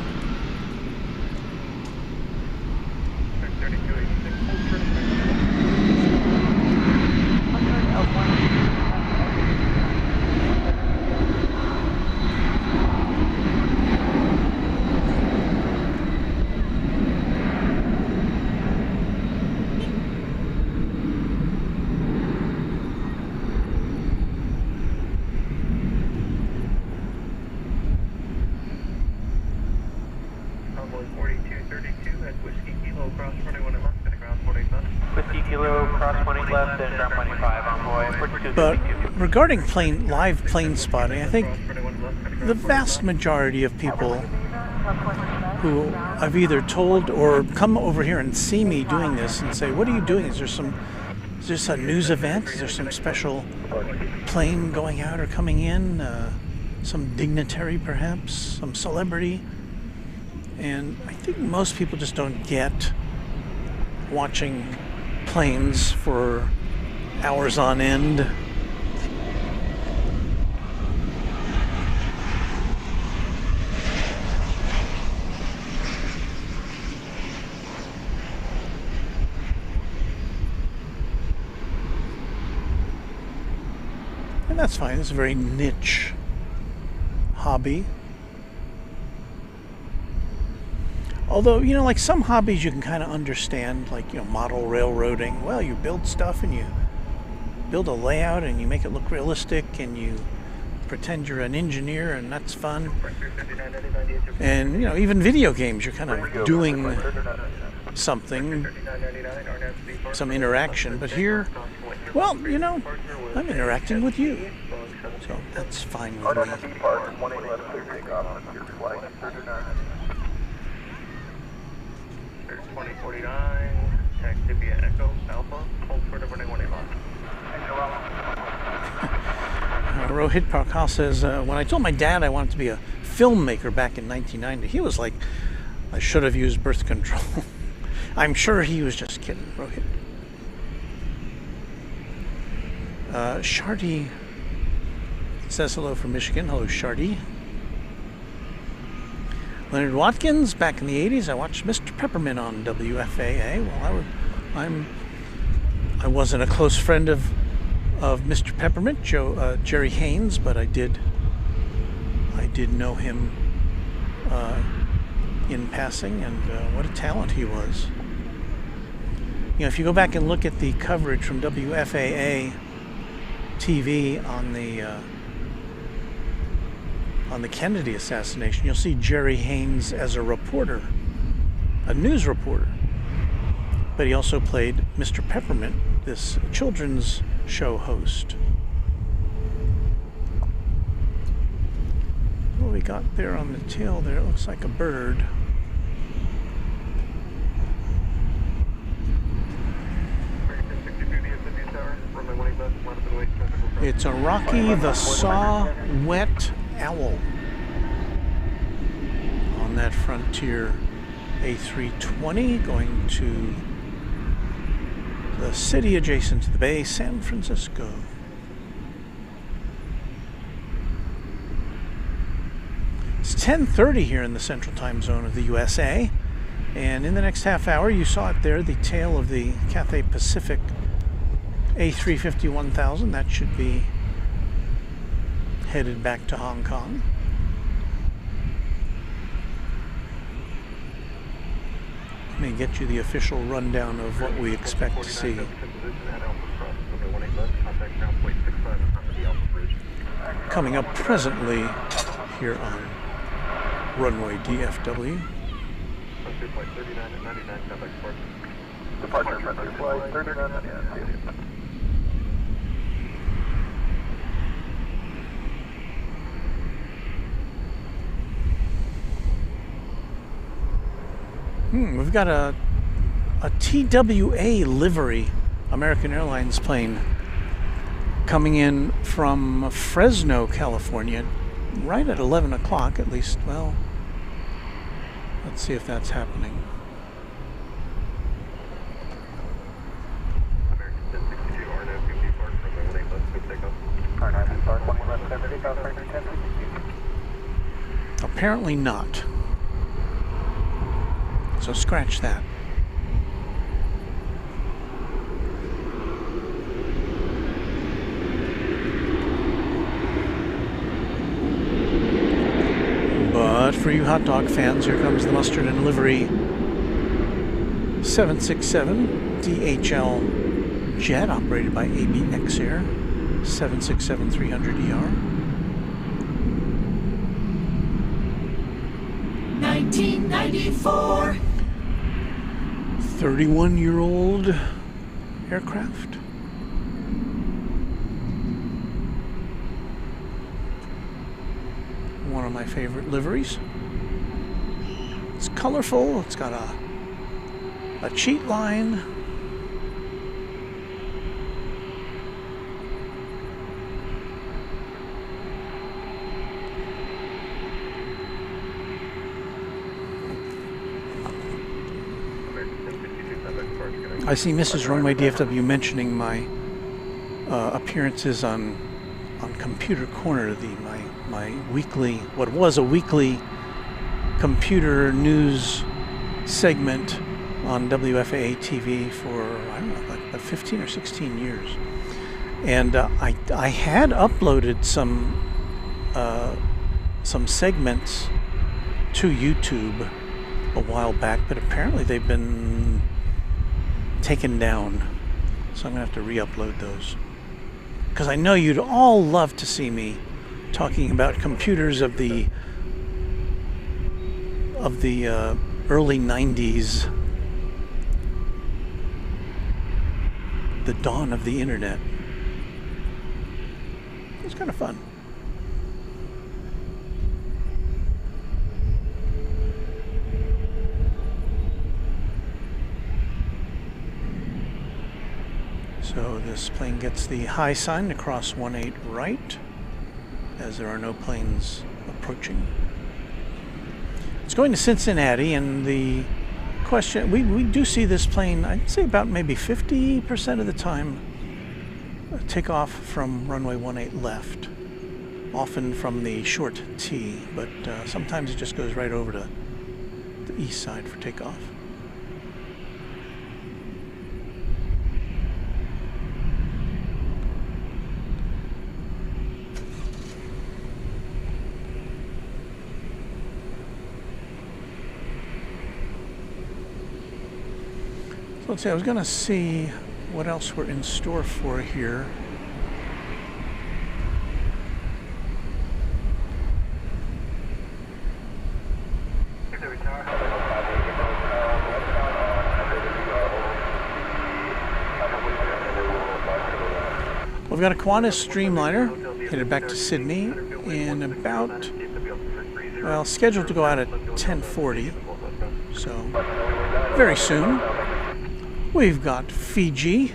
But regarding live plane spotting, I think the vast majority of people who I've either told or come over here and see me doing this and say, "What are you doing? Is this a news event? Is there some special plane going out or coming in? Some dignitary perhaps? Some celebrity?" And I think most people just don't get watching planes for hours on end. And that's fine. It's a very niche hobby. Although, you know, like some hobbies you can kind of understand, like, you know, model railroading. Well, you build stuff and you build a layout and you make it look realistic and you pretend you're an engineer, and that's fun. And, you know, even video games, you're kind of doing something, some interaction. But here, well, you know, I'm interacting with you. So that's fine with me. 2049, taxi via Echo Alpha, hold for the running 18 miles. Rohit Parkal says, when I told my dad I wanted to be a filmmaker back in 1990, he was like, I should have used birth control. I'm sure he was just kidding, Rohit. Shardy says hello from Michigan. Hello, Shardy. Leonard Watkins, back in the 80s, I watched Mr. Peppermint on WFAA. Well, I wasn't a close friend of Mr. Peppermint, Jerry Haynes, but I did know him in passing, and what a talent he was. You know, if you go back and look at the coverage from WFAA TV on the Kennedy assassination, you'll see Jerry Haynes as a reporter, a news reporter. but he also played Mr. Peppermint, this children's show host. What we got there on the tail there, it looks like a bird. It's a Rocky the Saw-Whet Owl on that Frontier A320 going to the city adjacent to the bay, San Francisco. It's 10:30 here in the central time zone of the USA, and in the next half hour, you saw it there, the tail of the Cathay Pacific A350-1000. That should be headed back to Hong Kong. Let me get you the official rundown of what we expect to see. Coming up presently here on Runway DFW. Departure friendly flight 39 and We've got a TWA livery American Airlines plane coming in from Fresno, California, right at 11 o'clock at least. Well, let's see if that's happening. Apparently not. So scratch that. But for you hot dog fans, here comes the mustard and livery 767 DHL jet operated by ABX Air 767-300ER. 1994. 31-year-old aircraft. One of my favorite liveries. It's colorful. It's got a cheat line. I see Mrs. Runway DFW mentioning my appearances on Computer Corner, my weekly, what was a weekly computer news segment on WFAA TV for, I don't know, like 15 or 16 years. And I had uploaded some segments to YouTube a while back, but apparently they've been taken down, so I'm gonna have to re-upload those, because I know you'd all love to see me talking about computers of the early 90s, the dawn of the internet. It was kind of fun. So this plane gets the high sign to cross 18 right, as there are no planes approaching. It's going to Cincinnati, and the question, we do see this plane, I'd say about maybe 50% of the time, take off from runway 18 left, often from the short T, but sometimes it just goes right over to the east side for takeoff. Let's see, I was going to see what else we're in store for here. We've got a Qantas Dreamliner headed back to Sydney in about, well, scheduled to go out at 10:40, so very soon. We've got Fiji,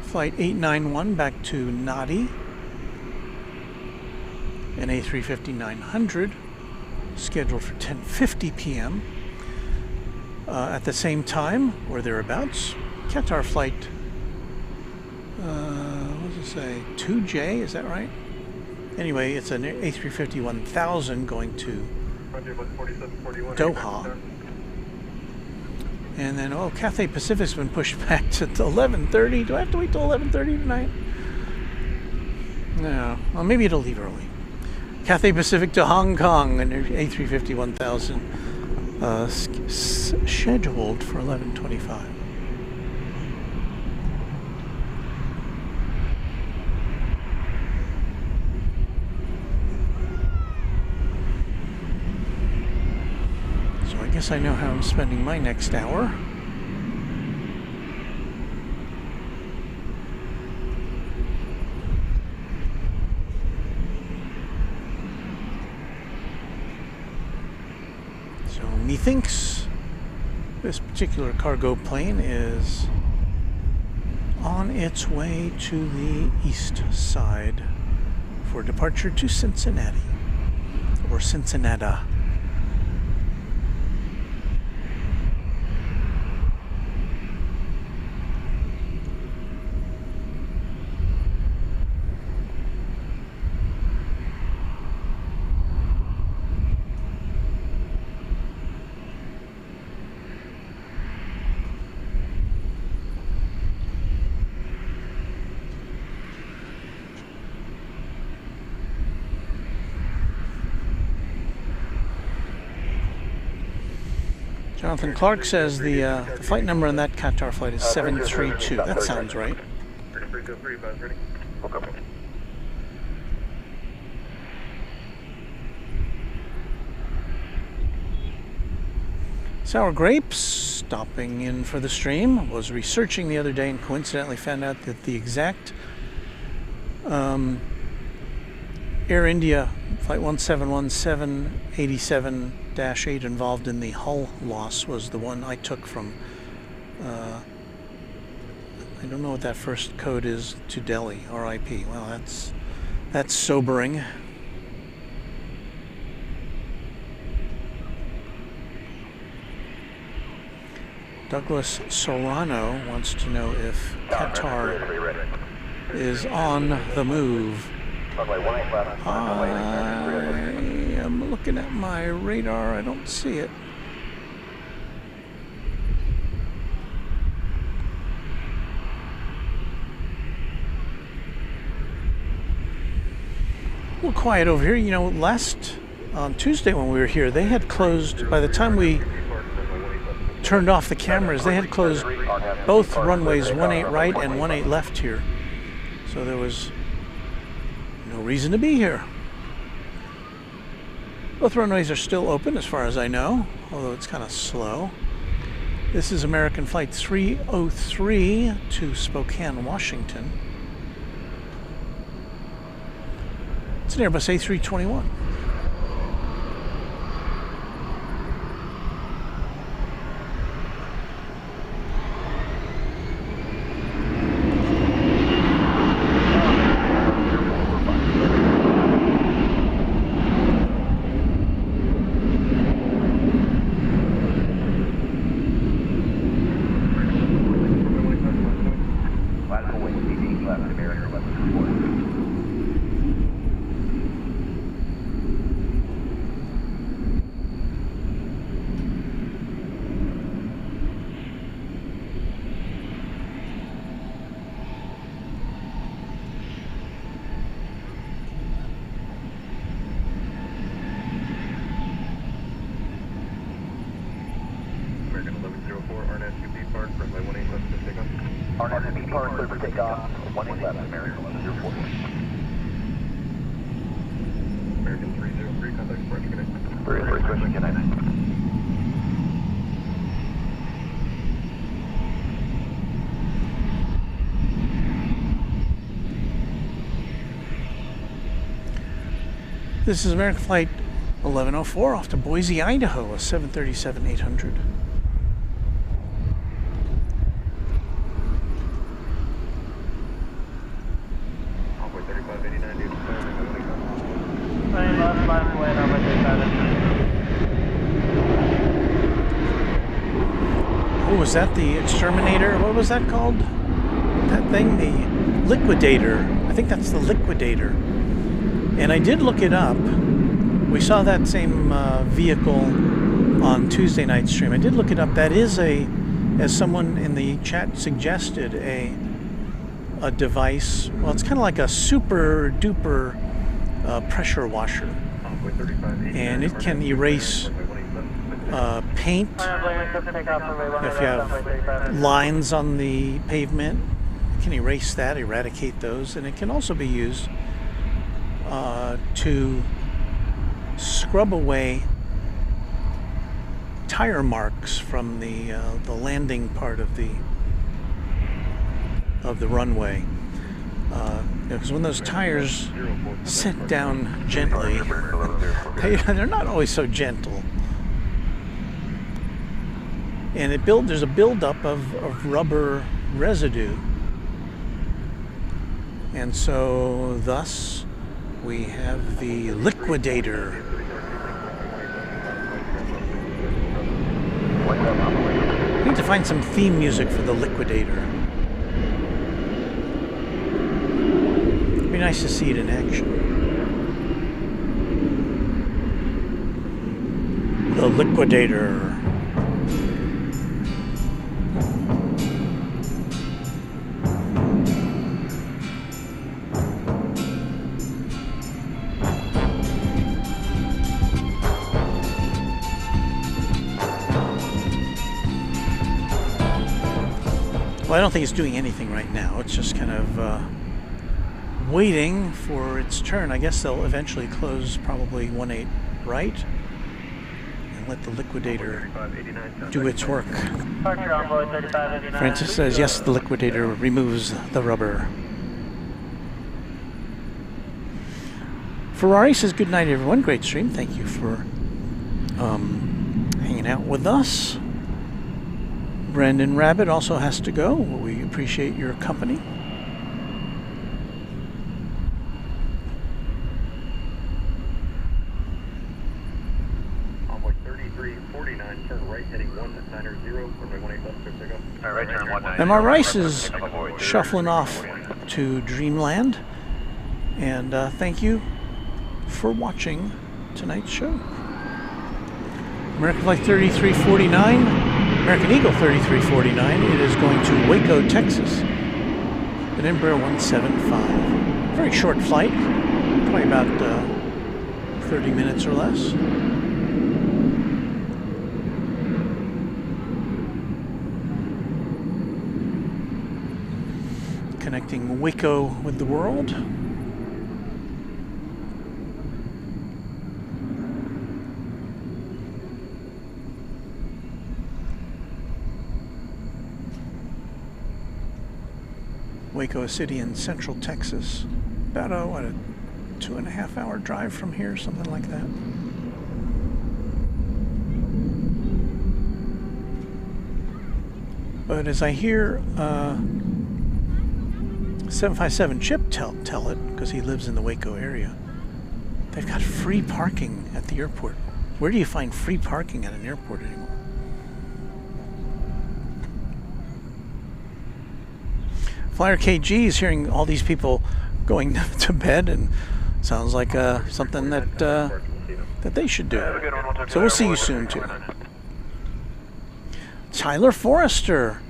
flight 891 back to Nadi, an A350-900 scheduled for 10:50 p.m. At the same time, or thereabouts, Qatar flight, what does it say, 2J, is that right? Anyway, it's an A350-1000 going to Doha. And then, oh, Cathay Pacific's been pushed back to 11:30. Do I have to wait till 11:30 tonight? No. Well, maybe it'll leave early. Cathay Pacific to Hong Kong, and A350-1000 scheduled for 11:25. So I guess I know how I'm spending my next hour. Methinks this particular cargo plane is on its way to the east side for departure to Cincinnati, or Cincinnati. Jonathan Clark says the flight number on that Qatar flight is 732. That sounds right. Sour Grapes, stopping in for the stream, was researching the other day and coincidentally found out that the exact Air India Flight 1717-87-8 involved in the hull loss was the one I took from, I don't know what that first code is, to Delhi, RIP. Well, that's sobering. Douglas Serrano wants to know if Qatar is on the move. I am looking at my radar. I don't see it. A little quiet over here. You know, on Tuesday when we were here, they had closed, by the time we turned off the cameras, they had closed both runways 18 right and 18 left here. So there was no reason to be here. Both runways are still open as far as I know, although it's kind of slow. This is American Flight 303 to Spokane, Washington. It's an Airbus A321. Takeoff, 18 left, American 104. American 303, contact departure connect. 303, question connect. This is American Flight 1104 off to Boise, Idaho, a 737-800. Oh, was that the exterminator? What was that called? That thing? The liquidator. I think that's the liquidator. And I did look it up. We saw that same vehicle on Tuesday night stream. I did look it up. That is as someone in the chat suggested, a device. Well, it's kind of like a super duper pressure washer. And it can erase paint. If you have lines on the pavement, it can erase that, eradicate those. And it can also be used to scrub away tire marks from the landing part of the runway. Because when those tires sit down gently, they're not always so gentle, and there's a buildup of rubber residue, and so thus we have the liquidator. I need to find some theme music for the liquidator. It'd be nice to see it in action. The liquidator. Well, I don't think it's doing anything right now. It's just kind of waiting for its turn. I guess they'll eventually close probably 18 right and let the liquidator do its work. Francis says, yes, the liquidator removes the rubber. Ferrari says, good night, everyone. Great stream. Thank you for hanging out with us. Brandon Rabbit also has to go. We appreciate your company. Envoy 3349, turn right heading 190, runway 18 left, takeoff. All right, turn 190. And my Rice is shuffling off to Dreamland. And thank you for watching tonight's show. American Flight 3349. American Eagle 3349, it is going to Waco, Texas, at Embraer 175. Very short flight, probably about 30 minutes or less. Connecting Waco with the world. Waco, a city in central Texas. About a 2.5 hour drive from here, something like that. But as I hear 757 Chip tell it, because he lives in the Waco area, they've got free parking at the airport. Where do you find free parking at an airport anymore? Flyer KG is hearing all these people going to bed, and sounds like something that they should do. So we'll see you soon too. Tyler Forrester,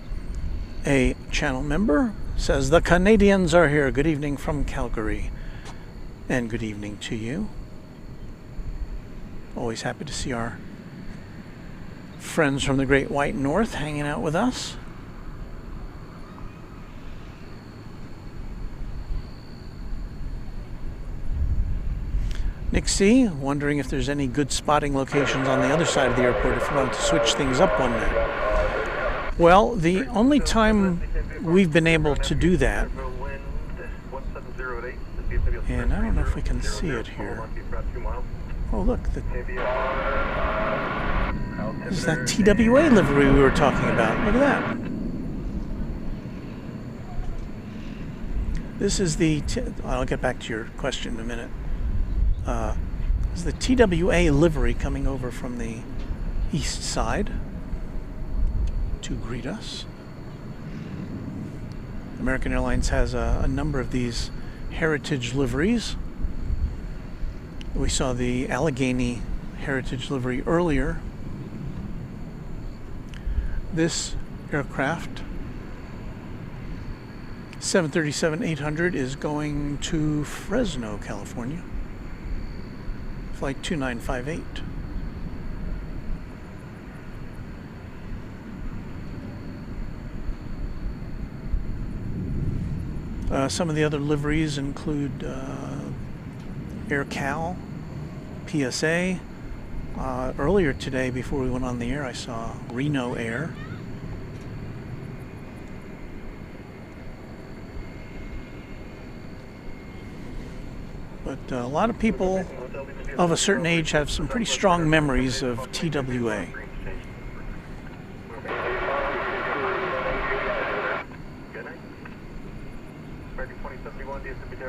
a channel member, says the Canadians are here. Good evening from Calgary, and good evening to you. Always happy to see our friends from the Great White North hanging out with us. Nick C, wondering if there's any good spotting locations on the other side of the airport if we wanted to switch things up one night. Well, the only time we've been able to do that And I don't know if we can see it here. Oh, look. This is that TWA livery we were talking about. Look at that. This is the... I'll get back to your question in a minute. This is the TWA livery coming over from the east side to greet us. American Airlines has a number of these heritage liveries. We saw the Allegheny heritage livery earlier. This aircraft, 737-800, is going to Fresno, California. Flight 2958. Some of the other liveries include AirCal, PSA. Earlier today, before we went on the air, I saw Reno Air. But a lot of people of a certain age have some pretty strong memories of TWA.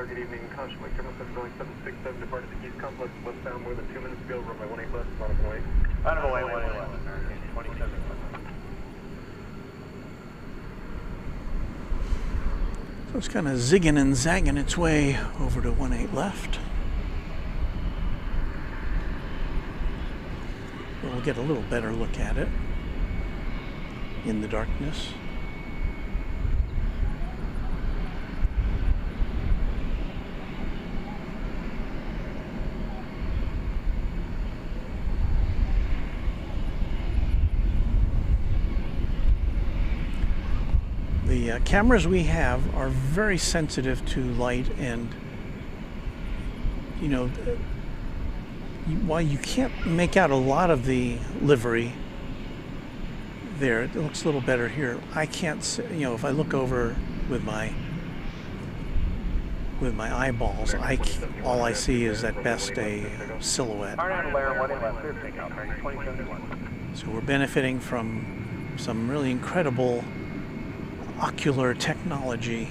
Good evening, Constable Terminal going 767, departed the East Complex, westbound more than 2 minutes ago, runway 18 left, on the way. On the way, 18 left, American 27. So it's kind of zigging and zagging its way over to 18 left. We'll get a little better look at it in the darkness. The cameras we have are very sensitive to light, and you know, while you can't make out a lot of the livery there, it looks a little better here. I can't see, you know, if I look over with my eyeballs, all I see is at best a silhouette. So we're benefiting from some really incredible ocular technology.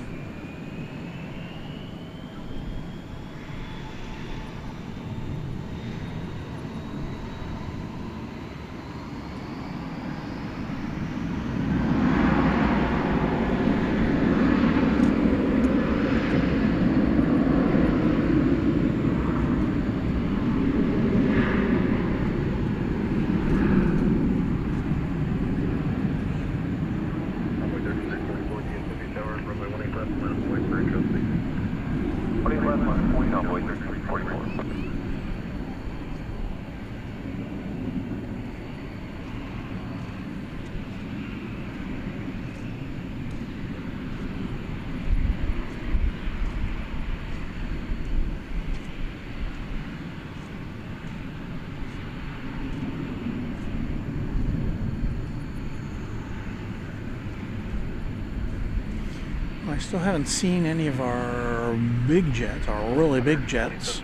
I still haven't seen any of our big jets, our really big jets,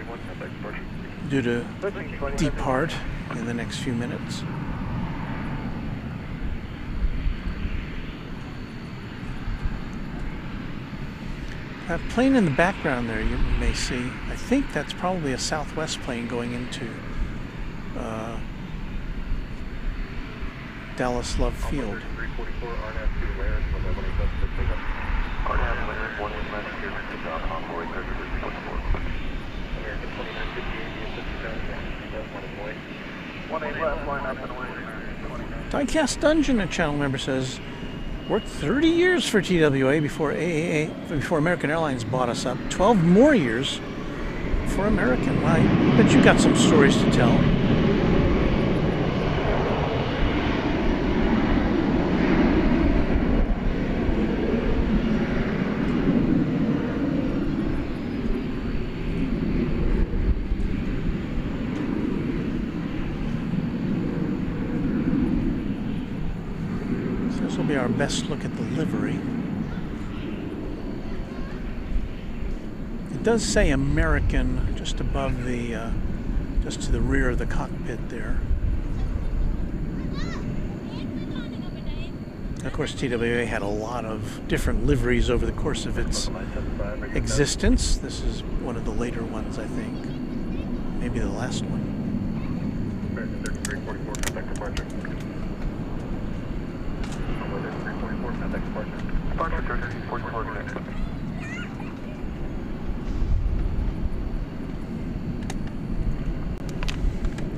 due to depart in the next few minutes. That plane in the background there you may see, I think that's probably a Southwest plane going into Dallas Love Field. Diecast Dungeon, a channel member, says, worked 30 years for TWA before American Airlines bought us up. 12 more years for American. Well, I bet you got some stories to tell. This will be our best look at the livery. It does say American just above the, just to the rear of the cockpit there. Of course, TWA had a lot of different liveries over the course of its existence. This is one of the later ones, I think. Maybe the last one.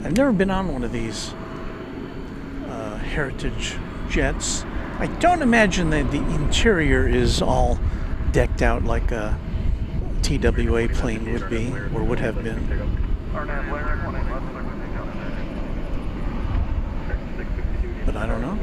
I've never been on one of these heritage jets. I don't imagine that the interior is all decked out like a TWA plane would be, or would have been. But I don't know.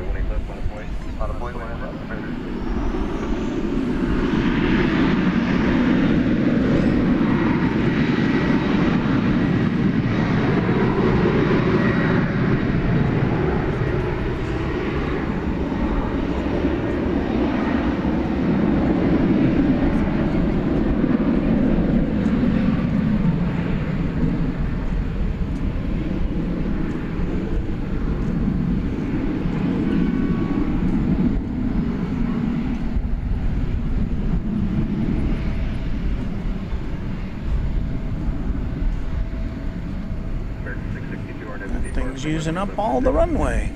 Using up all the runway.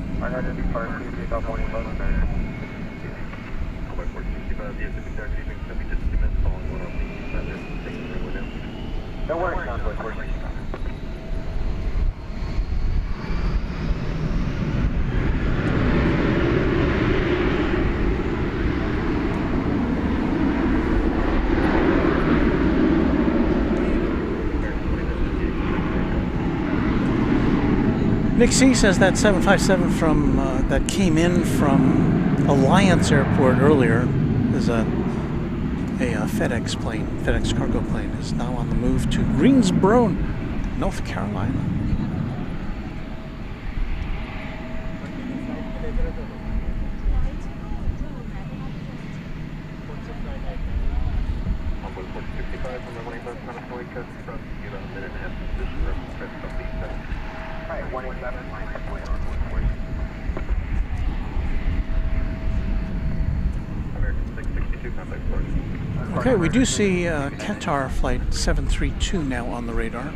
Nick C says that 757 from that came in from Alliance Airport earlier is a FedEx plane, FedEx cargo plane, is now on the move to Greensboro, North Carolina. Okay, we do see Qatar flight 732 now on the radar,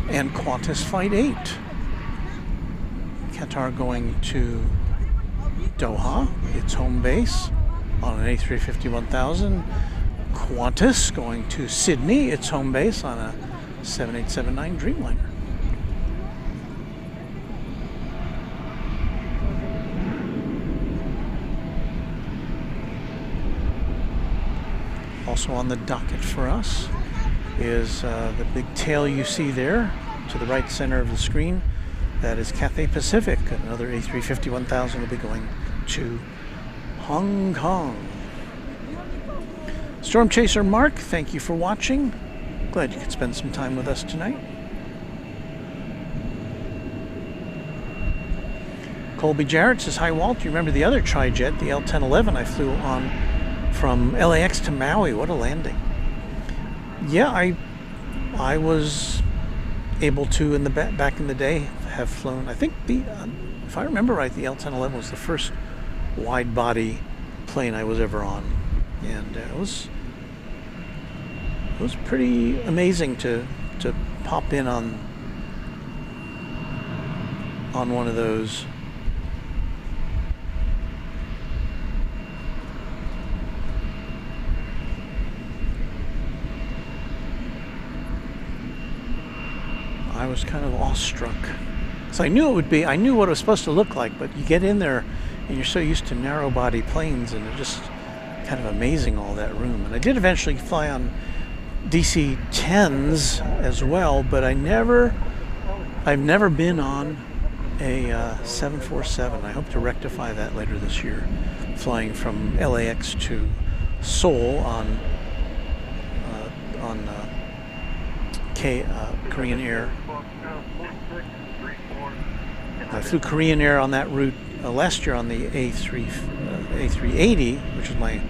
and Qantas flight 8. Qatar going to Doha, its home base, on an A350-1000. Qantas going to Sydney, its home base, on a 7879 Dreamliner. Also on the docket for us is the big tail you see there to the right center of the screen. That is Cathay Pacific. Another A350-1000 will be going to Hong Kong. Storm Chaser Mark, thank you for watching. Glad you could spend some time with us tonight. Colby Jarrett says, hi Walt, you remember the other Trijet, the L1011 I flew on from LAX to Maui? What a landing. Yeah, I was able to, back in the day, have flown, I think if I remember right, the L1011 was the first wide body plane I was ever on. And it was pretty amazing to pop in on one of those. I was kind of awestruck. So I knew what it was supposed to look like, but you get in there and you're so used to narrow body planes and they're just kind of amazing, all that room. And I did eventually fly on DC-10s as well, but I've never been on a 747. I hope to rectify that later this year, flying from LAX to Seoul on Korean Air. I flew Korean Air on that route last year on the A380, which was my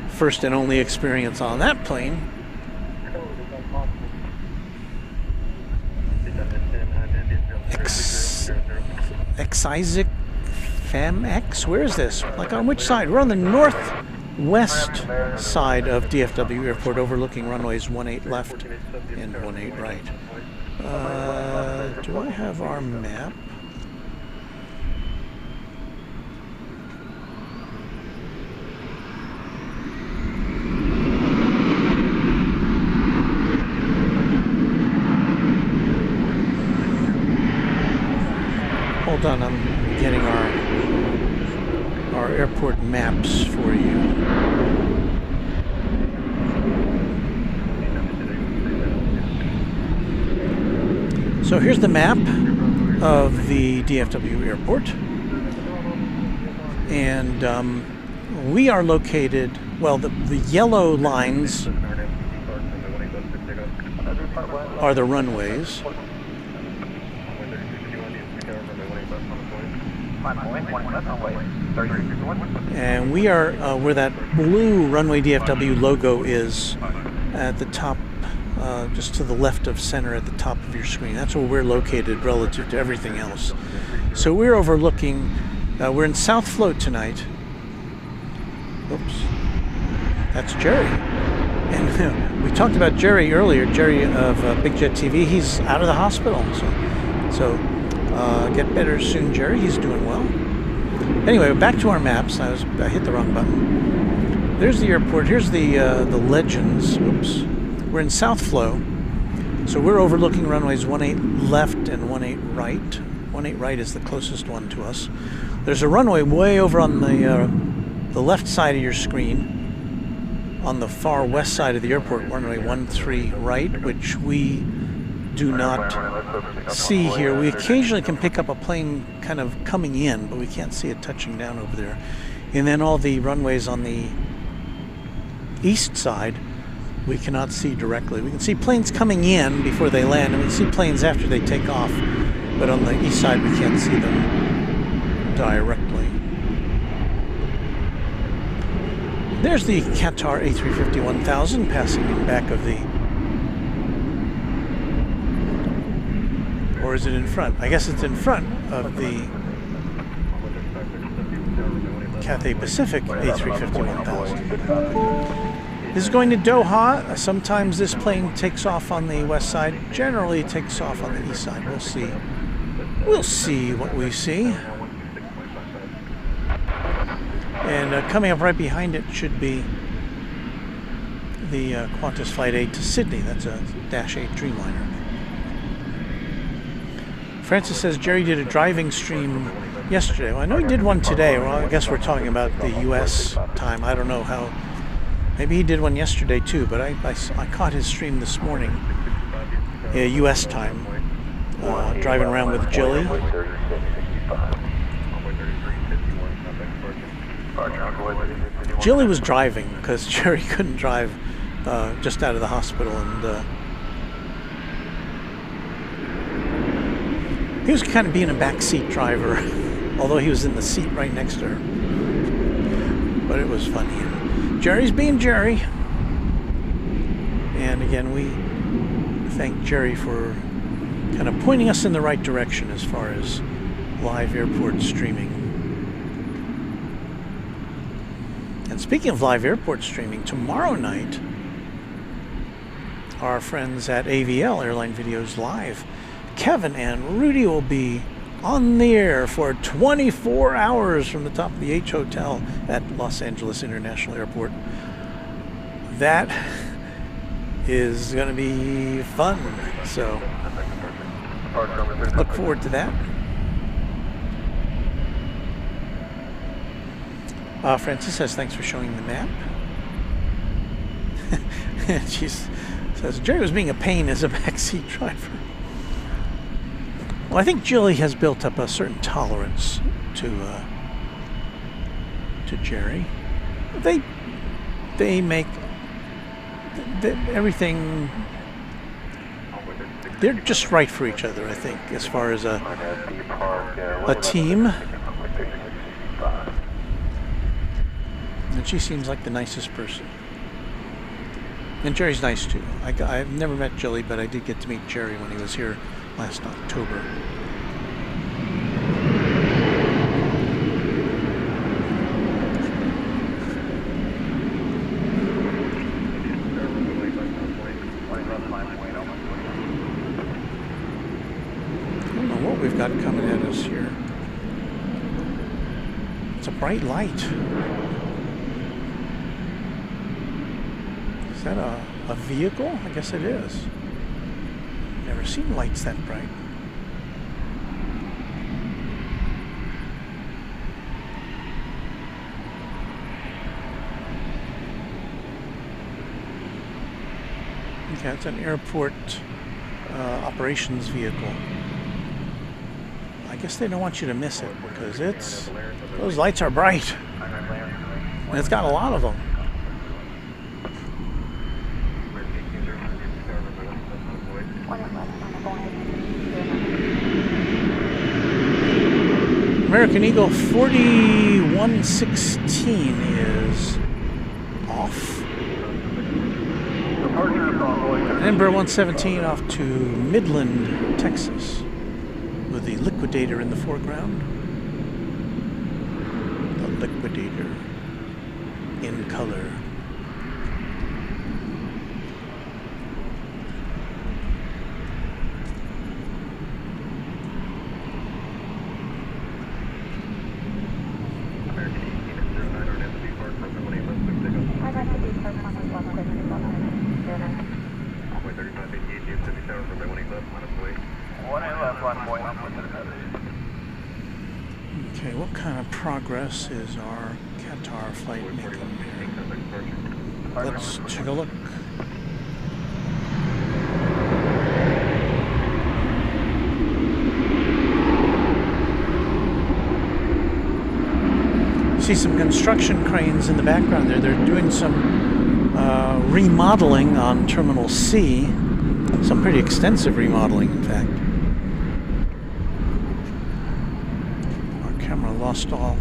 first and only experience on that plane. Isaac Fam X? Where is this? Like on which side? We're on the northwest side of DFW Airport, overlooking runways 18 left and 18 right. Do I have our map? Hold on, I'm getting our airport maps for you. So here's the map of the DFW airport. And we are located, well, the yellow lines are the runways. And we are where that blue Runway DFW logo is, at the top, just to the left of center at the top of your screen. That's where we're located relative to everything else. So we're overlooking, we're in South Float tonight. Oops. That's Jerry. And we talked about Jerry earlier, Jerry of Big Jet TV. He's out of the hospital. So get better soon, Jerry. He's doing well. Anyway, back to our maps. I hit the wrong button. There's the airport. Here's the legends. Oops. We're in South Flow, so we're overlooking runways 18 left and 18 right. 18 right is the closest one to us. There's a runway way over on the left side of your screen, on the far west side of the airport, runway 13 right, which we do not see here. We occasionally can pick up a plane kind of coming in, but we can't see it touching down over there. And then all the runways on the east side we cannot see directly. We can see planes coming in before they land, and we can see planes after they take off, but on the east side we can't see them directly. There's the Qatar A350-1000 passing in back of the, or is it in front? I guess it's in front of the Cathay Pacific A350-1000. This is going to Doha. Sometimes this plane takes off on the west side. Generally it takes off on the east side. We'll see. We'll see what we see. And coming up right behind it should be the Qantas Flight 8 to Sydney. That's a -8 Dreamliner. Francis says Jerry did a driving stream yesterday. Well, I know he did one today. Well, I guess we're talking about the U.S. time. I don't know how. Maybe he did one yesterday too, but I caught his stream this morning, U.S. time, driving around with Jilly. Jilly was driving because Jerry couldn't drive, just out of the hospital, and he was kind of being a backseat driver, although he was in the seat right next to her. But it was funny. Jerry's being Jerry. And again, we thank Jerry for kind of pointing us in the right direction as far as live airport streaming. And speaking of live airport streaming, tomorrow night, our friends at AVL, Airline Videos Live, Kevin and Rudy will be on the air for 24 hours from the top of the H Hotel at Los Angeles International Airport. That is going to be fun, so look forward to that. Francis says thanks for showing the map. And she says Jerry was being a pain as a backseat driver. Well, I think Jilly has built up a certain tolerance to Jerry. They make everything. They're just right for each other, I think, as far as a team. And she seems like the nicest person. And Jerry's nice too. I've never met Jilly, but I did get to meet Jerry when he was here last October. I don't know what we've got coming at us here. It's a bright light. Is that a vehicle? I guess it is. Never seen lights that bright. Okay, it's an airport operations vehicle. I guess they don't want you to miss it because those lights are bright. And it's got a lot of them. American Eagle 4116 is off. Embraer 117 off to Midland, Texas, with the Liquidator in the foreground. The Liquidator in color. Okay, what kind of progress is our Qatar flight making here? Let's take a look. See some construction cranes in the background there. They're doing some remodeling on Terminal C. Some pretty extensive remodeling, in fact. Our camera lost all.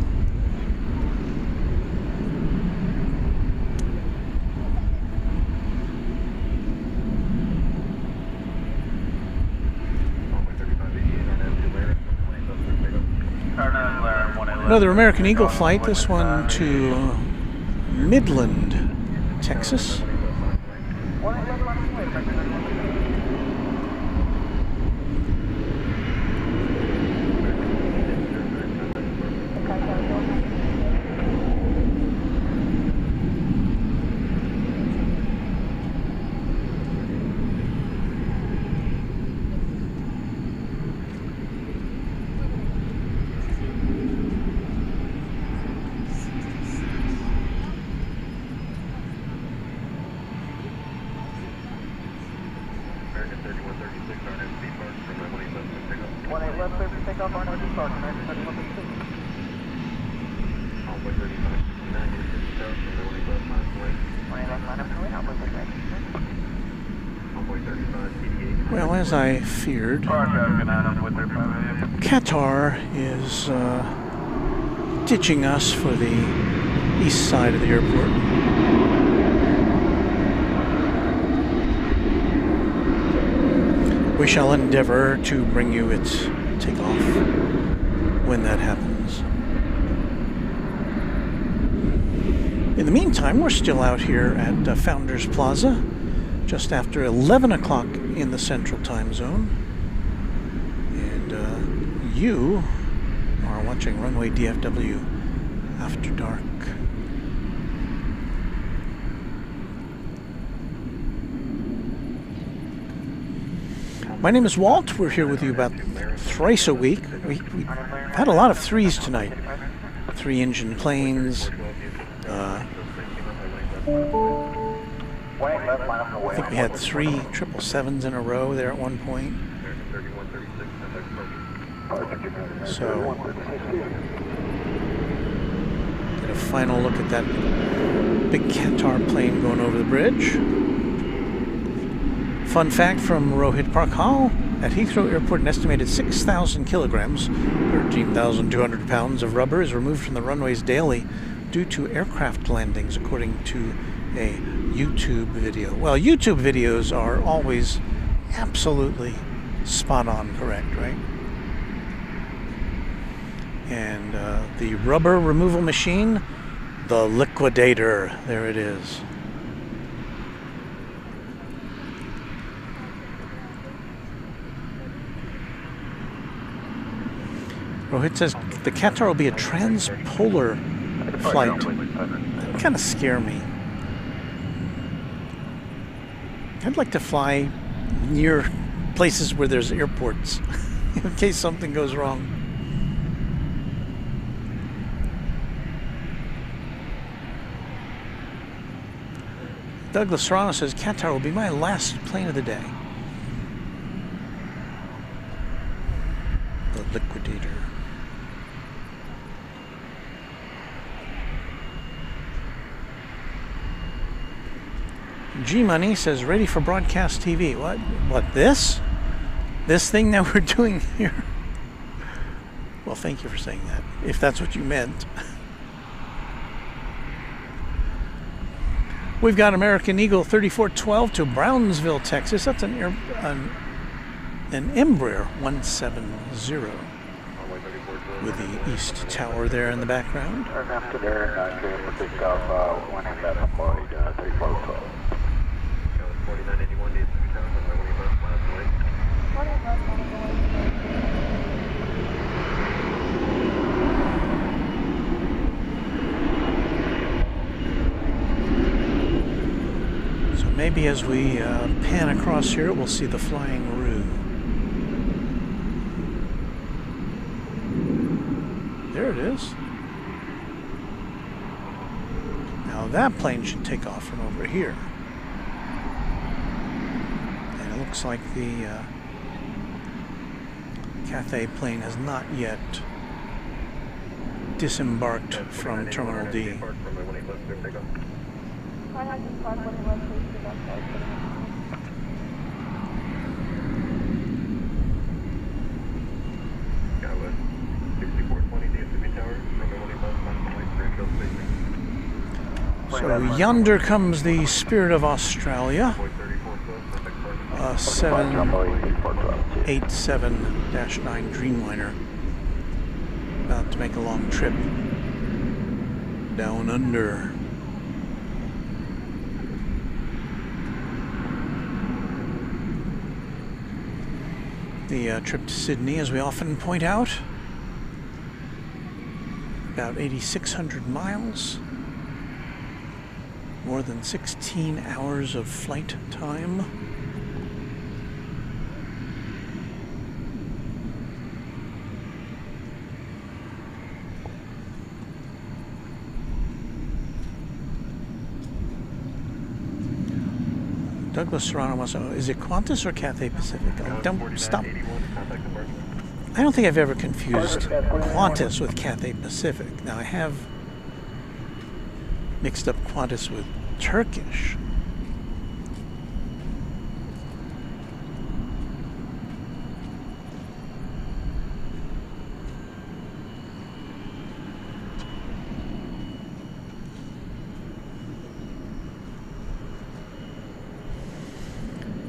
Another American Eagle flight, this one to Midland, Texas. Well, as I feared, Qatar is ditching us for the east side of the airport. We shall endeavor to bring you its takeoff when that happens. In the meantime, we're still out here at Founders Plaza, just after 11 o'clock in the Central Time Zone. And you are watching Runway DFW After Dark. My name is Walt. We're here with you about thrice a week. We've had a lot of threes tonight. 3-engine planes. I think we had 3 777s in a row there at one point. So, get a final look at that big Qatar plane going over the bridge. Fun fact from Rohit Parkhal, at Heathrow Airport, an estimated 6,000 kilograms, 13,200 pounds of rubber is removed from the runways daily due to aircraft landings, according to a YouTube video. Well, YouTube videos are always absolutely spot on correct, right? And the rubber removal machine, the liquidator, there it is. Rohit says the Qatar will be a transpolar flight. That kind of scare me. I'd like to fly near places where there's airports in case something goes wrong. Douglas Serrano says Qatar will be my last plane of the day. The liquidator. G-Money says, ready for broadcast TV. What, this? This thing that we're doing here? Well, thank you for saying that, if that's what you meant. We've got American Eagle 3412 to Brownsville, Texas. That's an Embraer 170 with the East Tower there in the background. Turn after there, for takeoff, 111 Lloyd, 3412. 4981 needs to be down on my way bus, last way. So maybe as we pan across here, we'll see the Flying Roo. There it is. Now that plane should take off from over here. Looks like the Cathay plane has not yet disembarked from Terminal D. So yonder comes the Spirit of Australia. 787-9 Dreamliner, about to make a long trip down under. The trip to Sydney, as we often point out, about 8,600 miles, more than 16 hours of flight time. Douglas Serrano wants to know, is it Qantas or Cathay Pacific? Oh, don't stop. I don't think I've ever confused Qantas with Cathay Pacific. Now, I have mixed up Qantas with Turkish.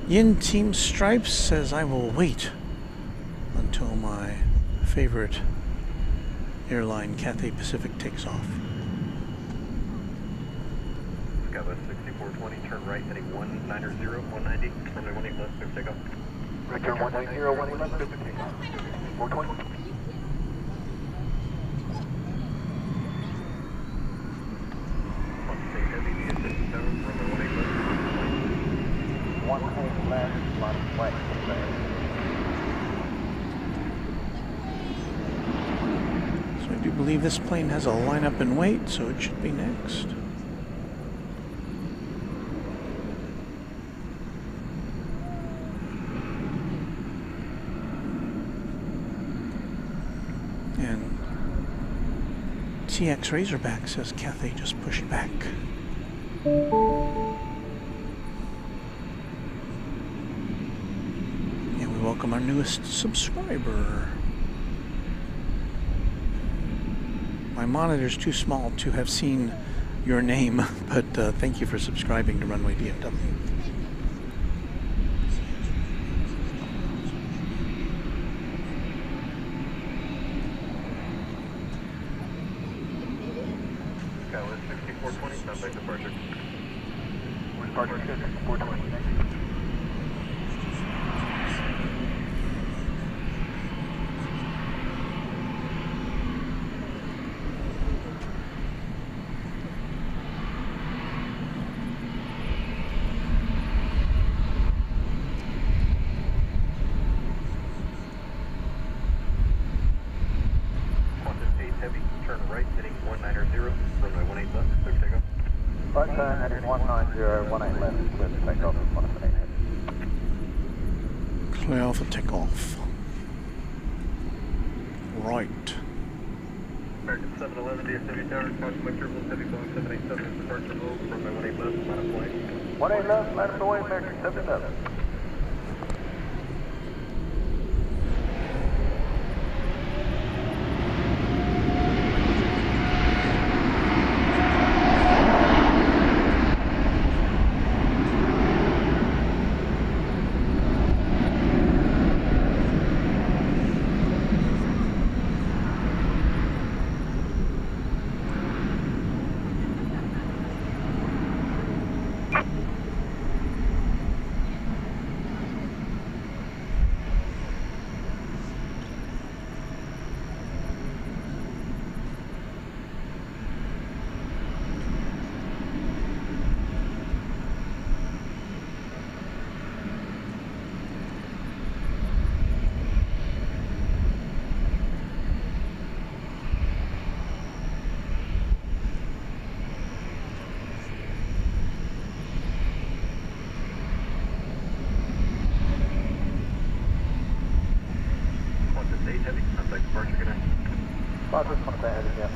Yin Team Stripes says, I will wait until my favorite airline, Cathay Pacific, takes off. Scala 6420, turn right heading 190, 190, runway 18 left, clear takeoff. Right turn 190, 118 left, clear takeoff. 420. So I do believe this plane has a lineup and wait, so it should be next. And TX Razorback says Cathay just pushed back. Welcome our newest subscriber. My monitor's too small to have seen your name, but thank you for subscribing to Runway DFW. Catalyst 6420, contact departure. Departure 6420. Qantas 8 heavy, turn right, heading 190, runway 18 left, clear for takeoff. Flight time heading 190, 18 left, clear for takeoff, 118. Clear for takeoff. Right. American 711 DFW Tower, caution my turbulence, heavy Boeing 787, departure move, runway 18 left, line of flight. 18 left, line of away, American 77. Qantas 8 heavy, contact departure, good night. Qantas contact heading, yeah.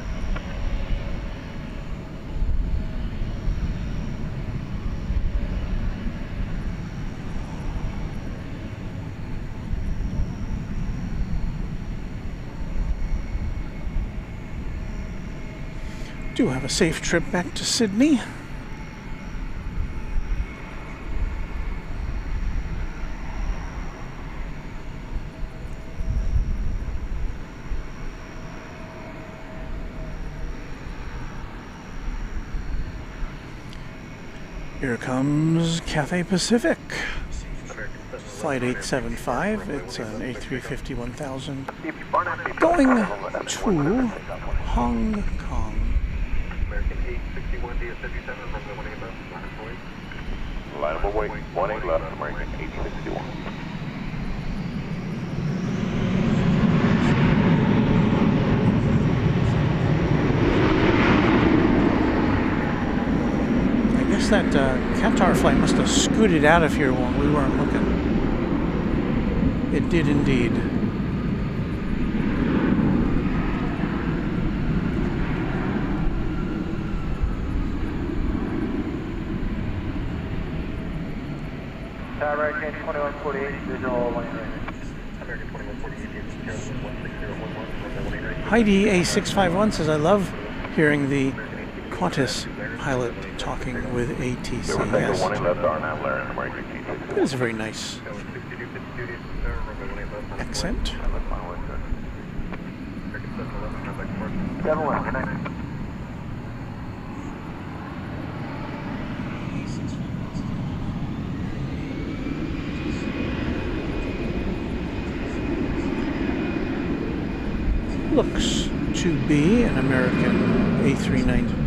Do have a safe trip back to Sydney. Here comes Cathay Pacific. Flight 875, it's an A350-1000 going to Hong Kong. American 861 DFW 7, runway 18 left, line of flight. Line of away, 18 left, American 861. That Qatar flight must have scooted out of here when we weren't looking. It did indeed. Tower right, change 2148, visual lane right. American 2148, 16011, Heidi A651 says, I love hearing the Qantas pilot talking with ATC. Yes. It is a very nice accent. Looks to be an American A319.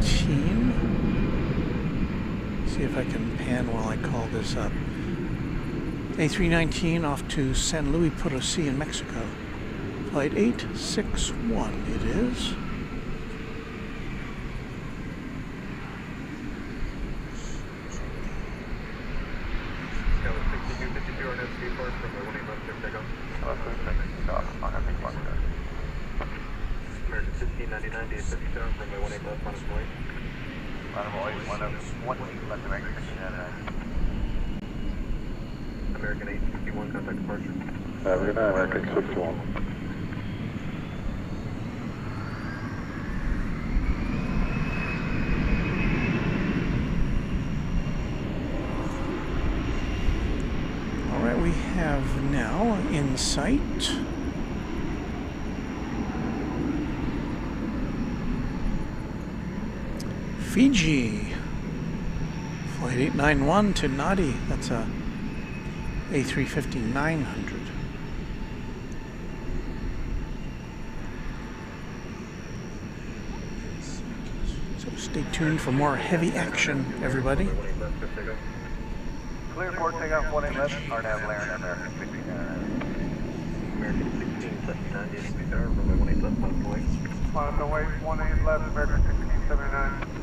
See if I can pan while I call this up. A319 off to San Luis Potosi in Mexico. Flight 861 it is. American 1699 DFW Tower, runway 18 left, line of flight. American 861, contact departure. Good night, American 61. we have now in sight Fiji, flight 891 to Nadi. That's a A350-900. So stay tuned for more heavy action, everybody. Clear port takeoff 18 left. RNAV Laren, American 16. American 16, 79, DFW, runway 18 left, 1 point. On the way, 18 left, American 1679.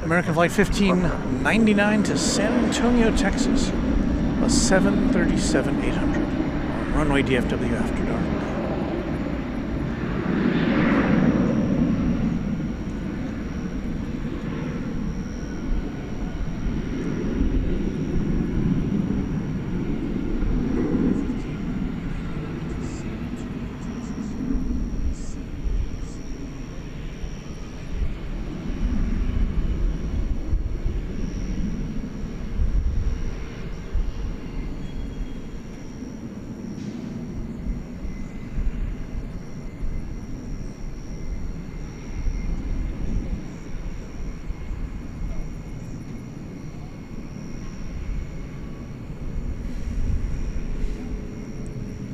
American flight 1599 to San Antonio, Texas. A 737-800 on runway DFW after dark.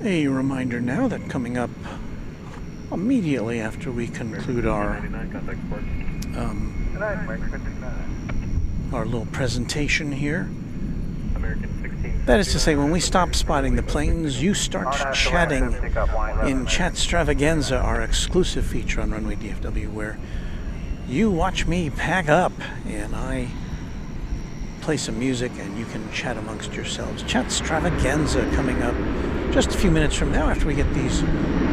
A reminder now that coming up immediately after we conclude our little presentation here, that is to say, when we stop spotting the planes, you start chatting in Chatstravaganza, our exclusive feature on Runway DFW, where you watch me pack up and I play some music and you can chat amongst yourselves. Chatstravaganza coming up just a few minutes from now after we get these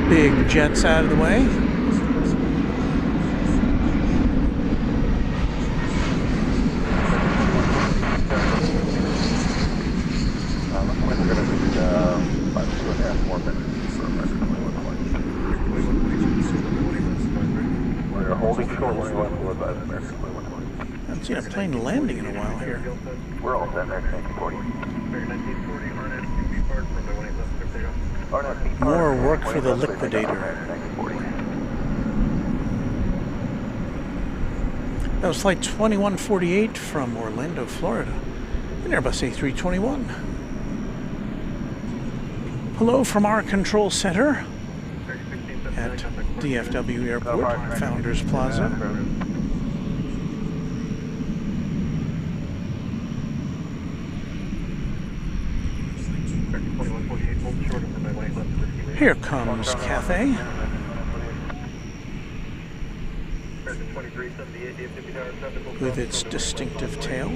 big jets out of the way. We're holding short when we left for about American 21. I haven't seen a plane landing in a while here. We're all set, American 1940. More work for the liquidator. That was flight 2148 from Orlando, Florida, an Airbus A321. Hello from our control center at DFW Airport, Founders Plaza. Here comes Cathay. With its distinctive tail.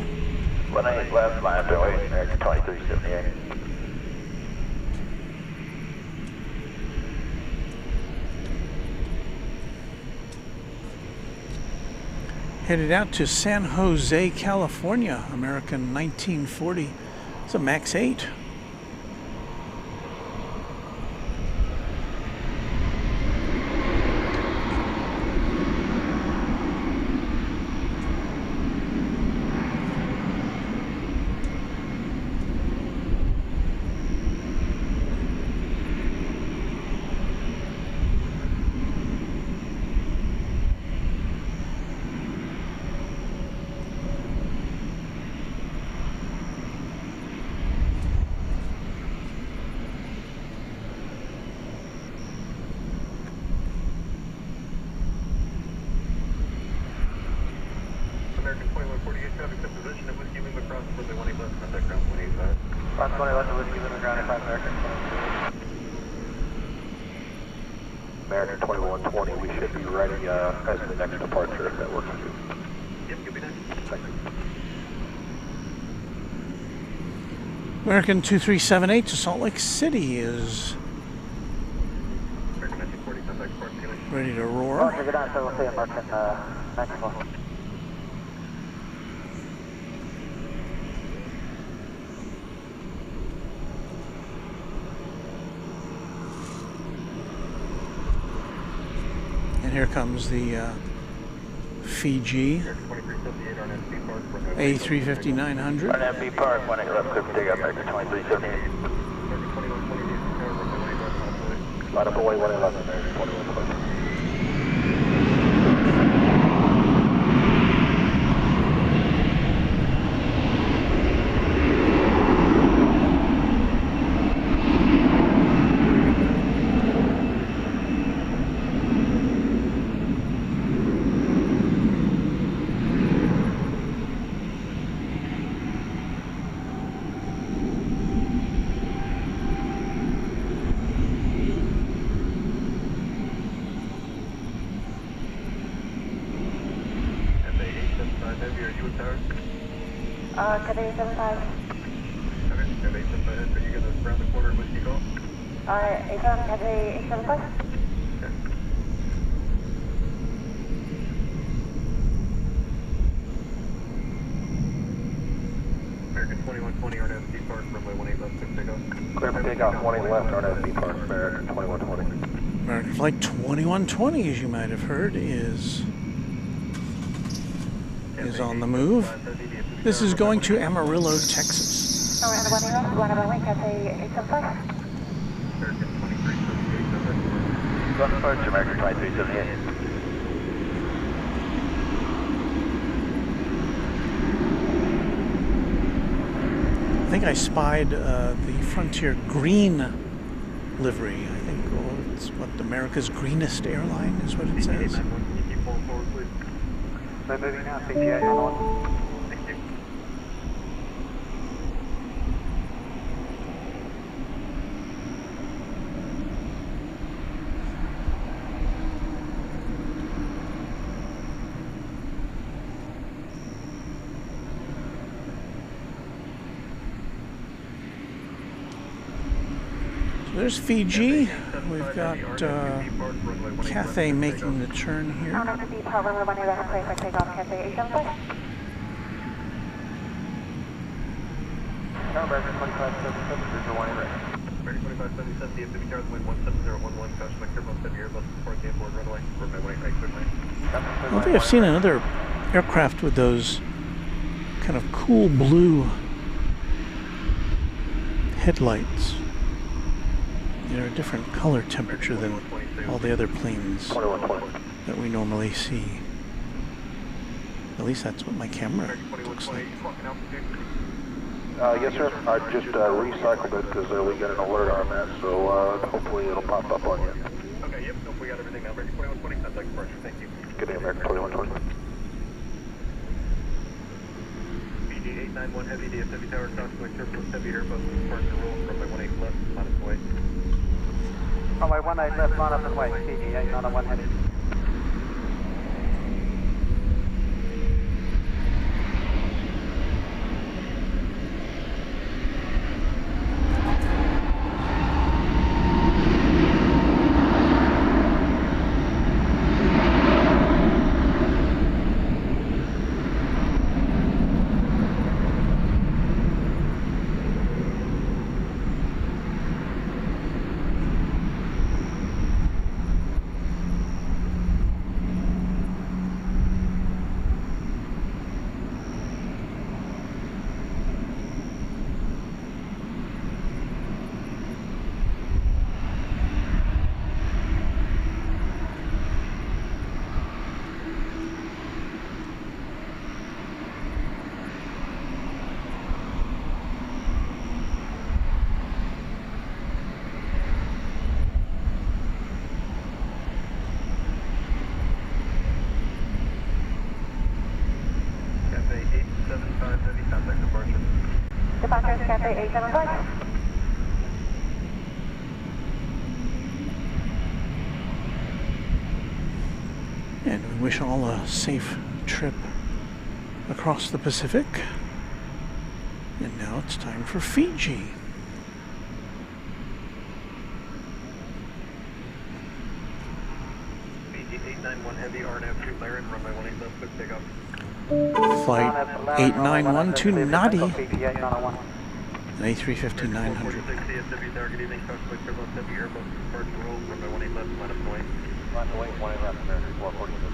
18 left, line up to wait, American 2378. Headed out to San Jose, California, American 1940. It's a MAX 8. American 2120, we should be ready as the next departure if that works for you. Yep, you'll be next. Thank you. American 2378 to Salt Lake City is ready to roar. Get on, so we'll see American Mexico. And here comes the Fiji. A350-900. RNFB Park, 18 left, clear for takeoff, American 2378. Line up away, 111, American 2120. Cathay 75. Okay, Cathay 75, are you going to round the corner with you go? Alright, Cathay 875. Okay. American 2120, RNFB Park, runway 18 left, clear for takeoff. Clear for takeoff, 18 left, RNFB Park, American 2120. American Flight 2120, as you might have heard, is on the move. This is going to Amarillo, Texas. Alright, 18 left, line up away, Cathay 875. American 2378. Run approach, American 2378. I think I spied the Frontier green livery. I think it's what America's greenest airline is what it says. They're moving now, CTA on. Thank you. So there's Fiji. We've got Cathay making the turn here. RNFB Park, runway 18 left, clear for takeoff, Cathay 875. American 2577, Cruiser 1 right. American 2577, DFW Tower, wind 17011, caution, clear both heavy Airbus, support the airport runway, runway 18 right, clear lane. I don't think I've seen another aircraft with those kind of cool blue headlights. They're a different color temperature than all the other planes that we normally see. At least that's what my camera looks like. Yes, sir. I just recycled it because we got an alert on that, so hopefully it'll pop up on you. Okay, yep, nope, we got everything now. American 2120, contact departure. Thank you. Good day, American 2120. Fiji 891 heavy, DFW Tower, crossway turbulence, heavy Airbus, departure roll, runway 18 left, on its way. Runway 18 left, line up and wait, Fiji 891 heavy. Departure is Cathay 875. And we wish all a safe trip across the Pacific. And now it's time for Fiji. Fiji 891 heavy, RNAV Dreamliner, runway 18 left, quick takeoff. Flight 891 to Nadi, an Fiji 891. A350-900. DFW Tower, good evening, crossway turbulence, heavy Airbus, departure roll, runway 18 left, line up and away. Line away, 18 left, American 446.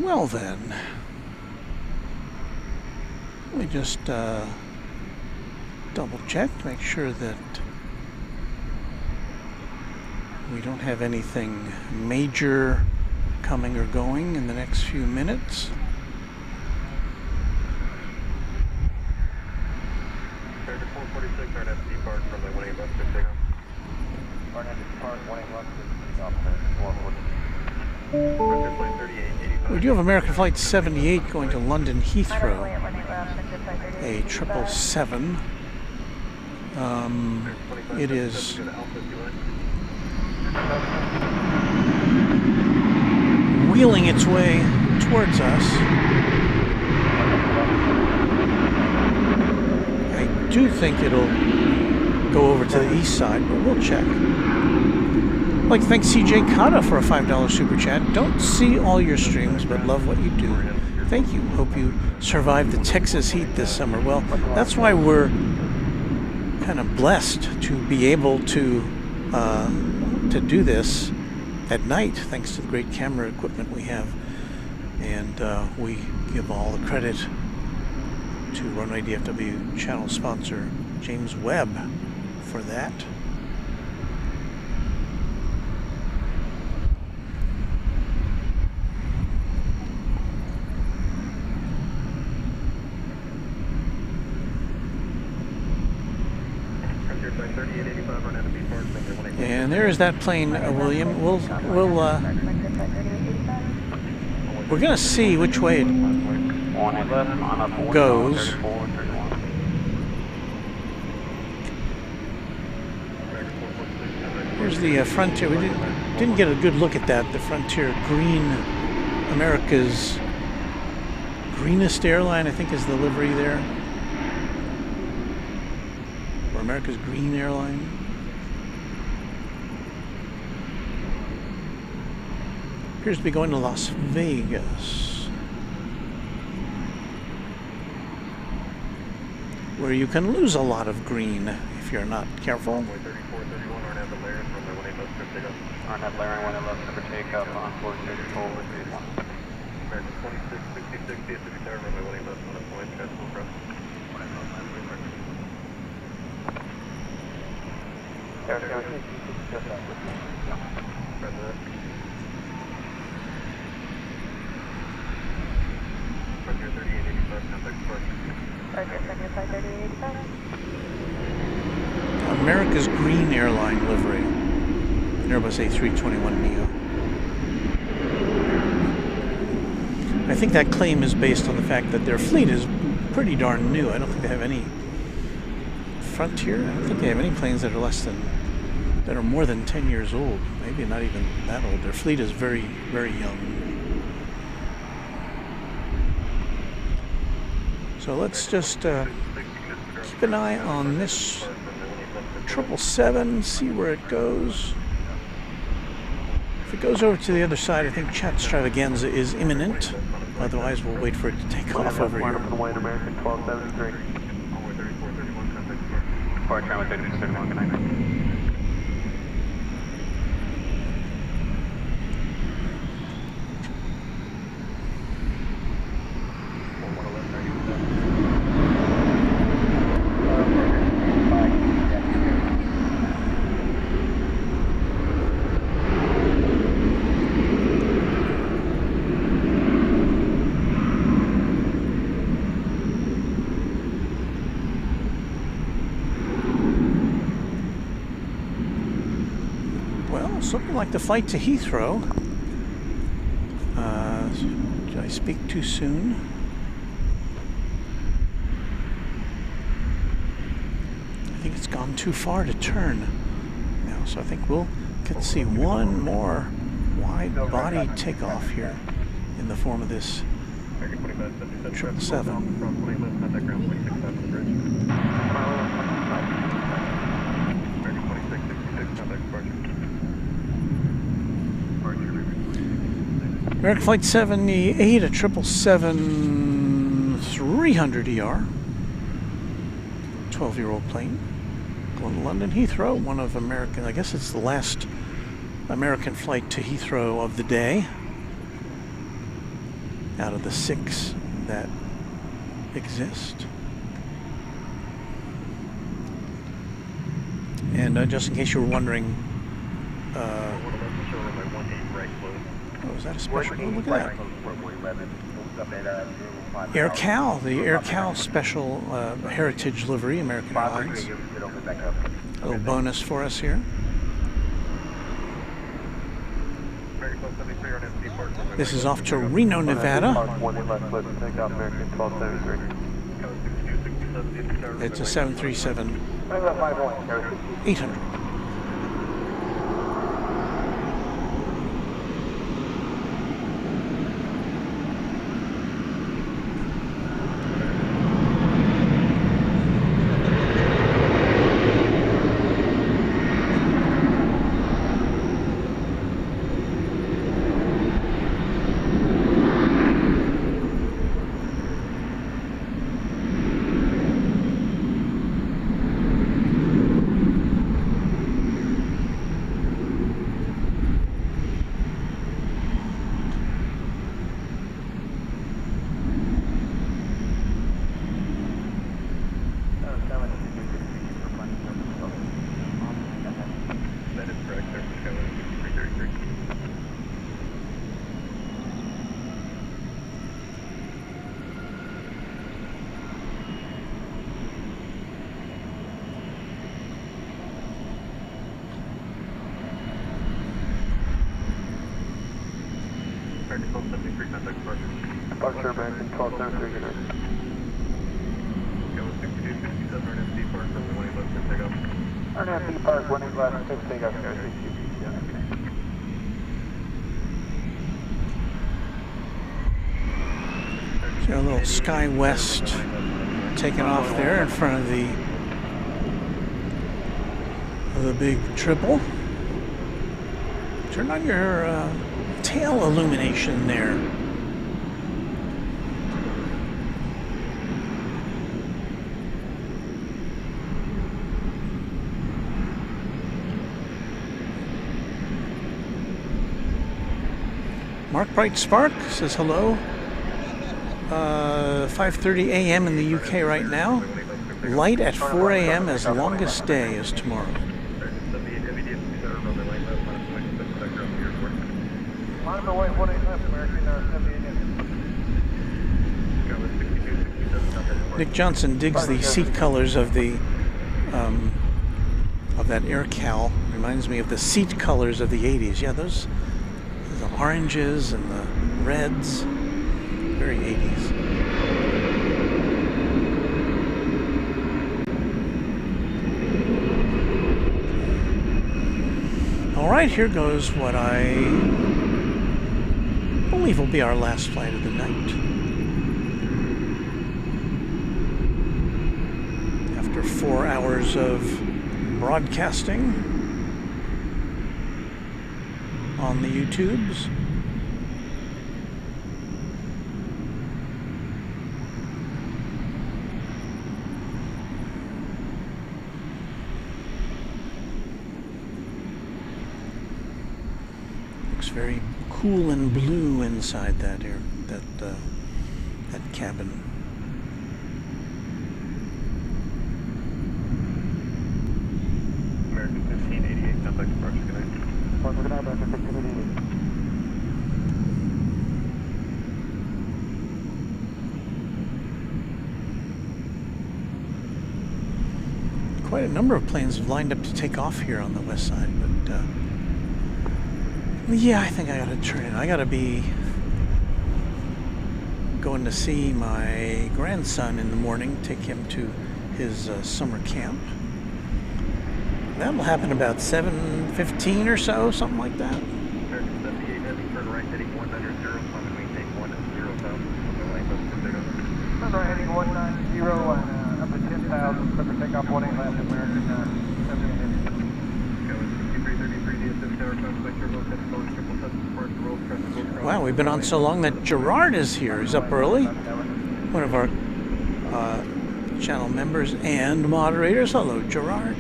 Well then, let me just double check, make sure that we don't have anything major coming or going in the next few minutes. We do have American Flight 78 going to London Heathrow, a 777. It is wheeling its way towards us. I do think it'll go over to the east side, but we'll check. I'd like to thank CJ Kata for a $5 super chat. Don't see all your streams, but love what you do. Thank you. Hope you survived the Texas heat this summer. Well, that's why we're kind of blessed to be able to do this at night, thanks to the great camera equipment we have. And we give all the credit to Runway DFW channel sponsor James Webb for that. And there's that plane, William. We're gonna see which way it goes. Here's the Frontier. We didn't get a good look at that. The Frontier Green, America's greenest airline, I think, is the livery there. Or America's Green Airline. Appears to be going to Las Vegas, where you can lose a lot of green if you're not careful. Arnett Larry 111 for takeoff on 434 with 81. American 26, 60, 60, 57, runway 111 on a point, transfer cross. America's Green Airline livery, an Airbus A321neo. I think that claim is based on the fact that their fleet is pretty darn new. I don't think they have any Frontier. I don't think they have any planes that are more than 10 years old. Maybe not even that old. Their fleet is very, very young. So let's just keep an eye on this 777, see where it goes. If it goes over to the other side, I think Chat Extravaganza is imminent. Otherwise, we'll wait for it to take off over here. American 1273. Or try 3431, good night. Something like the flight to Heathrow. Did I speak too soon? I think it's gone too far to turn now, so I think we'll get to see one more wide body takeoff here in the form of this 777. American Flight 78, a 777-300ER, 12-year-old plane, going to London Heathrow, one of American, I guess it's the last American flight to Heathrow of the day. out of the 6 that exist. And just in case you were wondering, oh, is that a special? Oh, look at that. AirCal, the AirCal special heritage livery, American Airlines. A little bonus for us here. This is off to Reno, Nevada. It's a 737-800. Departure American 1273, good night. RNFD Park, 18 left, 6 takeoff, 62, So a little Sky West taking off there in front of the big triple. Turn on your tail illumination there. Mark Bright Spark says hello. 5:30 a.m. in the UK right now. Light at 4 a.m. as longest day is tomorrow. Nick Johnson digs the seat colors of the of that AirCal. Reminds me of the seat colors of the 80s. Yeah, those the oranges and the reds, very 80s. All right, here goes what I believe will be our last flight of the night. After 4 hours of broadcasting on the YouTubes. Looks very cool and blue inside that that cabin. American 1588, contact departure, good night. Good night, American 1588. Quite a number of planes have lined up to take off here on the west side, but yeah, I think I gotta turn it. I gotta be going to see my grandson in the morning, take him to his summer camp. That'll happen about 7:15 or so, something like that. American 78 heavy, turn right heading 190, climb and maintain 10,000, Turn right heading 190 and up to 10,000, clear for takeoff 18 left, American 78 heavy. Wow, we've been on so long that Gerard is here. He's up early. One of our channel members and moderators. Hello, Gerard.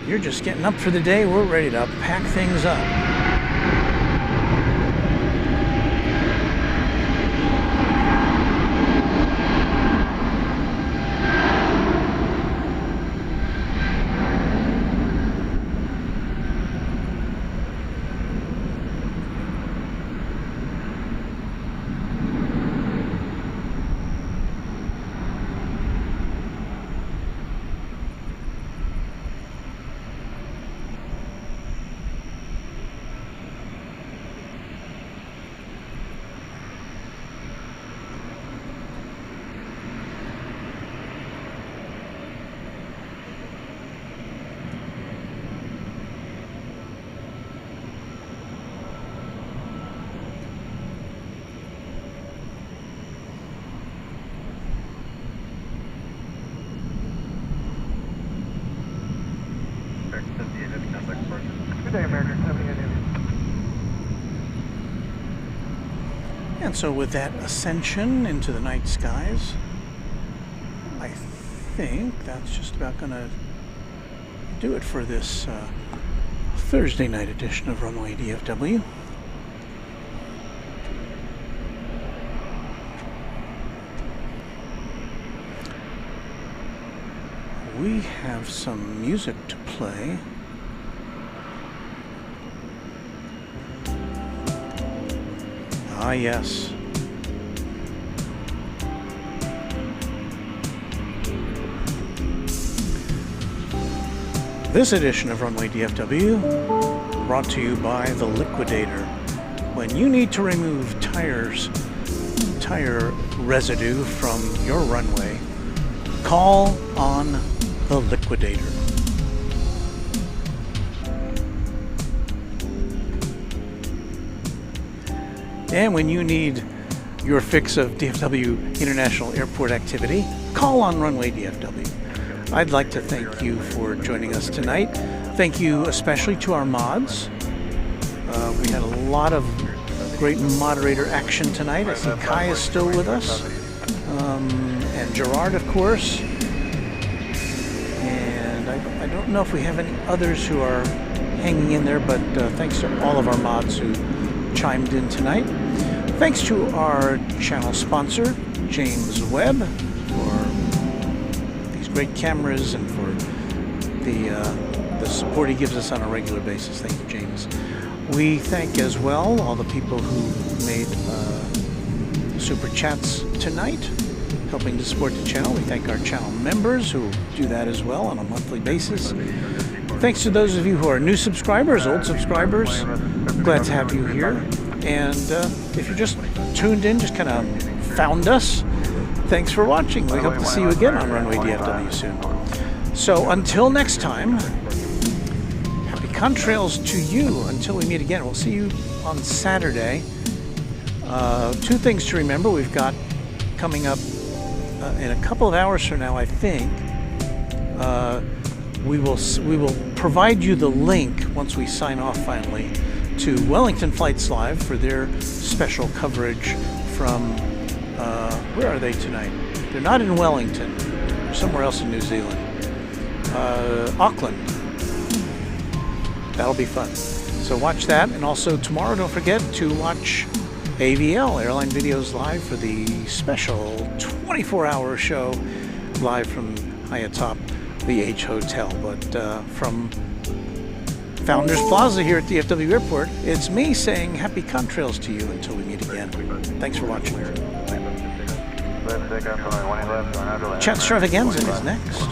You're just getting up for the day. We're ready to pack things up. And so with that ascension into the night skies, I think that's just about going to do it for this Thursday night edition of Runway DFW. We have some music to play. Ah, yes. This edition of Runway DFW brought to you by the Liquidator. When you need to remove tire residue from your runway, call on the Liquidator. And when you need your fix of DFW International Airport activity, call on Runway DFW. I'd like to thank you for joining us tonight. Thank you especially to our mods. We had a lot of great moderator action tonight. I see Kai is still with us. And Gerard, of course. And I don't know if we have any others who are hanging in there, but thanks to all of our mods who chimed in tonight. Thanks to our channel sponsor, James Webb, for these great cameras and for the support he gives us on a regular basis. Thank you, James. We thank as well all the people who made super chats tonight, helping to support the channel. We thank our channel members who do that as well on a monthly basis. Thanks to those of you who are new subscribers, old subscribers. Glad to have you here. And if you just tuned in, just kind of found us, thanks for watching. We hope to see you again on Runway DFW soon. So until next time, happy contrails to you until we meet again. We'll see you on Saturday. Two things to remember. We've got coming up in a couple of hours from now, I think. We will provide you the link once we sign off finally to Wellington Flights Live for their special coverage from, where are they tonight? They're not in Wellington, they're somewhere else in New Zealand. Auckland. That'll be fun. So watch that, and also tomorrow don't forget to watch AVL, Airline Videos Live, for the special 24-hour show live from high atop the H Hotel, but from Founders Plaza here at DFW Airport, it's me saying happy contrails to you until we meet again. Thanks for watching. Chat Extravaganza is next.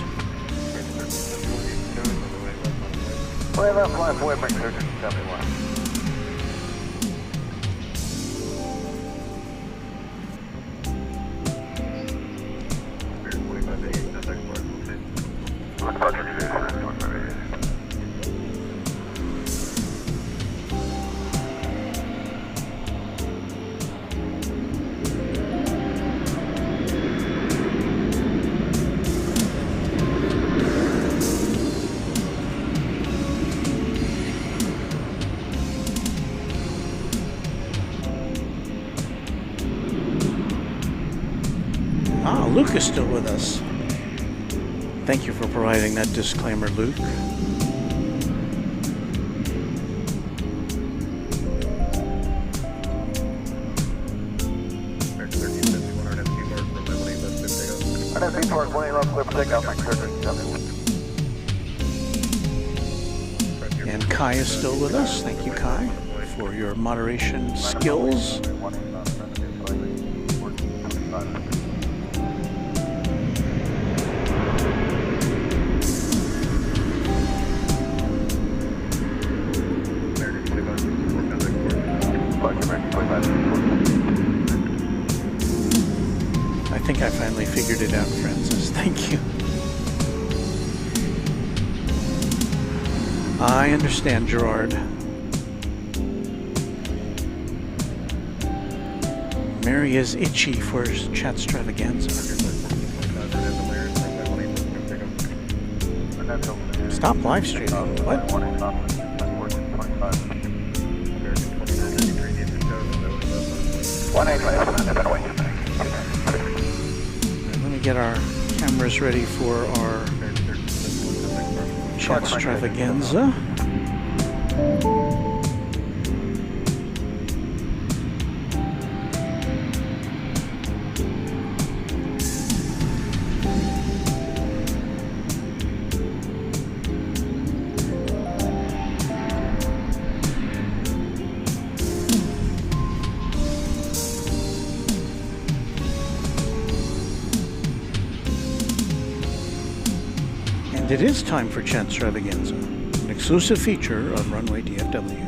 Luke is still with us. Thank you for providing that disclaimer, Luke. And Kai is still with us. Thank you, Kai, for your moderation skills. I think I finally figured it out, Francis. Thank you. I understand, Gerard. Mary is itchy for chat extravaganza. Stop live streaming. What? Let me get our cameras ready for our Chats Travaganza. It is time for Chat Extravaganza, an exclusive feature of Runway DFW.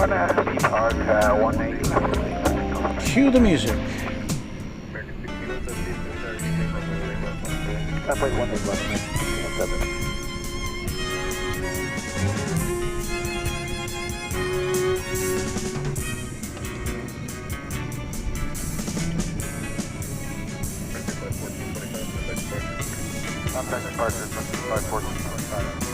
On Aspen Park, 180. Cue the music. Contact departure from 514.5.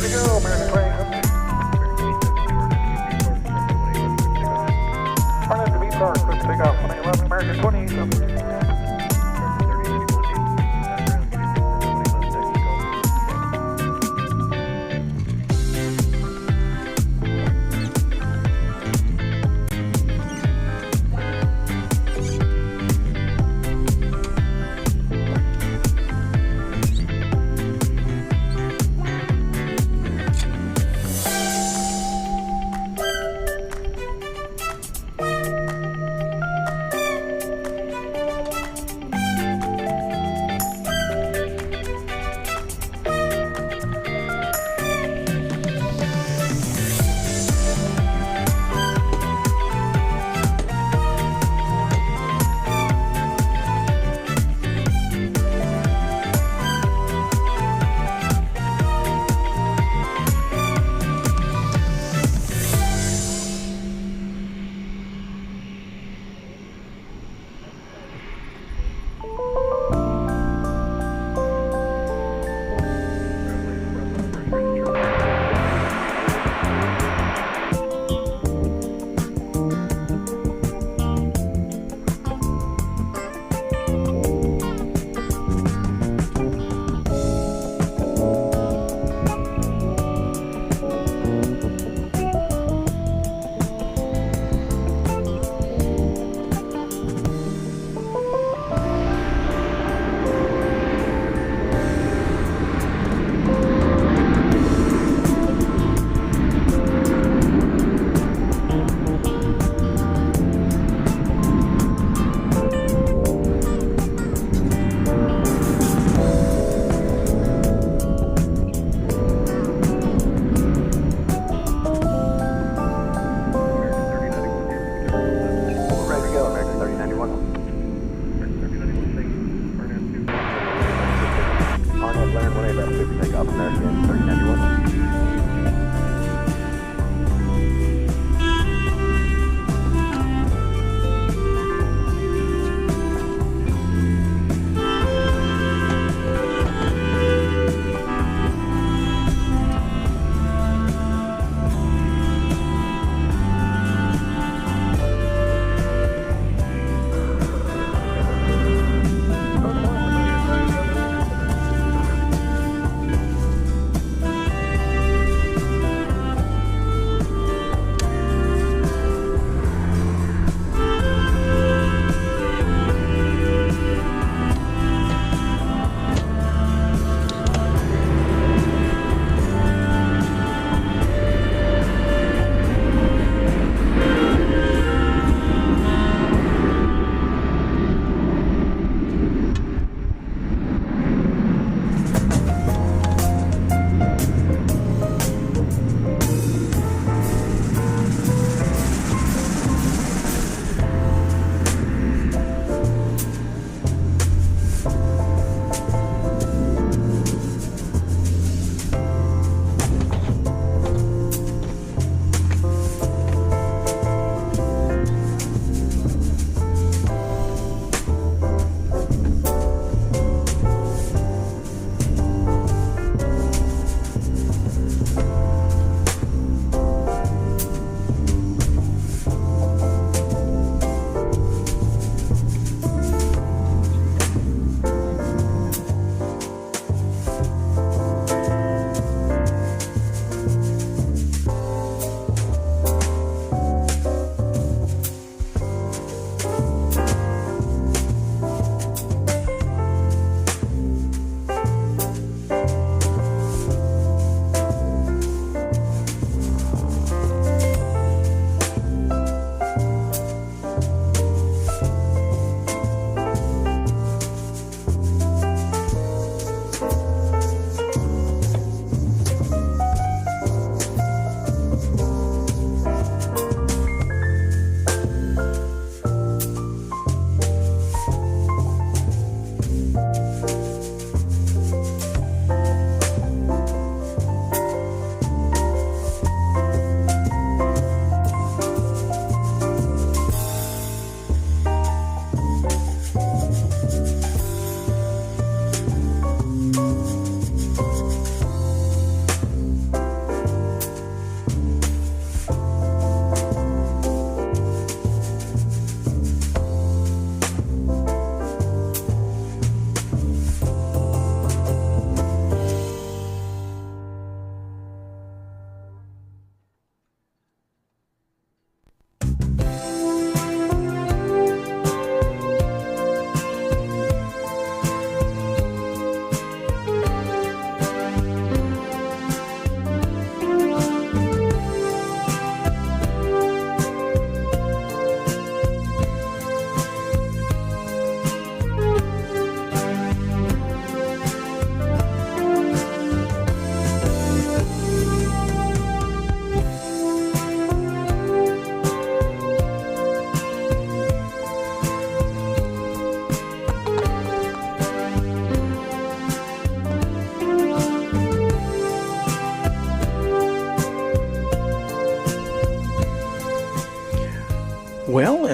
to go, American 20. Running to beat car, quick takeoff, 111, American 20.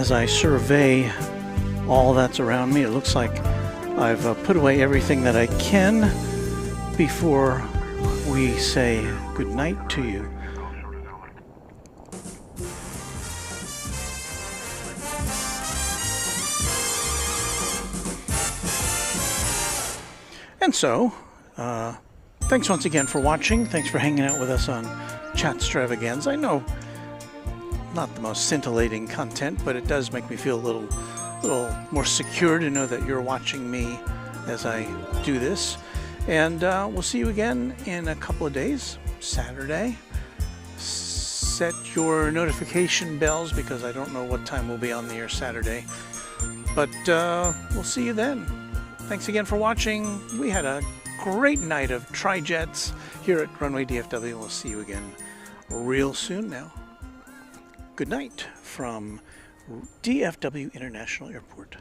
as I survey all that's around me, it looks like I've put away everything that I can before we say good night to you. And so, thanks once again for watching. Thanks for hanging out with us on Chatstravaganza. I know not the most scintillating content, but it does make me feel a little more secure to know that you're watching me as I do this. And we'll see you again in a couple of days, Saturday. Set your notification bells because I don't know what time we'll be on the air Saturday. But we'll see you then. Thanks again for watching. We had a great night of Trijets here at Runway DFW. We'll see you again real soon now. Good night from DFW International Airport.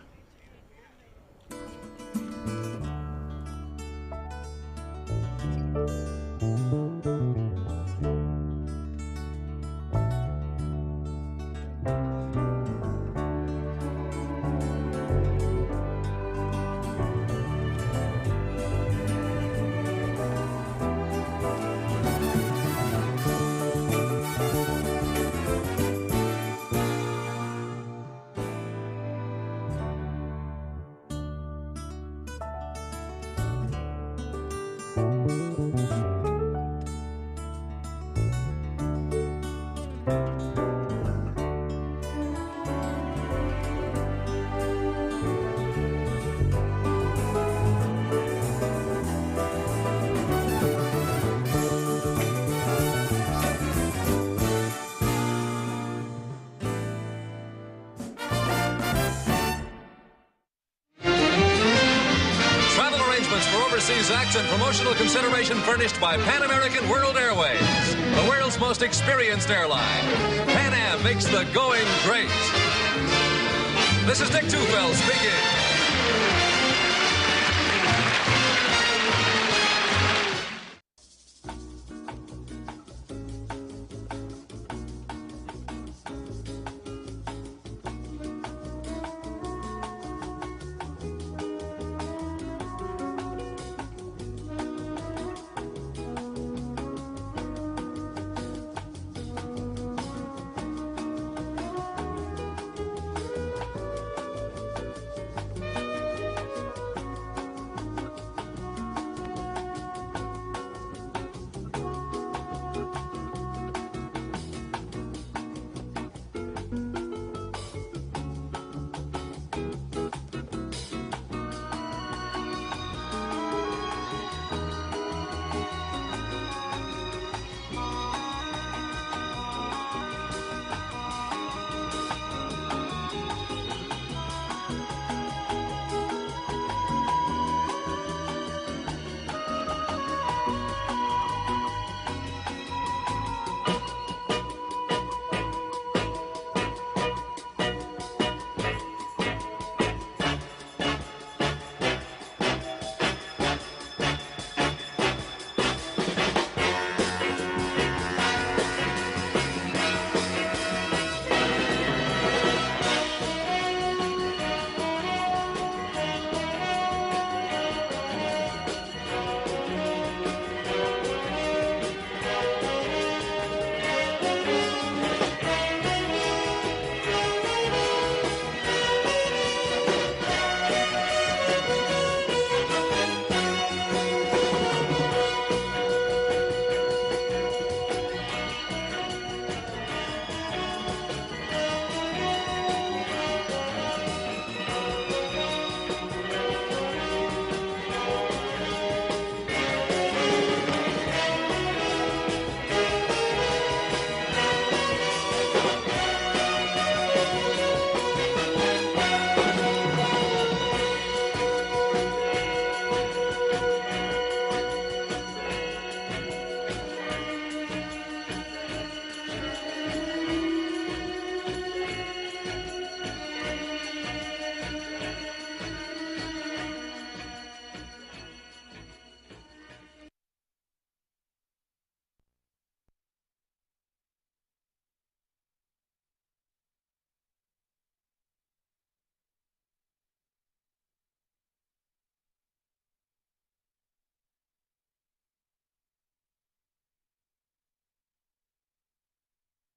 Acts and promotional consideration furnished by Pan American World Airways, the world's most experienced airline. Pan Am makes the going great. This is Dick Tufeld speaking.